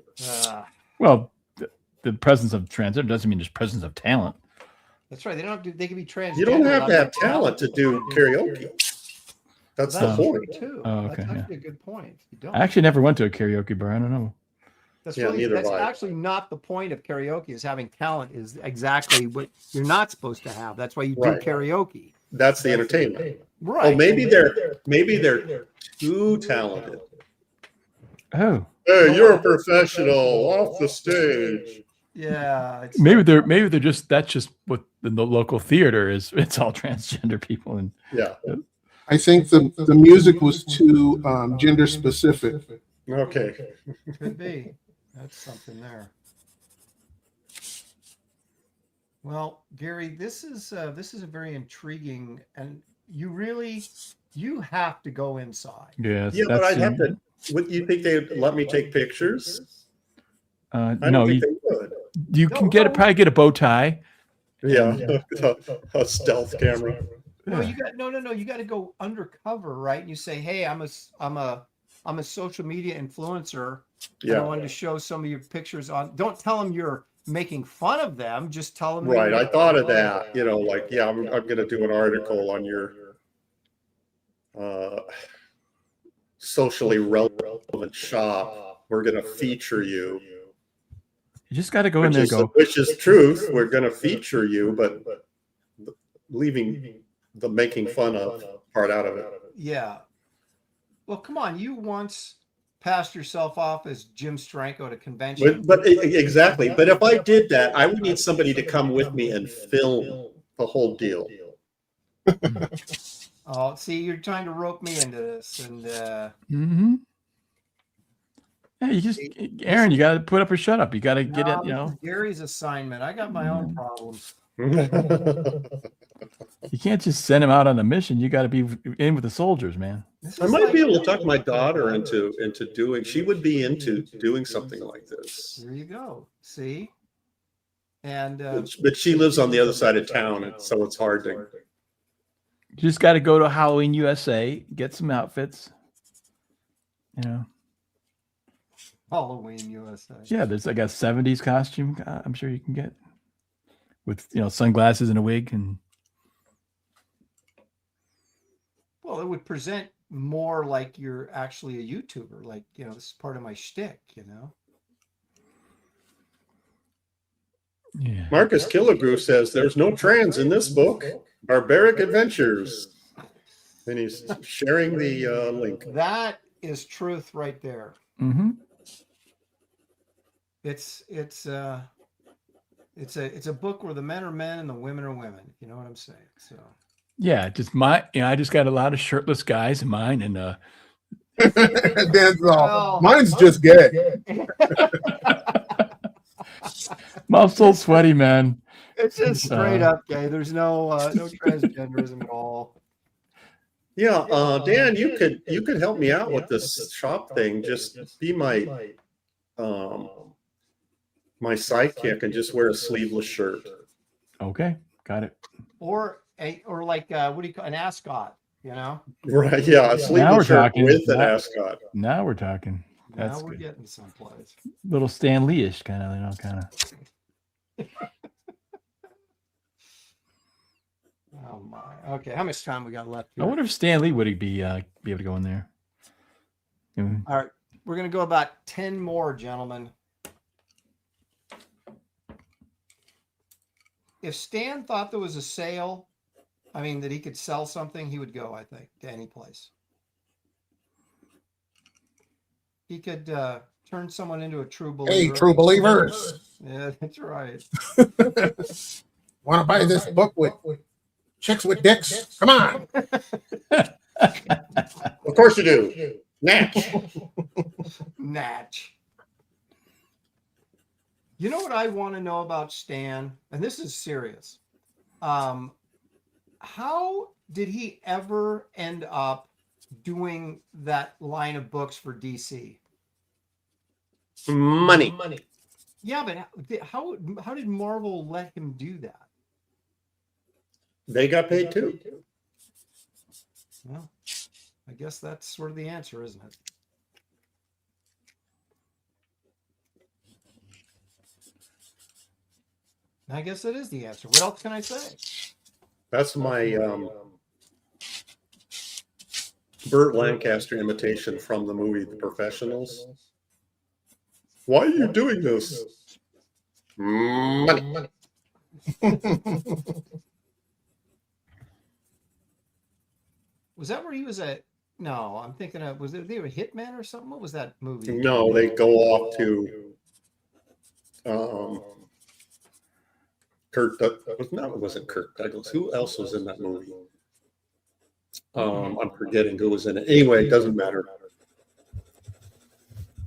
well, the presence of transgender doesn't mean there's presence of talent. that's right. They don't have to, they can be transgender. You don't have to have without talent to do karaoke. That's the That's true point. too. Oh, okay, That's yeah. actually a good point. You don't. I actually never went to a karaoke bar. I don't know. That's Yeah, really, neither that's have I. actually not the point of karaoke. Is having talent is exactly what you're not supposed to have. That's why you do Right. karaoke. That's the entertainment. Right. Oh, maybe they're too talented. Oh, Hey, you're a professional off the stage. Yeah. It's maybe they're just that's just what the local theater is. It's all transgender people, and Yeah. I think the music was too gender specific. Okay. could be. That's something there. Well, Gary, this is a very intriguing, and you have to go inside. yeah, Yeah, but I'd have to. Would you think they'd let me take pictures? I don't no, think you, they would. you can probably get a bow tie. Yeah, a stealth camera. No, you got no. You got to go undercover, right? And you say, "Hey, I'm a social media influencer. And I Yeah, wanted to show some of your pictures on." Don't tell them you're making fun of them. Just tell them. right. I thought of that. You know, like, yeah, I'm going to do an article on your socially relevant shop. We're going to feature you. You just got to go in there. And go. Which is truth. We're going to feature you, but leaving the making fun of part out of it. Yeah. Well, come on. You once passed yourself off as Jim Stranko at a convention. But exactly. But if I did that, I would need somebody to come with me and film the whole deal. Oh, see, you're trying to rope me into this, and Mm-hmm. Yeah, you just Aaron, you got to put up or shut up. You got to get it. You this know, is Gary's assignment. I got my own problems. you can't just send him out on a mission. You got to be in with the soldiers, man. This I is might like- be able to talk my daughter into doing. She would be into doing something like this. There you go. See, and But she lives on the other side of town, and so it's hard to. You just got to go to Halloween USA, get some outfits. You know, Halloween USA. yeah, there's like a 70s costume. I'm sure you can get with sunglasses and a wig and. Well, it would present more like you're actually a YouTuber. Like, this is part of my shtick. Yeah. Marcus Killigrew says there's no trans in this book. Barbaric Adventures, and he's sharing the link. That is truth right there. Mm-hmm. It's a book where the men are men and the women are women. You know what I'm saying? So Yeah, just I just got a lot of shirtless guys in mine, and That's all. Well- Mine's just gay. Mouth's so sweaty, man. It's just straight up gay. There's no transgenderism at all. Yeah, Dan, you could help me out with this shop thing. Just be my my sidekick and just wear a sleeveless shirt. Okay, got it. Or like what do you call an ascot? You know. Right? Yeah, a Now we're sleeveless shirt talking. with an Now- ascot. Now we're talking. Now That's we're good. getting someplace. Little Stan Lee-ish kind of, kind of. Oh my. Okay, how much time we got left I here? wonder if Stan Lee would be able to go in there. Mm. All right, we're gonna go about 10 more, gentlemen. If Stan thought there was a sale, I mean that he could sell something, he would go, I think, to any place. He could turn someone into a true believer. Hey, true believers. Yeah, that's right. Want to buy this book with chicks with dicks? Come on. Of course you do. Natch. Natch. You know what I want to know about Stan? And this is serious. How did he ever end up doing that line of books for DC? Money. Yeah, but how did Marvel let him do that? They got paid too. Well, I guess that's sort of the answer, isn't it? I guess that is the answer. What else can I say? That's my Burt Lancaster imitation from the movie The Professionals. Why are you doing this? Money. Was that where he was at? No, I'm thinking of, was they a Hitman or something? What was that movie? No, they go off to it wasn't Kirk Douglas. Who else was in that movie? I'm forgetting who was in it. Anyway, it doesn't matter.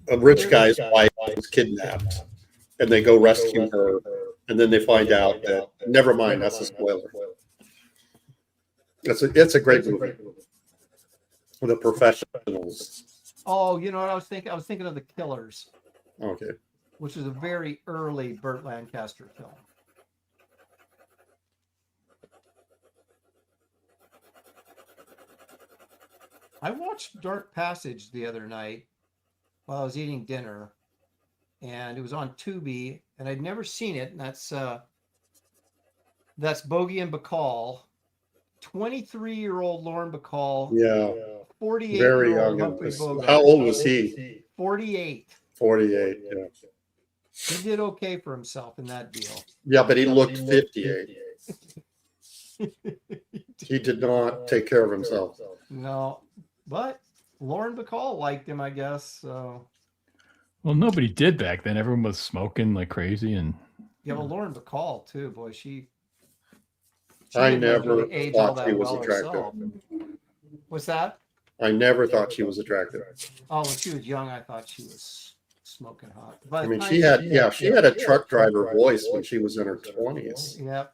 A rich guy's wife was kidnapped, and they go rescue her, and then they find out that, never mind, that's a spoiler. It's a great movie. The Professionals. Oh, you know what I was thinking? I was thinking of The Killers, Okay. which was a very early Burt Lancaster film. I watched Dark Passage the other night while I was eating dinner, and it was on Tubi, and I'd never seen it. And that's Bogey and Bacall, 23-year-old Lauren Bacall, Yeah. 48-year-old Very young. Humphrey Bogart. How old was he? 48. 48. Yeah. He did okay for himself in that deal. Yeah, but he looked 58. He did not take care of himself. No, but Lauren Bacall liked him, I guess. So Well, nobody did back then. Everyone was smoking like crazy, and yeah, well, Lauren Bacall too. Boy, she I didn't never really age all thought she that was well attractive. herself. What's that? I never thought she was attractive. Oh, when she was young, I thought she was smoking hot. But I mean, she had a truck driver voice when she was in her 20s. Yep.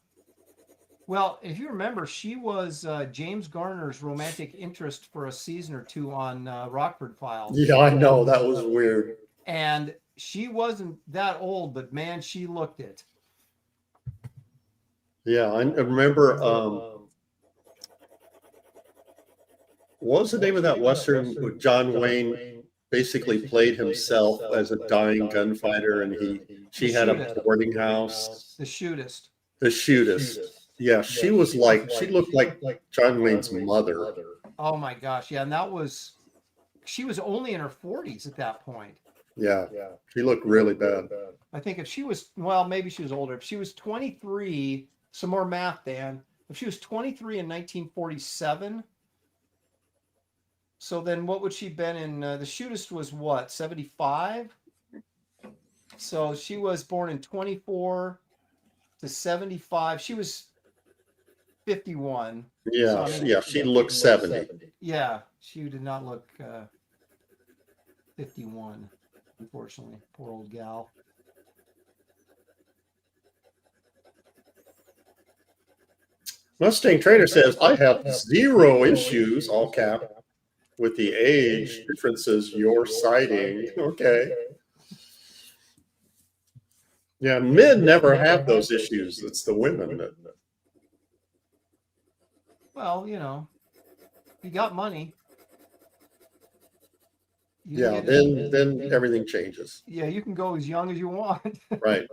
Well, if you remember, she was James Garner's romantic interest for a season or two on Rockford Files. Yeah, I know. That was weird. And she wasn't that old, but man, she looked it. Yeah, I remember. What was the name of that Western where John Wayne basically played himself as a dying gunfighter, and she had a boarding house. The Shootist. The Shootist. Yeah, she looked like John Wayne's mother. Oh my gosh, yeah, and she was only in her 40s at that point. Yeah, she looked really bad. I think if she was, well, maybe she was older. If she was 23, some more math, Dan. If she was 23 in 1947, so then what would she been in? The Shootist was what, 75? So she was born in 24 to 75. She was 51. Yeah, So, I mean, yeah, she looked 70. Yeah, she did not look 51, unfortunately. Poor old gal. Mustang Trader says, I have zero issues, all cap, with the age differences you're citing. Okay. Yeah, men never have those issues. It's the women that. Well, you got money. You Yeah, can then everything changes. Yeah, you can go as young as you want. Right.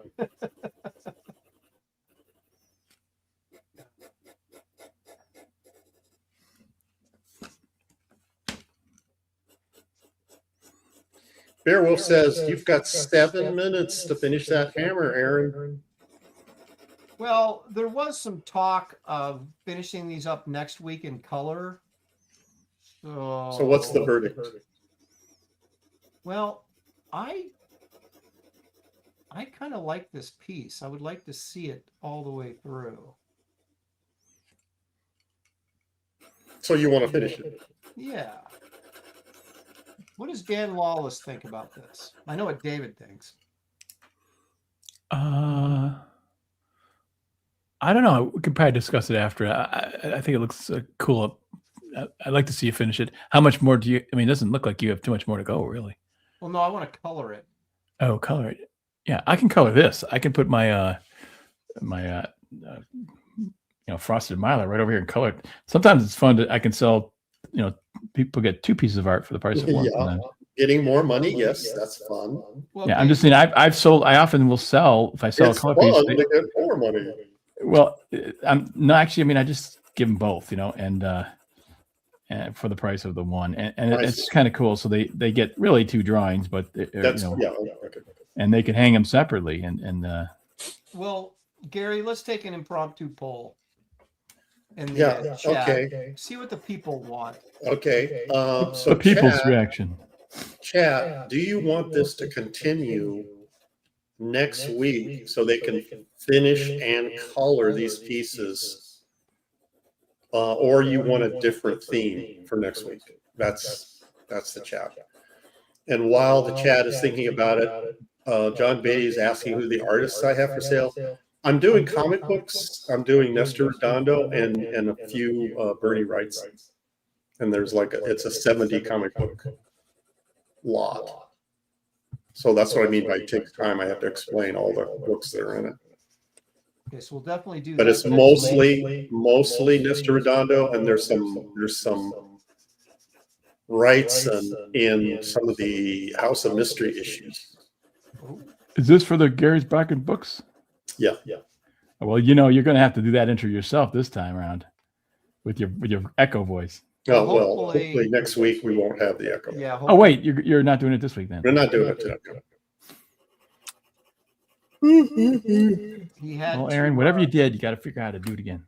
Beowulf says, you've got 7 minutes to finish that hammer, Aaron. Well, there was some talk of finishing these up next week in color. So what's the verdict? Well, I kind of like this piece. I would like to see it all the way through. So you want to finish it? Yeah. What does Dan Lawless think about this? I know what David thinks. I don't know. We could probably discuss it after. I think it looks cool. I'd like to see you finish it. How much more do you? I mean, it doesn't look like you have too much more to go, really. Well, no, I want to color it. Oh, color it. Yeah, I can color this. I can put my frosted Milo right over here and color it. Sometimes it's fun I can sell. People get 2 pieces of art for the price of 1. Yeah, getting more money. Yes, that's fun. Well, yeah, I'm just saying. I've sold. I often will sell if I sell It's a color fun piece. to get more money. Well, I'm no, actually. I mean, I just give them both, and for the price of the one, and it's kind of cool. So they get really 2 drawings, but That's okay. and they can hang them separately. And well, Gary, let's take an impromptu poll in the chat. Okay. See what the people want. Okay. So the people's reaction. Chat, do you want this to continue next week so they can finish and color these pieces, or you want a different theme for next week? That's the chat. And while the chat is thinking about it, John Beatty is asking who the artists I have for sale. I'm doing comic books. I'm doing Nestor Redondo and a few Bernie Wrights. And there's it's a 70 comic book lot. So that's what I mean by take time. I have to explain all the books that are in it. Okay, so we'll definitely do But that. it's mostly Nestor Redondo, and there's some rights and in some of the House of Mystery issues. Is this for the Gary's Bracken books? Yeah. Well, you're going to have to do that intro yourself this time around with your echo voice. Oh, well, hopefully next week we won't have the echo. Yeah. Oh, wait, you're not doing it this week then? We're not doing it today. Well, Aaron, whatever you did, you got to figure out how to do it again.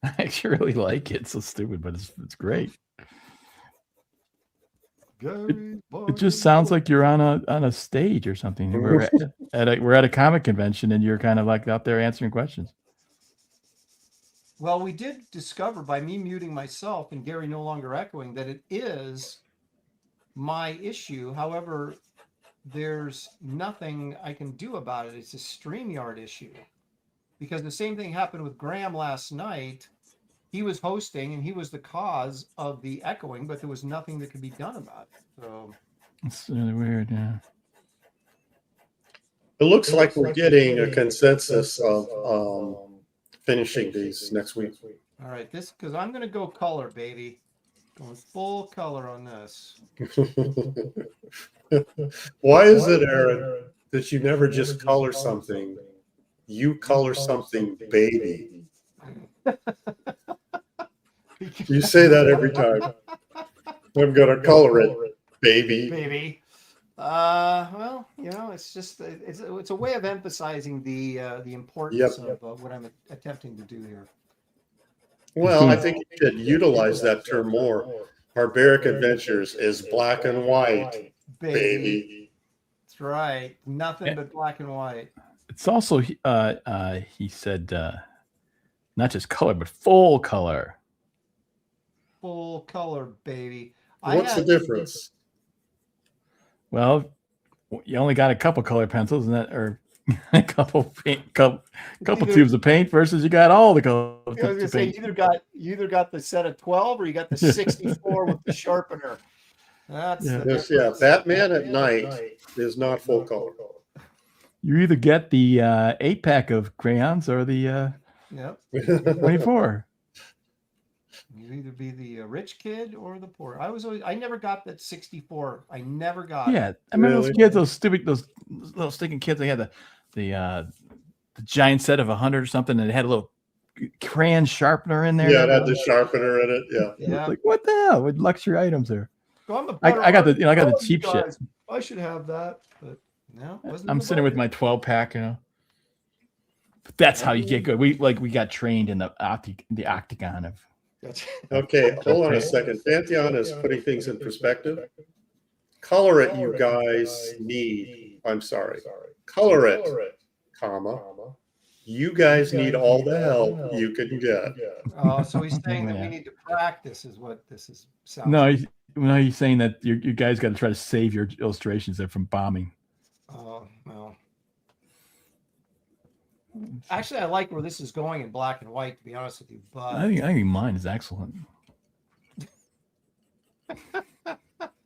I actually really like it. It's so stupid, but it's great. It just sounds like you're on a stage or something. We're at a comic convention, and you're kind of like out there answering questions. Well, we did discover by me muting myself and Gary no longer echoing that it is my issue. However, there's nothing I can do about it. It's a StreamYard issue. Because the same thing happened with Graham last night. He was hosting and he was the cause of the echoing, but there was nothing that could be done about it. So it's really weird, yeah. It looks like we're getting a consensus of finishing these next week. All right, because I'm going to go color, baby. Going full color on this. Why is it, Aaron, that you never just color something? You color something, baby. You say that every time. I'm going to color it, baby. Baby. Well, it's just it's a way of emphasizing the importance of what I'm attempting to do here. Well, I think you should utilize that term more. Barbaric Adventures is black and white, baby. That's right. Nothing but black and white. It's also he said not just color but full color. Full color, baby. What's the difference? Well, you only got a couple color pencils, and a couple Either- tubes of paint versus you got all the colors. I was gonna say you either got the set of 12 or you got the 64 with the sharpener. That's Yeah. the Yes, difference. yeah. Batman at night is not full color. You either get the 8-pack of crayons or the Yep. 24. You either be the rich kid or the poor. I never got that 64. I never got it. Yeah, I remember those Really? kids, those little stinking kids. They had the giant set of 100 or something, and it had a little crayon sharpener in there. Yeah, it had the sharpener in it. Yeah. Yeah. Like what the hell? With luxury items there. So I'm a I got the I got the Oh, you cheap shit. guys, I should have that, but no, wasn't in I'm the sitting with budget. my 12-pack, But that's how you get good. We got trained in the octagon of. That's- Okay, hold on a second. Pantheon is putting things in perspective. Color it, you guys need. I'm sorry. Color it, comma. You guys need all the help you can get. So he's saying that Yeah. we need to practice, is what this is. Sounds No, like. he's saying that you guys got to try to save your illustrations there from bombing. Oh well. Actually, I like where this is going in black and white. To be honest with you, but I think mine is excellent.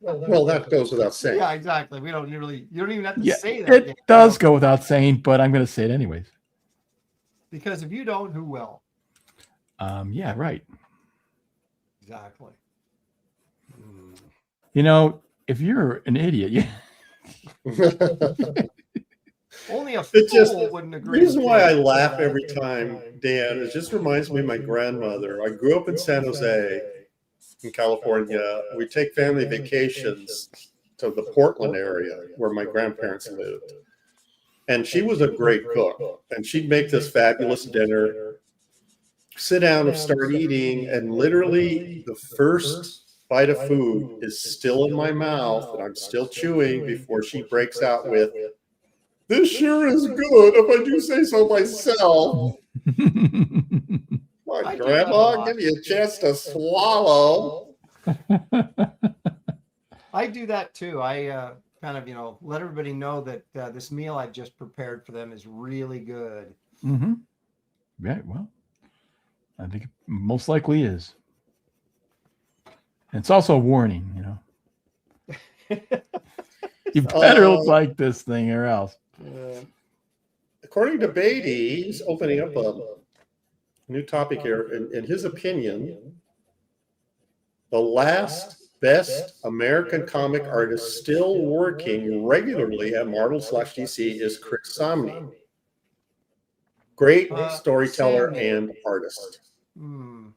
Well, that goes without saying. yeah, exactly. You don't even have to Yeah, say that. it does go without saying, but I'm going to say it anyways. Because if you don't, who will? Yeah, right. Exactly. Hmm. You know, if you're an idiot, Only a fool It just- wouldn't The agree. reason with why I you. laugh every time, Dan, it just reminds me of my grandmother. I grew up in San Jose, in California. We take family vacations to the Portland area where my grandparents lived. And she was a great cook. And she'd make this fabulous dinner, sit down and start eating, and literally the first bite of food is still in my mouth and I'm still chewing before she breaks out with, "This sure is good if I do say so myself." My I do that a grandma, lot. give you a chance to swallow. I do that too. I kind of, let everybody know that this meal I've just prepared for them is really good. Mm-hmm. Right. Well, I think it most likely is. And it's also a warning, You better like this thing or else. According to Beatty, he's opening up a new topic here. In his opinion, the last best American comic artist still working regularly at Marvel/DC is Chris Samnee. Great storyteller Samnee. and artist. No,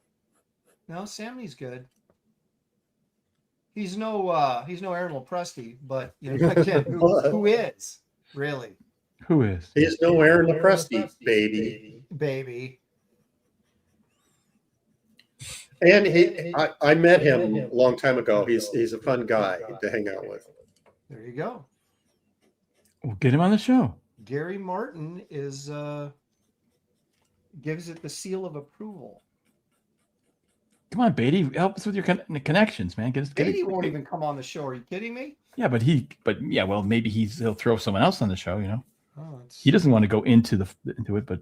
Samney's good. He's no Aaron Lopresti, but again, who is really Who is? He's no Aaron Lopresti, baby. baby? And I met him a long time ago. He's a fun guy to hang out with. There you go. We'll get him on the show. Gary Martin is gives it the seal of approval. Come on, Beatty, help us with your connections, man. Get Beatty won't even come on the show. Are you kidding me? Yeah, but well, maybe he'll throw someone else on the show. Oh, He doesn't want to go into it, but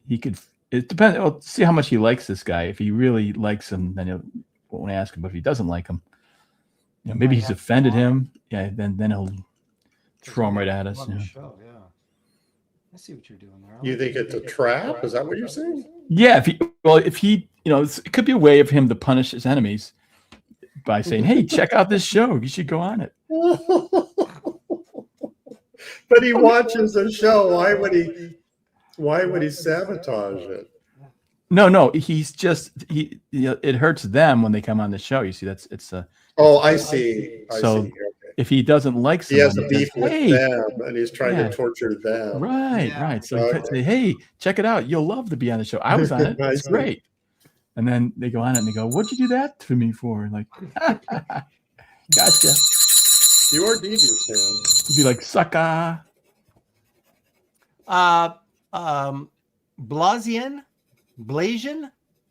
he could. It depends. Well, see how much he likes this guy. If he really likes him, then he'll won't ask him. But if he doesn't like him, maybe he's offended him. Yeah, then he'll throw him right at us. On the show, yeah. I see what you're doing there. You think it's a trap? Is that what you're saying? Yeah, if he, it could be a way of him to punish his enemies by saying, "Hey, check out this show. You should go on it." But he watches the show. Why would he sabotage it? No, he's just it hurts them when they come on the show. You see, it's Oh, I see. I So- see. Okay. if he doesn't like He someone, has a beef with "Hey, them, and he's trying Yeah. to torture them. right. So he could say, "Hey, check it out. You'll love to be on the show. I was on it. I It's see. great." And then they go on it and they go, "What'd you do that to me for?" Like, gotcha. You are devious, man. You'd be like, "Sucker."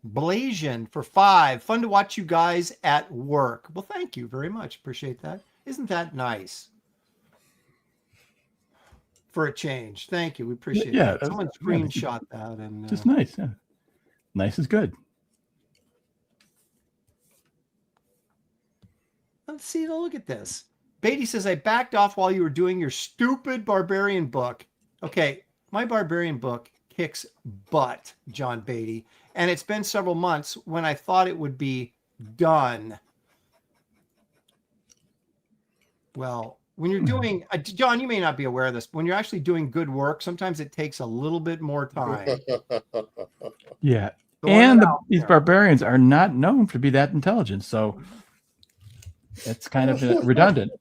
Blasian for 5. Fun to watch you guys at work. Well, thank you very much. Appreciate that. Isn't that nice? for a change. Thank you. We appreciate Yeah, that. Someone screenshot that and just nice. Yeah. Nice is good. Let's see. Look at this. Beatty says, I backed off while you were doing your stupid barbarian book. Okay, my barbarian book kicks butt, John Beatty. And it's been several months when I thought it would be done. Well, when you're doing, John, you may not be aware of this, but when you're actually doing good work, sometimes it takes a little bit more time. Yeah. Throwing And it out these there. barbarians are not known to be that intelligent. So it's kind of redundant.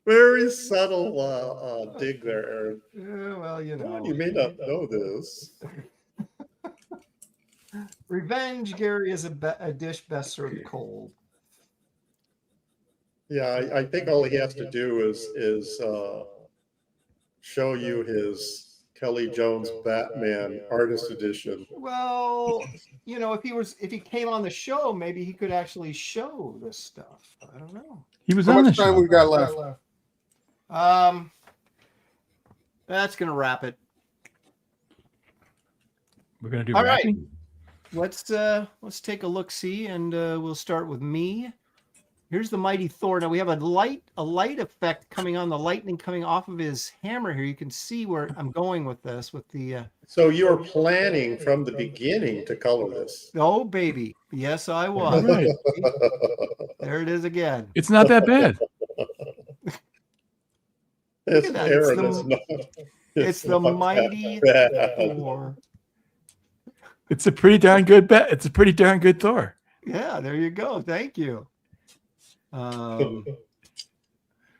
Very subtle dig there, Aaron. Yeah, well, you know. You may not know this. Revenge, Gary, is a dish best served cold. Yeah, I think all he has to do is show you his Kelly Jones Batman Artist Edition. Well, you know, if he came on the show, maybe he could actually show this stuff. I don't know. He was How on the much time show. we got left? That's gonna wrap it. We're gonna do All right. rapping? Let's take a look see, and we'll start with me. Here's the mighty Thor. Now we have a light effect coming on, the lightning coming off of his hammer here. You can see where I'm going with this, with the So you were planning from the beginning to color this. oh baby. Yes, I was. Right. There it is again. It's not that bad. It's at that. Aaron, It's It's the not mighty that bad. Thor. It's a pretty darn good bet. It's a pretty darn good Thor. Yeah, there you go. Thank you.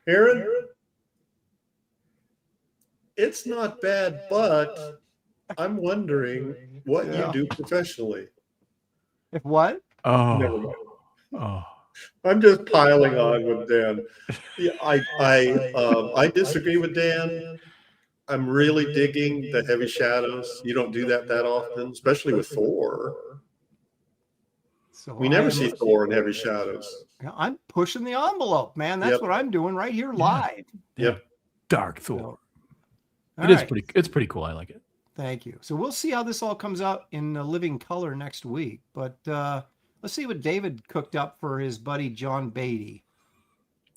Aaron, it's not bad, but I'm wondering what Yeah. you do professionally. If what? Never Oh, mind. oh. I'm just piling on with Dan. Yeah, I disagree with Dan. I'm really digging the heavy shadows. You don't do that often, especially with Thor. So We never see Thor in heavy shadows. I'm pushing the envelope, man. That's Yep. what I'm doing right here live. Yep. Dark Thor. All It is right. pretty. It's pretty cool. I like it. Thank you. So we'll see how this all comes out in living color next week. But let's see what David cooked up for his buddy John Beatty.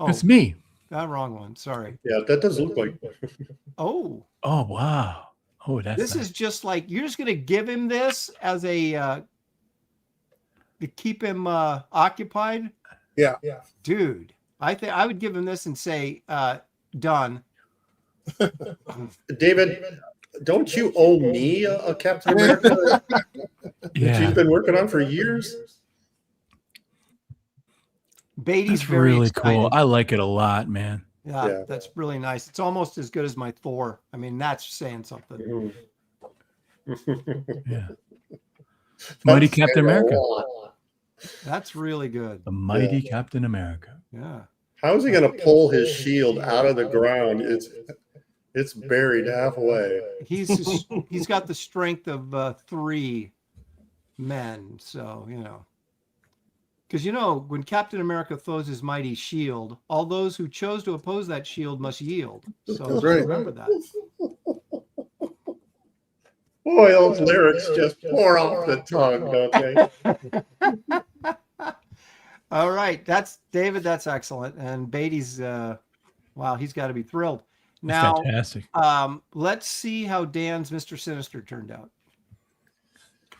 Oh, It's me. wrong one. Sorry. Yeah, that does look like. Oh, Oh wow. Oh, that's this nice. is just like you're just gonna give him this as a to keep him occupied. Yeah. Dude, I think I would give him this and say, done. David, don't you owe me a Captain America that Yeah. you've been working on for years? Beatty's That's very really excited. cool. I like it a lot, man. Yeah, that's really nice. It's almost as good as my Thor. I mean, that's saying something. Yeah. Mighty That's Captain saying a America. lot. That's really good. The mighty Captain America. Yeah. How is he going to pull his shield out of the ground? It's buried halfway. He's got the strength of 3 men. So, you know. Because, you know, when Captain America throws his mighty shield, all those who chose to oppose that shield must yield. So That's right. remember that. Boy, those lyrics just pour off the tongue, don't they? All right. That's David. That's excellent. And Beatty's, wow, he's got to be thrilled. That's Now, fantastic. let's see how Dan's Mr. Sinister turned out.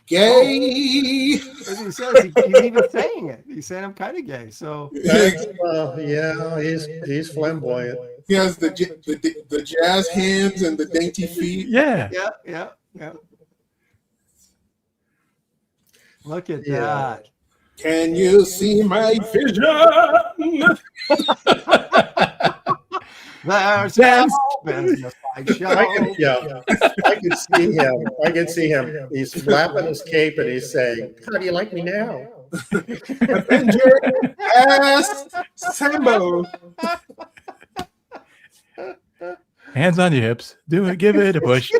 Gay. As he says, he's even saying it. He's saying I'm kind of gay. So Yeah, he's flamboyant. He has the jazz hands and the dainty feet. Yeah. yeah. Look at Yeah. that. Can you see my vision? There's Dance. business I show. I can see him. He's flapping his cape and he's saying, "How do you like me now?" Avenger ass Sambo. Hands on your hips. Do it. Give it a push.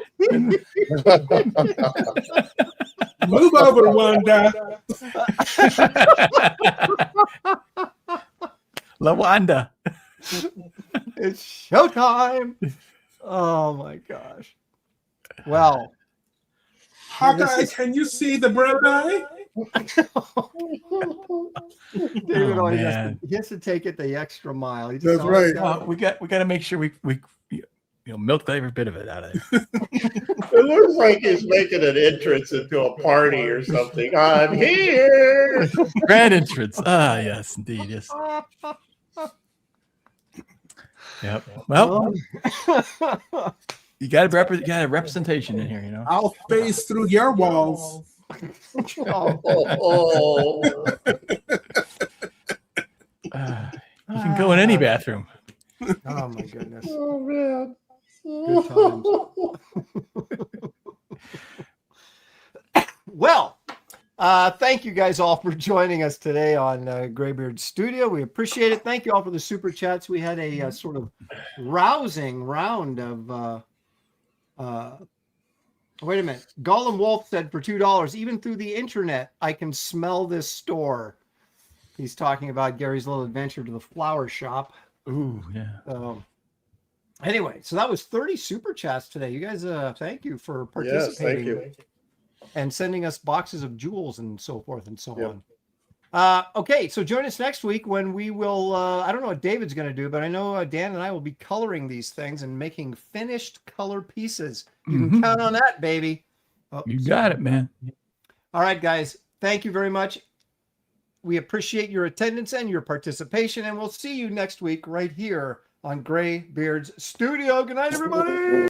Move over, Wanda. LaWanda. It's showtime. Oh my gosh. Well, Hawkeye, can you see the bird eye? David Oh, always man. he has to take it the extra mile. He just That's always right. gotta- We got to make sure we milk every bit of it out of it. It looks like he's making an entrance into a party or something. I'm here. Grand entrance. Ah, yes, indeed, yes. Yep. Well, you got a representation in here, you know. I'll phase through your walls. Oh, You can go in any bathroom. oh my goodness. Oh man. Good times. Well, thank you guys all for joining us today on Graybeard Studio. We appreciate it. Thank you all for the super chats. We had a sort of rousing round of. Wait a minute. Gollum Wolf said for $2, even through the internet, I can smell this store. He's talking about Gary's little adventure to the flower shop. Ooh, yeah. Anyway, so that was 30 super chats today. You guys, thank you for participating. Yes, thank you. And sending us boxes of jewels and so forth and so Yep. on. Okay, so join us next week when we will, I don't know what David's going to do, but I know Dan and I will be coloring these things and making finished color pieces. You can count on that, baby. Oh, You got it, man. all right, guys. Thank you very much. We appreciate your attendance and your participation, and we'll see you next week right here on Graybeard's Studio. Good night, everybody.